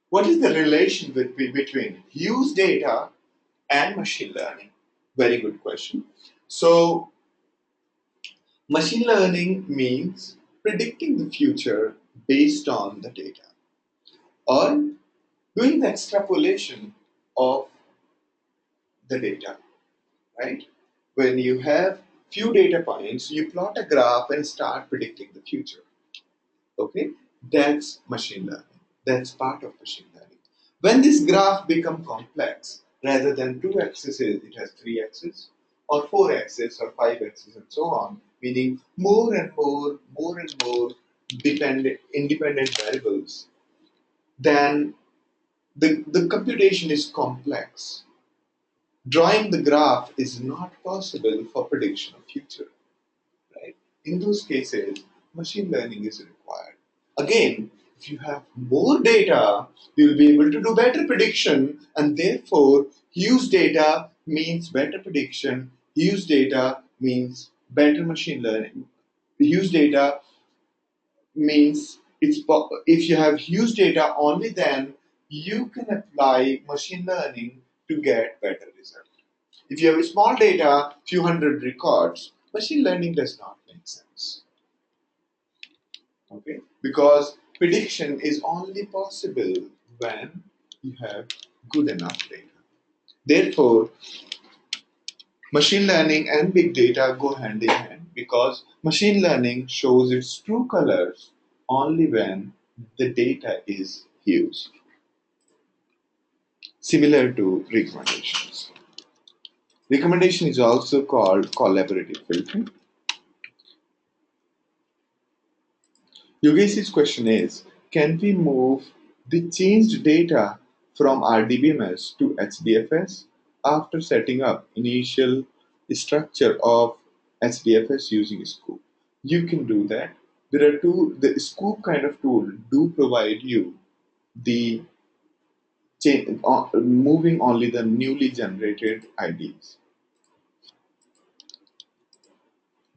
what is the relation between huge data and machine learning? Very good question. So machine learning means predicting the future based on the data, or doing the extrapolation of the data, right? When you have few data points, you plot a graph and start predicting the future. Okay, that's machine learning. That's part of machine learning. When this graph become complex, rather than two axes, it has three axes, or four axes, or five axes, and so on. Meaning more and more independent variables. Then the computation is complex. Drawing the graph is not possible for prediction of future, right? In those cases, machine learning is required. Again, if you have more data, you'll be able to do better prediction, and therefore, huge data means better prediction. Huge data means better machine learning. Huge data means if you have huge data, only then you can apply machine learning to get better results. If you have small data, few hundred records, machine learning does not make sense. Okay, because prediction is only possible when you have good enough data. Therefore, machine learning and big data go hand in hand because machine learning shows its true colors only when the data is huge, similar to recommendations. Recommendation is also called collaborative filtering. Yogesh's question is, can we move the changed data from RDBMS to HDFS after setting up initial structure of HDFS using Scoop? You can do that. There are the Scoop kind of tool do provide you the moving only the newly generated IDs.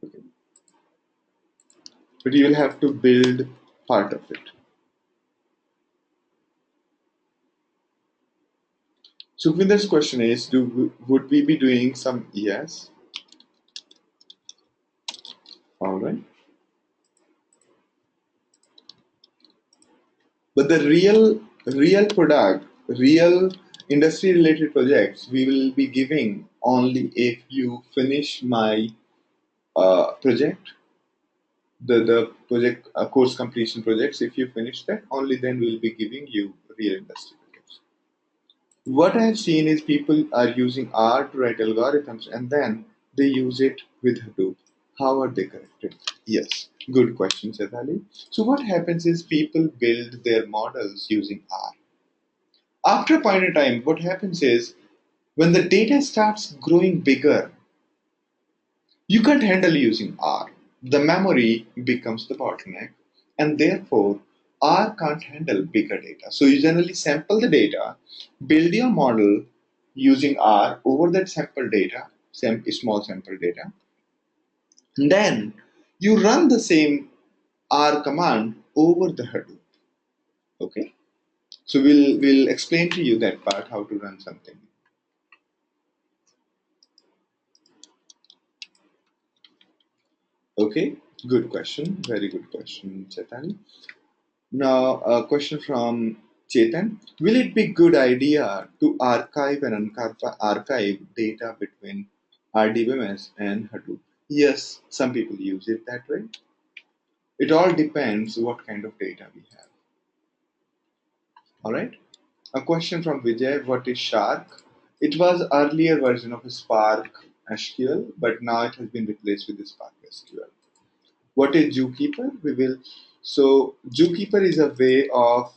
Okay. But you will have to build part of it. Sukhvinder's question is, would we be doing some yes? All right. But the real product, real industry related projects, we will be giving only if you finish my project, the project course completion projects. If you finish that, only then we'll be giving you real industry projects. What I have seen is people are using R to write algorithms and then they use it with Hadoop. How are they corrected? Yes, good question, Chetali. So what happens is people build their models using R. After a point in time, what happens is when the data starts growing bigger, you can't handle using R. The memory becomes the bottleneck, and therefore R can't handle bigger data. So you generally sample the data, build your model using R over that sample data, small sample data, and then you run the same R command over the Hadoop. Okay, so we'll explain to you that part how to run something. Okay, good question. Very good question, Chetan. Now, a question from Chetan. Will it be good idea to archive and archive data between RDBMS and Hadoop? Yes, some people use it that way. It all depends what kind of data we have. All right. A question from Vijay: what is Shark? It was earlier version of Spark SQL, but now it has been replaced with the Spark SQL. What is Zookeeper? Zookeeper is a way of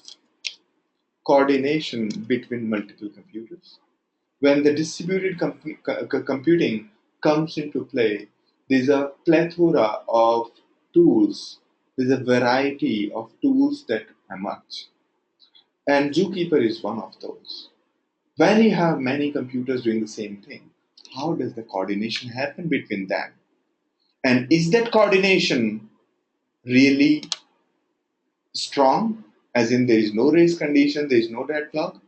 coordination between multiple computers. When the distributed computing comes into play, there's a plethora of tools. There's a variety of tools that emerge, and Zookeeper is one of those. When you have many computers doing the same thing, how does the coordination happen between them? And is that coordination really strong? As in, there is no race condition, there is no deadlock?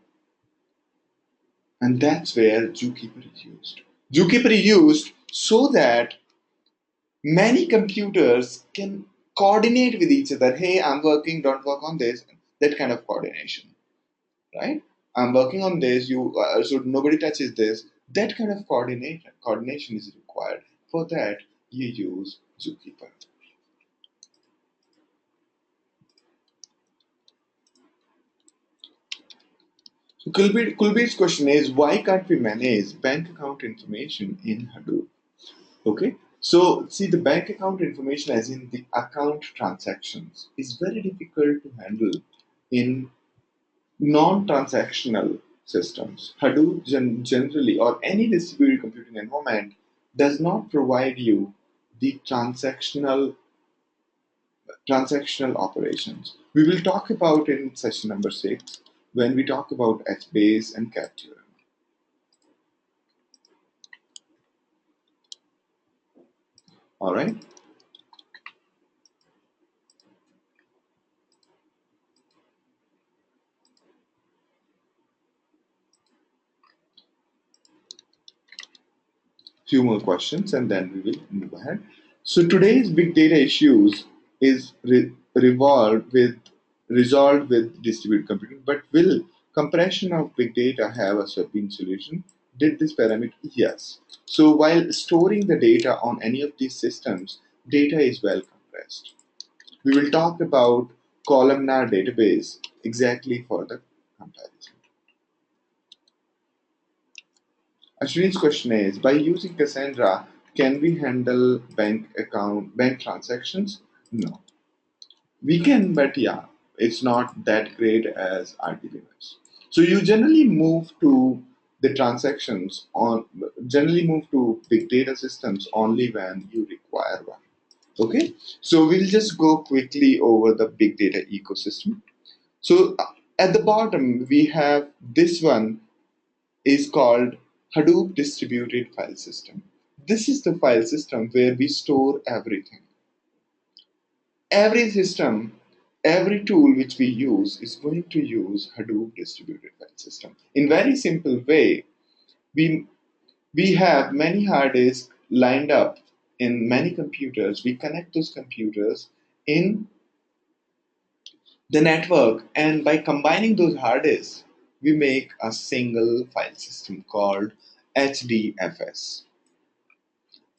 And that's where Zookeeper is used. Zookeeper is used so that many computers can coordinate with each other. Hey, I'm working, don't work on this. That kind of coordination, right? I'm working on this, so nobody touches this. That kind of coordination is required. For that, you use Zookeeper. So Kulbir's question is, why can't we manage bank account information in Hadoop? Okay, so see, the bank account information, as in the account transactions, is very difficult to handle in non-transactional systems. Hadoop generally, or any distributed computing environment, does not provide you the transactional operations. We will talk about in session number 6 when we talk about HBase and CAT theorem. All right. Few more questions and then we will move ahead. So today's big data issues is resolved with distributed computing, but will compression of big data have a sweeping solution? Did this parameter? Yes. So while storing the data on any of these systems, data is well compressed. We will talk about columnar database exactly for the comparison. Ashwin's question is, by using Cassandra, can we handle bank transactions? No. We can, but yeah, it's not that great as RDBMS. So you generally move to big data systems only when you require one. Okay, so we'll just go quickly over the big data ecosystem. So at the bottom, we have this one is called Hadoop Distributed File System. This is the file system where we store everything. Every system, every tool which we use is going to use Hadoop Distributed File System. In very simple way, we, we have many hard disks lined up in many computers. We connect those computers in the network, and by combining those hard disks, we make a single file system called HDFS.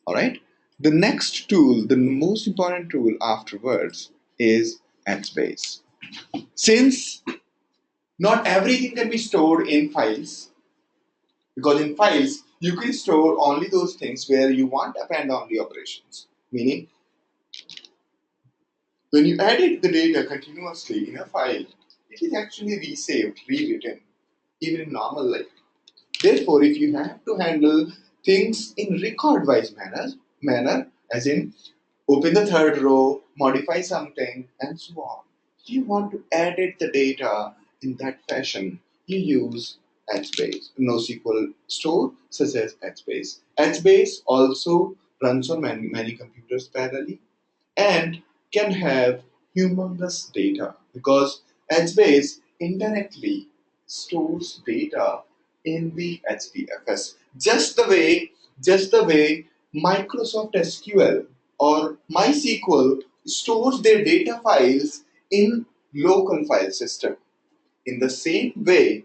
All right. The next tool, the most important tool afterwards, is HBase. Since not everything can be stored in files, because in files you can store only those things where you want append-only operations. Meaning, when you edit the data continuously in a file, it is actually resaved, rewritten, even in normal life. Therefore, if you have to handle things in record-wise manner, as in open the third row, modify something, and so on. If you want to edit the data in that fashion, you use HBase, NoSQL store such as HBase. HBase also runs on many computers parallelly and can have humongous data because HBase indirectly stores data in the HDFS. Just the way Microsoft SQL or MySQL stores their data files in local file system. In the same way,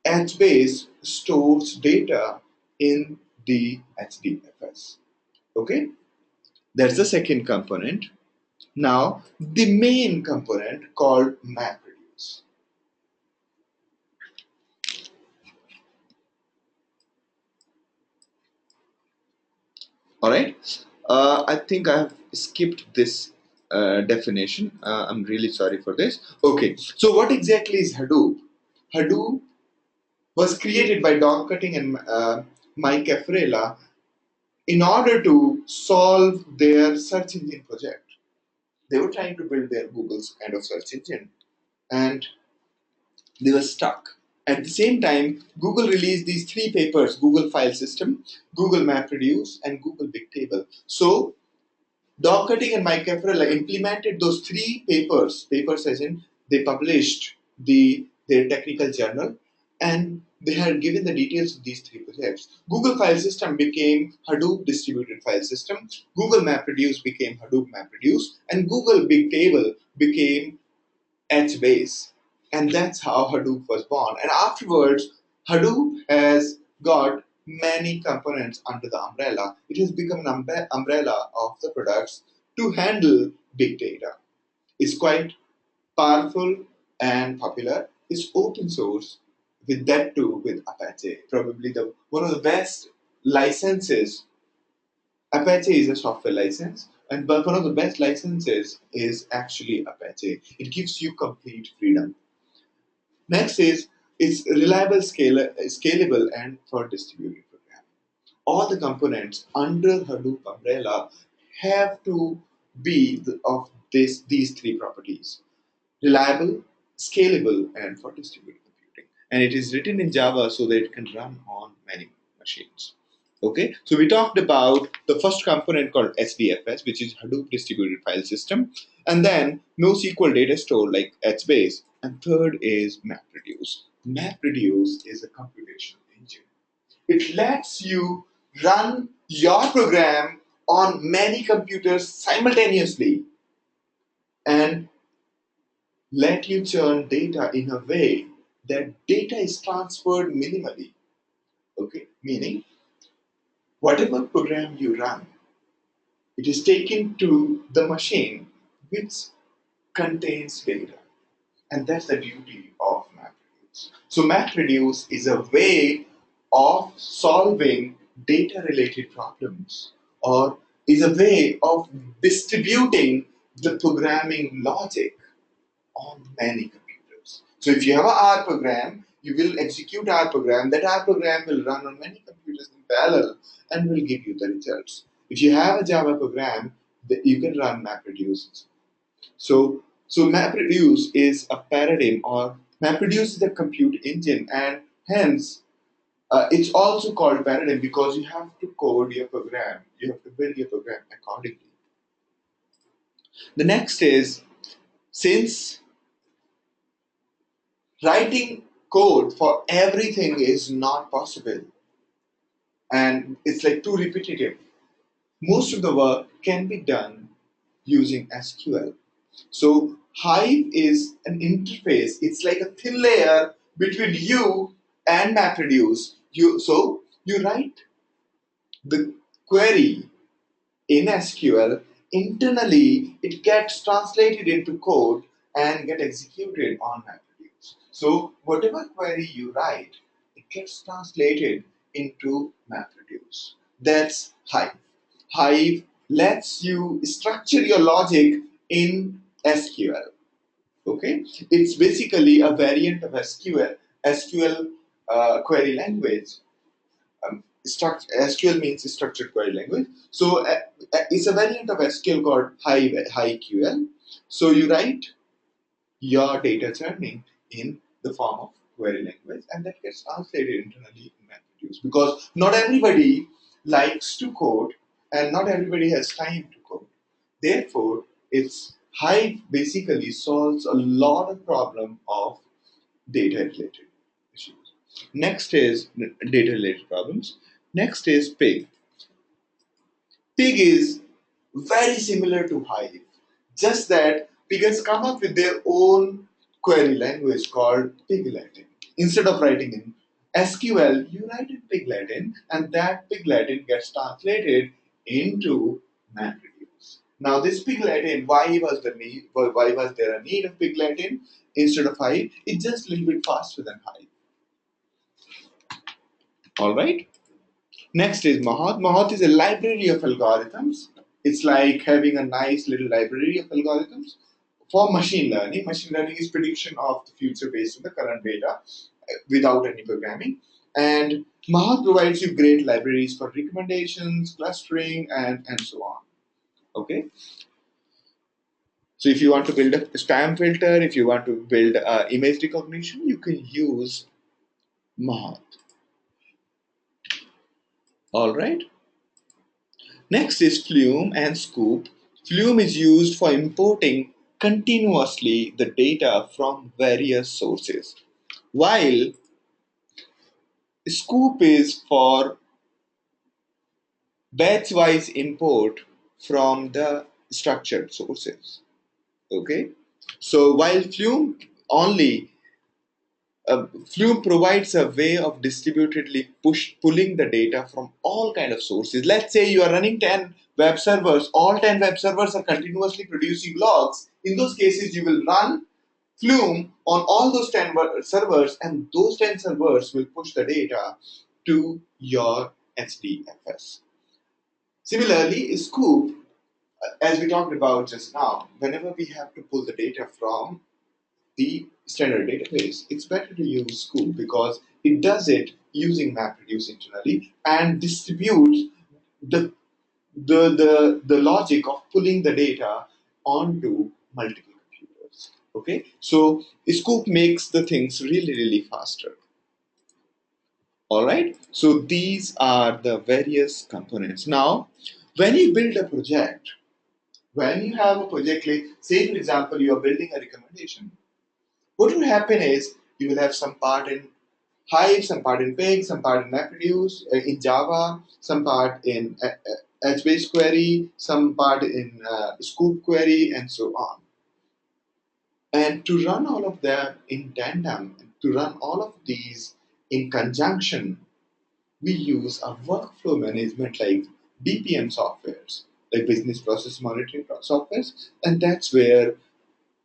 HBase stores data in the HDFS. Okay? That's the second component. Now, the main component called MapReduce. All right. I think I have skipped this definition. I'm really sorry for this. Okay. So, what exactly is Hadoop? Hadoop was created by Don Cutting and Mike Cafarella in order to solve their search engine project. They were trying to build their Google's kind of search engine, and they were stuck. At the same time, Google released these three papers: Google File System, Google MapReduce, and Google Big Table. So Dog Cutting and Mike Cafarella implemented those three papers as in they published their technical journal, and they had given the details of these three projects. Google File System became Hadoop Distributed File System, Google MapReduce became Hadoop MapReduce, and Google Big Table became HBase. And that's how Hadoop was born. And afterwards, Hadoop has got many components under the umbrella. It has become an umbrella of the products to handle big data. It's quite powerful and popular. It's open source with that too with Apache. Probably the one of the best licenses. Apache is a software license, and but one of the best licenses is actually Apache. It gives you complete freedom. Next is it's reliable, scalable, and for distributed programming. All the components under Hadoop umbrella have to be of these three properties: reliable, scalable, and for distributed computing. And it is written in Java so that it can run on many machines. Okay, so we talked about the first component called HDFS, which is Hadoop Distributed File System, and then NoSQL data store like HBase, and third is MapReduce. MapReduce is a computational engine. It lets you run your program on many computers simultaneously and let you churn data in a way that data is transferred minimally. Okay, meaning whatever program you run, it is taken to the machine which contains data. And that's the beauty of MapReduce. So MapReduce is a way of solving data related problems, or is a way of distributing the programming logic on many computers. So if you have a R program, you will execute R program. That R program will run on many computers in parallel and will give you the results. If you have a Java program, you can run MapReduce. So MapReduce is a paradigm, or MapReduce is a compute engine, and hence it's also called paradigm because you have to code your program. You have to build your program accordingly. The next is, since writing code for everything is not possible and it's like too repetitive, most of the work can be done using SQL. So Hive is an interface. It's like a thin layer between you and MapReduce. So you write the query in SQL. Internally, it gets translated into code and get executed on MapReduce. So whatever query you write, it gets translated into MapReduce. That's Hive. Hive lets you structure your logic in SQL. Okay, it's basically a variant of SQL query language. SQL means structured query language. So it's a variant of SQL called HiveQL. So you write your data churning in the form of query language, and that gets translated internally in MapReduce. Because not everybody likes to code, and not everybody has time to code. Therefore, it's Hive basically solves a lot of problem of data related issues. Next is data related problems. Next is Pig. Pig is very similar to Hive, just that Pig has come up with their own query language called Pig Latin. Instead of writing in SQL, you write in Pig Latin, and that Pig Latin gets translated into MapReduce. Now this pig Latin, why was there a need of pig Latin instead of Hive? It's just a little bit faster than Hive. All right. Next is Mahat. Mahat is a library of algorithms. It's like having a nice little library of algorithms for machine learning. Machine learning is prediction of the future based on the current data without any programming. And Mahat provides you great libraries for recommendations, clustering, and so on. Okay. So if you want to build a spam filter, if you want to build image recognition, you can use Mahat. All right. Next is Flume and Scoop. Flume is used for importing continuously the data from various sources, while Scoop is for batch-wise import from the structured sources. Okay, so while only Flume provides a way of distributedly pulling the data from all kind of sources. Let's say you are running 10 web servers, all 10 web servers are continuously producing logs. In those cases, you will run Flume on all those 10 servers, and those 10 servers will push the data to your HDFS. Similarly, Scoop, as we talked about just now, whenever we have to pull the data from the standard database, it's better to use Scoop because it does it using MapReduce internally and distributes the logic of pulling the data onto multiple computers. Okay, so Scoop makes the things really faster. All right, so these are the various components. Now, when you build a project, when you have a project, like say for example, you are building a recommendation. What will happen is you will have some part in Hive, some part in Pig, some part in MapReduce, in Java, some part in HBase query, some part in Scoop query, and so on. And to run all of them in tandem, to run all of these in conjunction, we use a workflow management like BPM softwares, like business process monitoring softwares, and that's where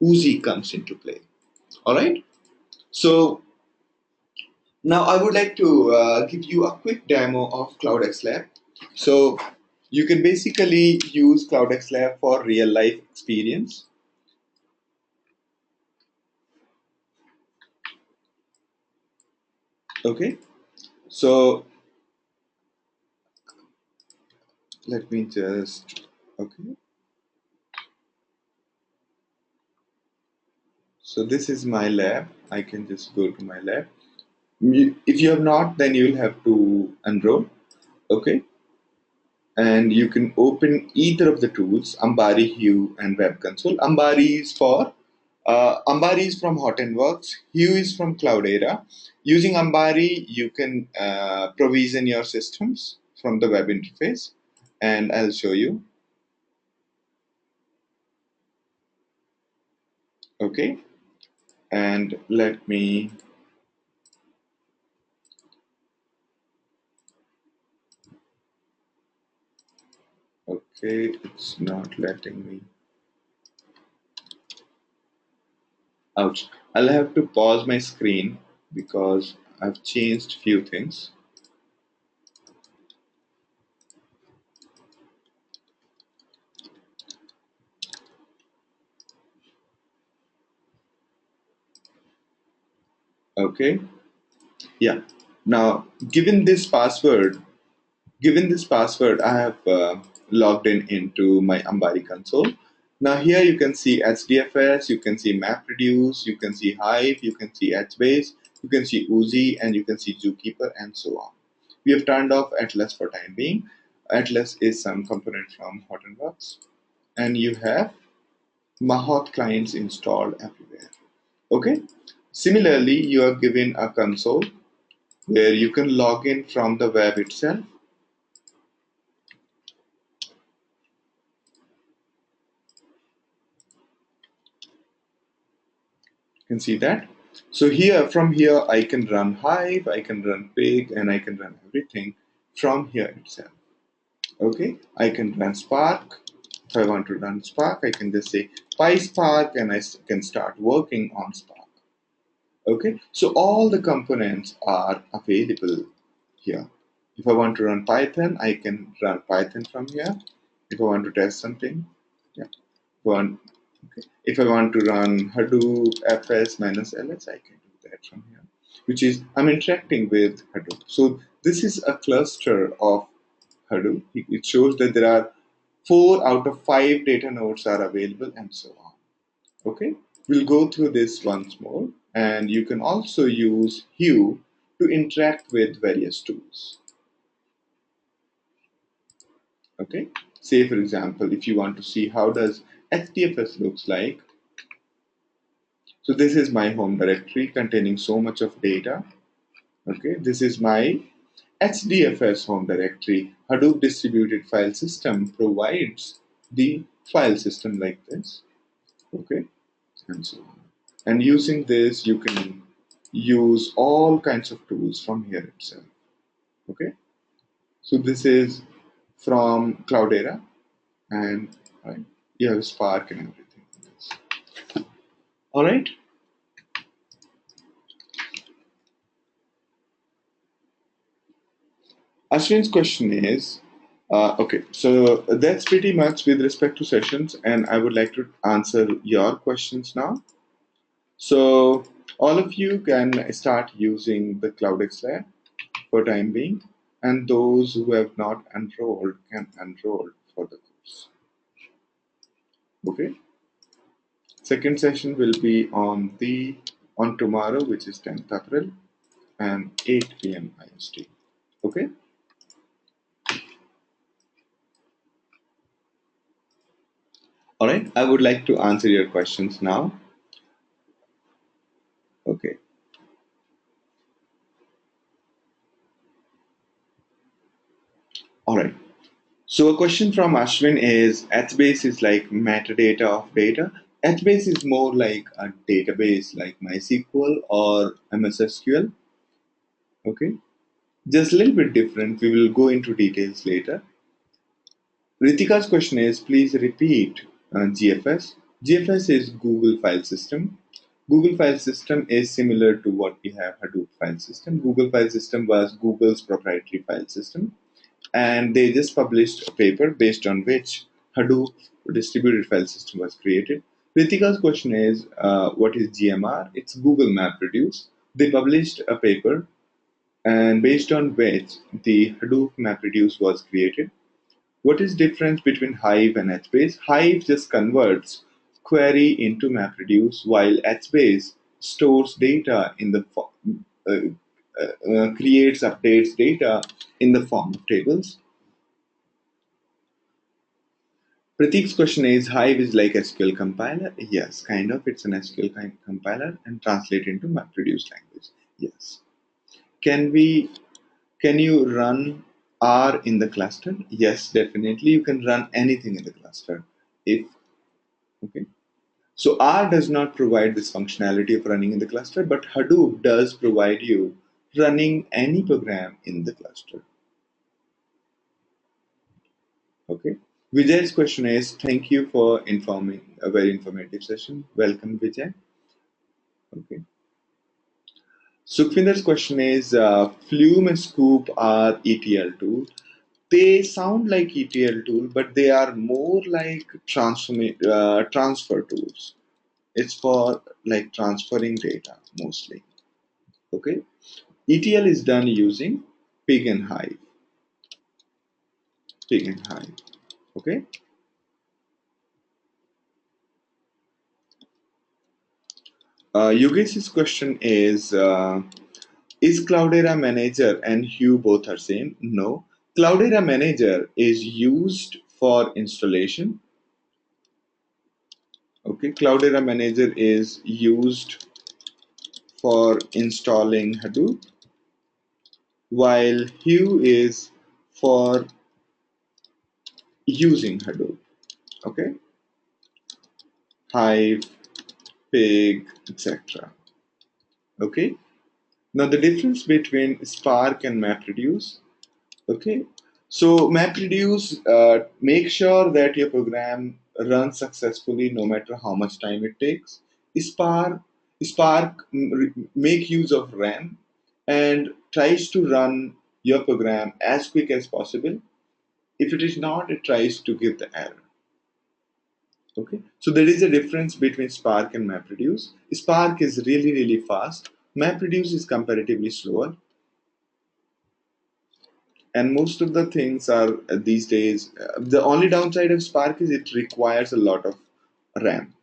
Uzi comes into play. All right. So now I would like to give you a quick demo of CloudX Lab. So you can basically use CloudX Lab for real life experience. Okay, so let me just, okay. So this is my lab. I can just go to my lab. If you have not, then you will have to enroll. Okay, and you can open either of the tools, Ambari, Hue, and Web Console. Ambari is from Hortonworks. Hue is from Cloudera. Using Ambari, you can provision your systems from the web interface, and I'll show you. Okay, and let me. Okay, it's not letting me. Ouch. I'll have to pause my screen because I've changed few things. Okay. Yeah. Now, given this password, I have logged into my Ambari console. Now here you can see HDFS, you can see MapReduce, you can see Hive, you can see HBase, you can see Uzi, and you can see Zookeeper, and so on. We have turned off Atlas for time being. Atlas is some component from Hortonworks, and you have Mahout clients installed everywhere. Okay. Similarly, you are given a console where you can log in from the web itself. You can see that. So here, from here, I can run Hive, I can run Pig, and I can run everything from here itself. Okay, I can run Spark. if I want to run Spark, I can just say PySpark and I can start working on Spark. Okay, so all the components are available here. If I want to run Python, I can run Python from here. If I want to test something, yeah. One, okay. If I want to run Hadoop fs minus ls, I can do that from here, which is I'm interacting with Hadoop. So this is a cluster of Hadoop. It shows that there are 4 out of 5 data nodes are available and so on. Okay, we'll go through this once more, and you can also use Hue to interact with various tools. Okay, say for example, if you want to see how does HDFS looks like, so this is my home directory containing so much of data. Okay, this is my HDFS home directory. Hadoop distributed file system provides the file system like this. Okay, and so on. And using this, you can use all kinds of tools from here itself. Okay, so this is from Cloudera, and right, you have Spark and everything. All right. Ashwin's question is, okay, so that's pretty much with respect to sessions, and I would like to answer your questions now. So all of you can start using the CloudX Lab for time being, and those who have not enrolled can enroll for the course. Okay. Second session will be on tomorrow, which is 10th April, and 8 p.m. IST. Okay. All right. I would like to answer your questions now. Okay. All right. So a question from Ashwin is HBase is like metadata of data. HBase is more like a database like MySQL or MS SQL. Okay. Just a little bit different. We will go into details later. Ritika's question is please repeat GFS. GFS is Google File System. Google File System is similar to what we have Hadoop File System. Google File System was Google's proprietary file system, and they just published a paper based on which Hadoop distributed file system was created. Ritika's question is, what is GMR? It's Google MapReduce. They published a paper, and based on which the Hadoop MapReduce was created. What is difference between Hive and HBase? Hive just converts query into MapReduce, while HBase stores data in the creates updates data in the form of tables. Pratik's question is Hive is like SQL compiler? Yes, kind of. It's an SQL kind of compiler and translate into MapReduce language. Yes. Can you run R in the cluster? Yes, definitely. You can run anything in the cluster. If okay. So R does not provide this functionality of running in the cluster, but Hadoop does provide you running any program in the cluster. Okay. Vijay's question is, thank you for informing a very informative session. Welcome, Vijay. Okay. Sukhvinder's question is, Flume and Scoop are ETL tool. They sound like ETL tool, but they are more like transfer tools. It's for like transferring data mostly. Okay. ETL is done using Pig and Hive. Pig and Hive. Okay. Yogesh's question is Cloudera Manager and Hue both are same? No. Cloudera Manager is used for installation. Okay, Cloudera Manager is used for installing Hadoop, while Hue is for using Hadoop. Okay, Hive, Pig, etc. Okay. Now the difference between Spark and MapReduce. Okay, So MapReduce, make sure that your program runs successfully no matter how much time it takes. Spark, Spark make use of RAM and tries to run your program as quick as possible. If it is not, it tries to give the error. Okay, so there is a difference between Spark and MapReduce. Spark is really, really fast. MapReduce is comparatively slower, and most of the things are these days. The only downside of Spark is it requires a lot of RAM.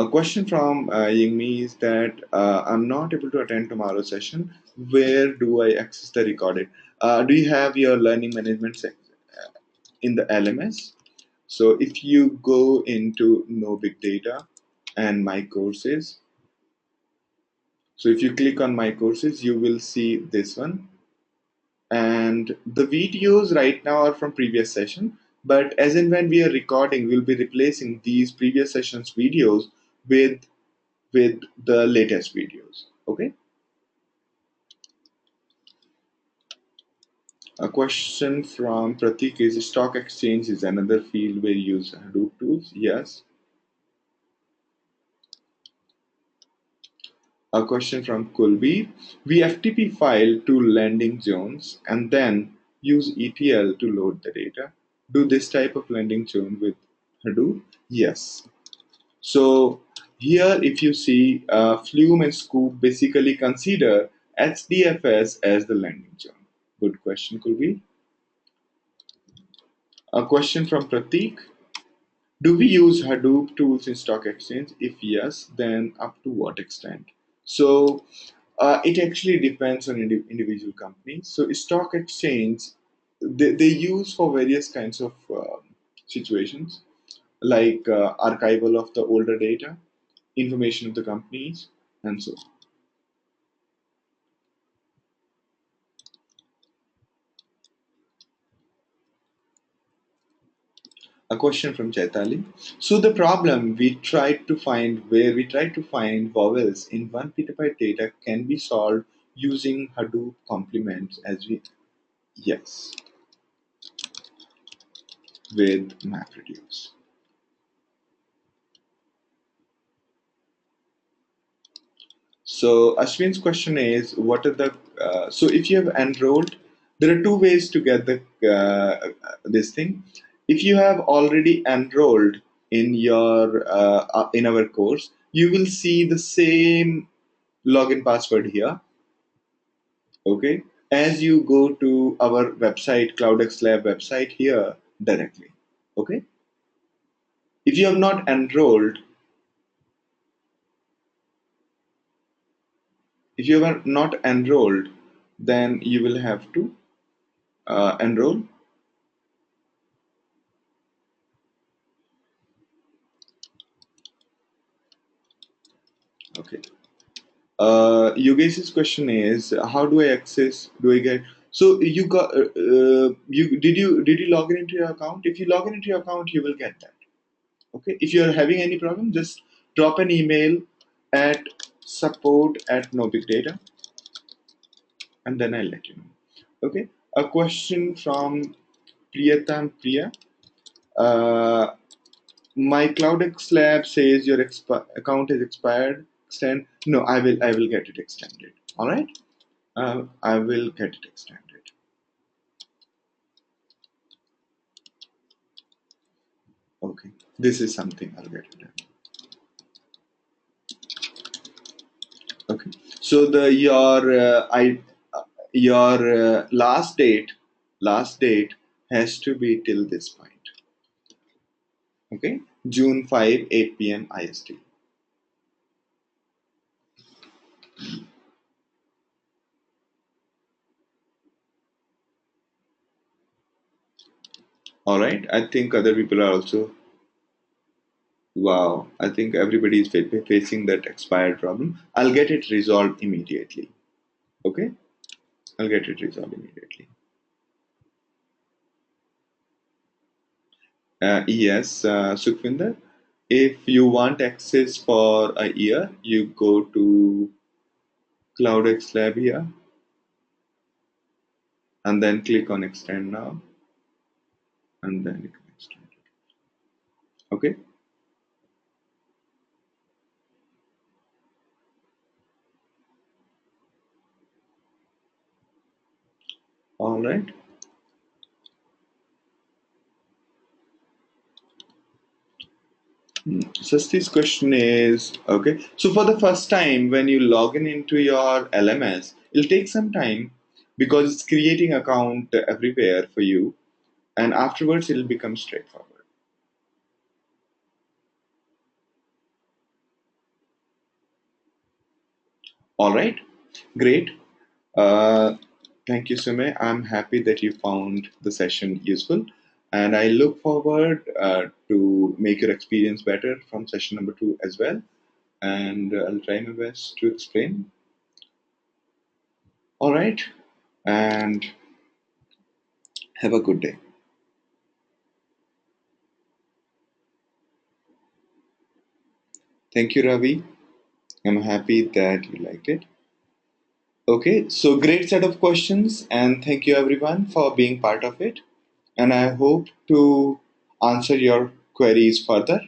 Question from Yingmi is that I'm not able to attend tomorrow's session. Where do I access the recording? Do you have your learning management in the LMS? So if you go into No Big Data and My Courses, so if you click on My Courses, you will see this one. And the videos right now are from previous session, but as and when we are recording, we'll be replacing these previous sessions videos with the latest videos. Okay. A question from Pratik is stock exchange is another field where you use Hadoop tools. Yes. A question from Kulbi. We FTP file to landing zones and then use ETL to load the data. Do this type of landing zone with Hadoop? Yes. So here, if you see, Flume and Scoop basically consider HDFS as the landing zone. Good question, Kulbi. A question from Pratik. Do we use Hadoop tools in Stock Exchange? If yes, then up to what extent? So it actually depends on individual companies. So Stock Exchange, they use for various kinds of situations, like archival of the older data, information of the companies, and so on. A question from Chaitali. So the problem we tried to find vowels in 1 petabyte data can be solved using Hadoop complements as we yes with MapReduce. So Ashwin's question is, what are the so if you have enrolled, there are two ways to get the this thing. If you have already enrolled in your in our course, you will see the same login password here. Okay, as you go to our website, CloudX Lab website here directly. Okay, if you have not enrolled, if you are not enrolled, then you will have to enroll. Okay. Yogesh's question is, how do I access? Do I get? So you got you log in into your account? If you log in into your account, you will get that. Okay. If you are having any problem, just drop an email at support@nobigdata, and then I'll let you know. Okay. A question from Priyatam Priya. Uh, my CloudX Lab says your account is expired. Extend. No, I will get it extended. All right. I will get it extended. Okay, this is something I'll get it done. Okay, so the your last date has to be till this point. Okay, June 5, 8 p.m. IST. All right, I think other people are also. Wow, I think everybody is facing that expired problem. I'll get it resolved immediately. Okay, I'll get it resolved immediately. Yes, Sukhvinder. If you want access for a year, you go to CloudX Lab here. and then click on extend now, and then you can extend it. Okay. All right. Sasti's question is okay. So for the first time, when you log in into your LMS, it'll take some time because it's creating account everywhere for you, and afterwards it'll become straightforward. All right, great. Uh, Thank you, Sume. I'm happy that you found the session useful, and I look forward to make your experience better from session number 2 as well. And I'll try my best to explain. All right, and have a good day. Thank you, Ravi. I'm happy that you liked it. Okay, so great set of questions, and thank you everyone for being part of it. And I hope to answer your queries further.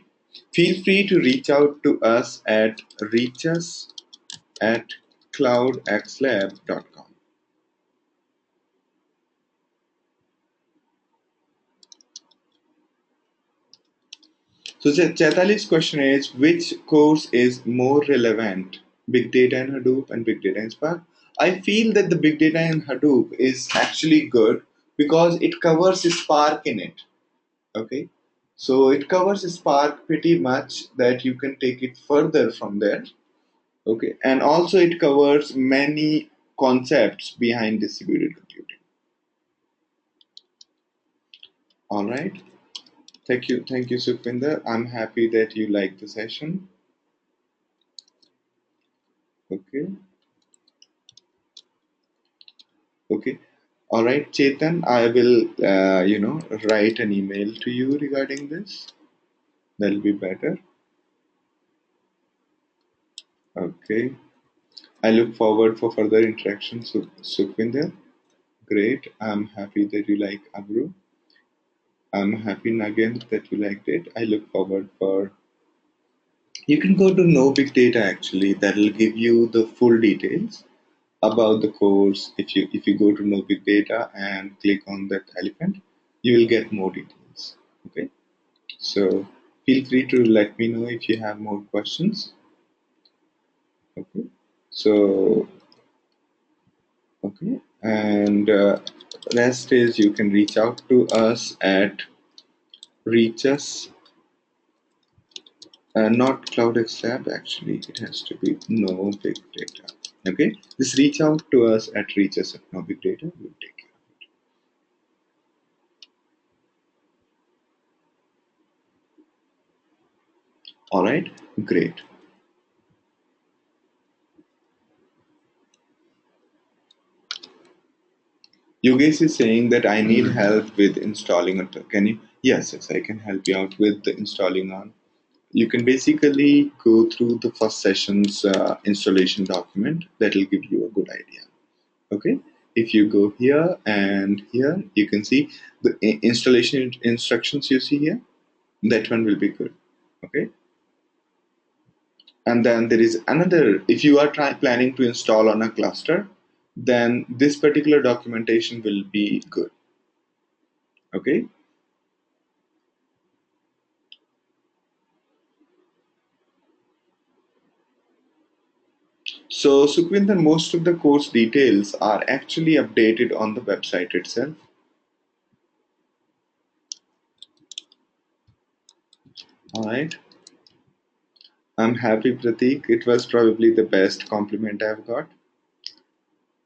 Feel free to reach out to us at reachus at cloudxlab.com. So Chaitali's question is, which course is more relevant, Big Data in Hadoop and Big Data in Spark? I feel that the Big Data in Hadoop is actually good because it covers Spark in it. Okay, so it covers Spark pretty much that you can take it further from there. Okay, and also it covers many concepts behind distributed computing. All right. Thank you, Sukhvinder. I'm happy that you liked the session. Okay, okay. All right, Chetan. I will, write an email to you regarding this. That'll be better. Okay. I look forward for further interaction, Sukhvinder. Great. I'm happy that you like Abru. I'm happy, Nagin, that you liked it. I look forward for. You can go to Know Big Data actually. That'll give you the full details about the course. If you go to Know Big Data and click on that elephant, you will get more details. Okay. So feel free to let me know if you have more questions. Okay. So okay, and rest is you can reach out to us at reach us. Not CloudX Lab, actually, it has to be No Big Data. Okay, just reach out to us at reach us at No Big Data. We'll take care. All right, great. Yogesh is saying that I need help with installing a. Can you? Yes, yes, I can help you out with the installing on. You can basically go through the first session's installation document. That will give you a good idea. Okay, if you go here and here, you can see the installation instructions you see here. That one will be good. Okay, and then there is another. If you are planning to install on a cluster, then this particular documentation will be good. Okay. So, Sukhvinder, most of the course details are actually updated on the website itself. All right. I'm happy, Pratik. It was probably the best compliment I've got,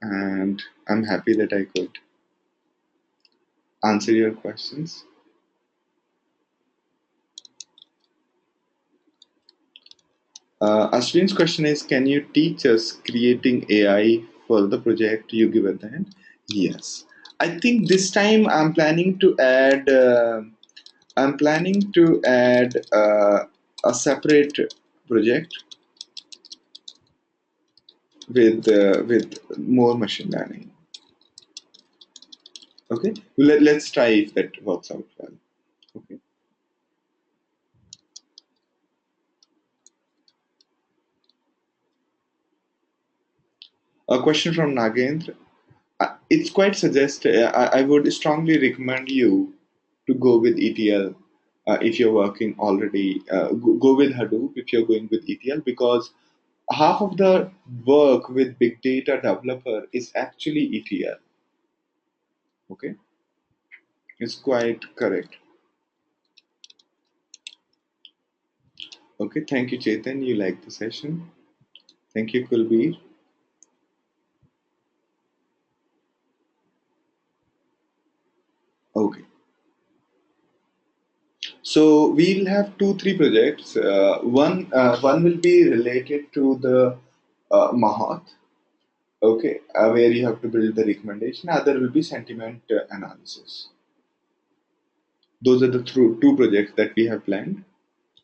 and I'm happy that I could answer your questions. Ashwin's question is, can you teach us creating AI for the project you give at the end? Yes. I think this time I'm planning to add a separate project with more machine learning. Okay, let's try if that works out well. Okay. A question from Nagendra. It's quite suggest. I would strongly recommend you to go with ETL if you're working already. Go with Hadoop if you're going with ETL, because half of the work with big data developer is actually ETL. Okay, it's quite correct. Okay, thank you, Chetan. You like the session. Thank you, Kulbir. Okay, so we'll have two, three projects. One will be related to the Mahat. Okay, where you have to build the recommendation. Other will be sentiment analysis. Those are the two projects that we have planned,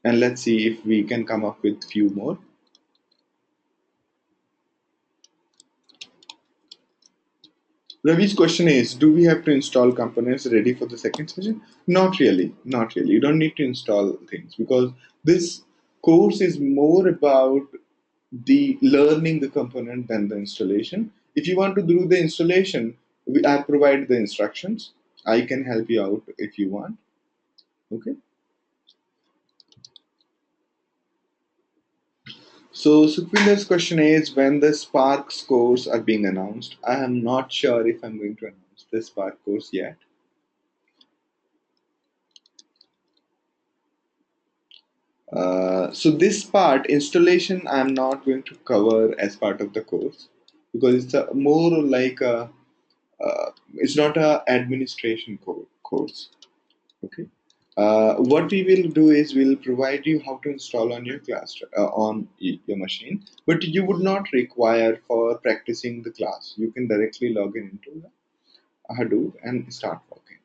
and let's see if we can come up with few more. Ravi's question is, do we have to install components ready for the second session? Not really, not really. You don't need to install things, because this course is more about the learning the component than the installation. If you want to do the installation, I provide the instructions. I can help you out if you want. Okay. So Sukhvinder's question is, when the Spark scores are being announced. I am not sure if I'm going to announce the Spark course yet. So this part, installation, I'm not going to cover as part of the course, because it's more like it's not a administration course. Okay. What we will do is we'll provide you how to install on your your machine, but you would not require for practicing the class. You can directly log in into the Hadoop and start working.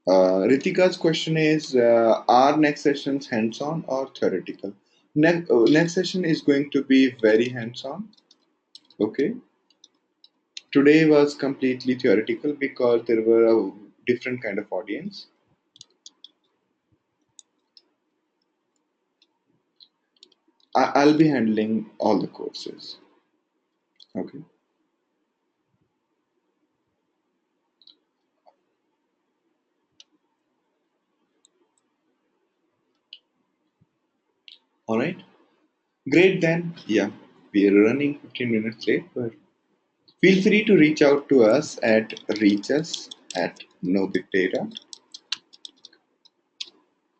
Ritika's question is, are next sessions hands-on or theoretical? Next session is going to be very hands-on. Okay. Today was completely theoretical because there were a different kind of audience. I'll be handling all the courses. Okay. All right. Great then. Yeah. We are running 15 minutes late, but feel free to reach out to us at reachus at nobigdata.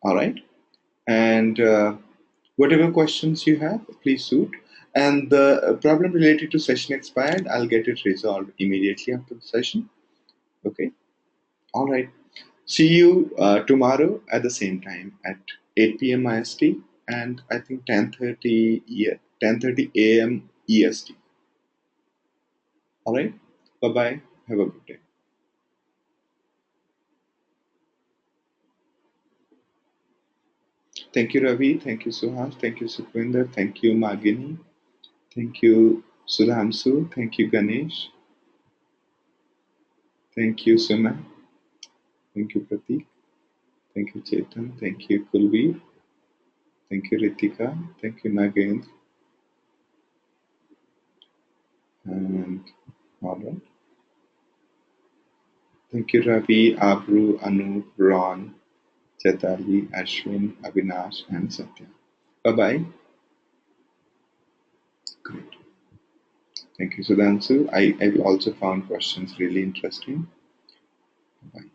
All right. And whatever questions you have, please shoot. And the problem related to session expired, I'll get it resolved immediately after the session. Okay. All right. See you tomorrow at the same time at 8 p.m. IST, and I think 10:30, yeah, 10:30 a.m. EST. All right. Bye bye. Have a good day. Thank you, Ravi. Thank you, Suhas. Thank you, Sukhwinder. Thank you, Magini. Thank you, Sudhamsu. Thank you, Ganesh. Thank you, Suna. Thank you, Pratik. Thank you, Chetan. Thank you, Kulveer. Thank you, Ritika. Thank you, Nagendra. And all right. Thank you, Ravi, Abru, Anup, Ron, Chetali, Ashwin, Avinash, and Satya. Bye bye. Great. Thank you, Sudhanshu. I also found questions really interesting. Bye.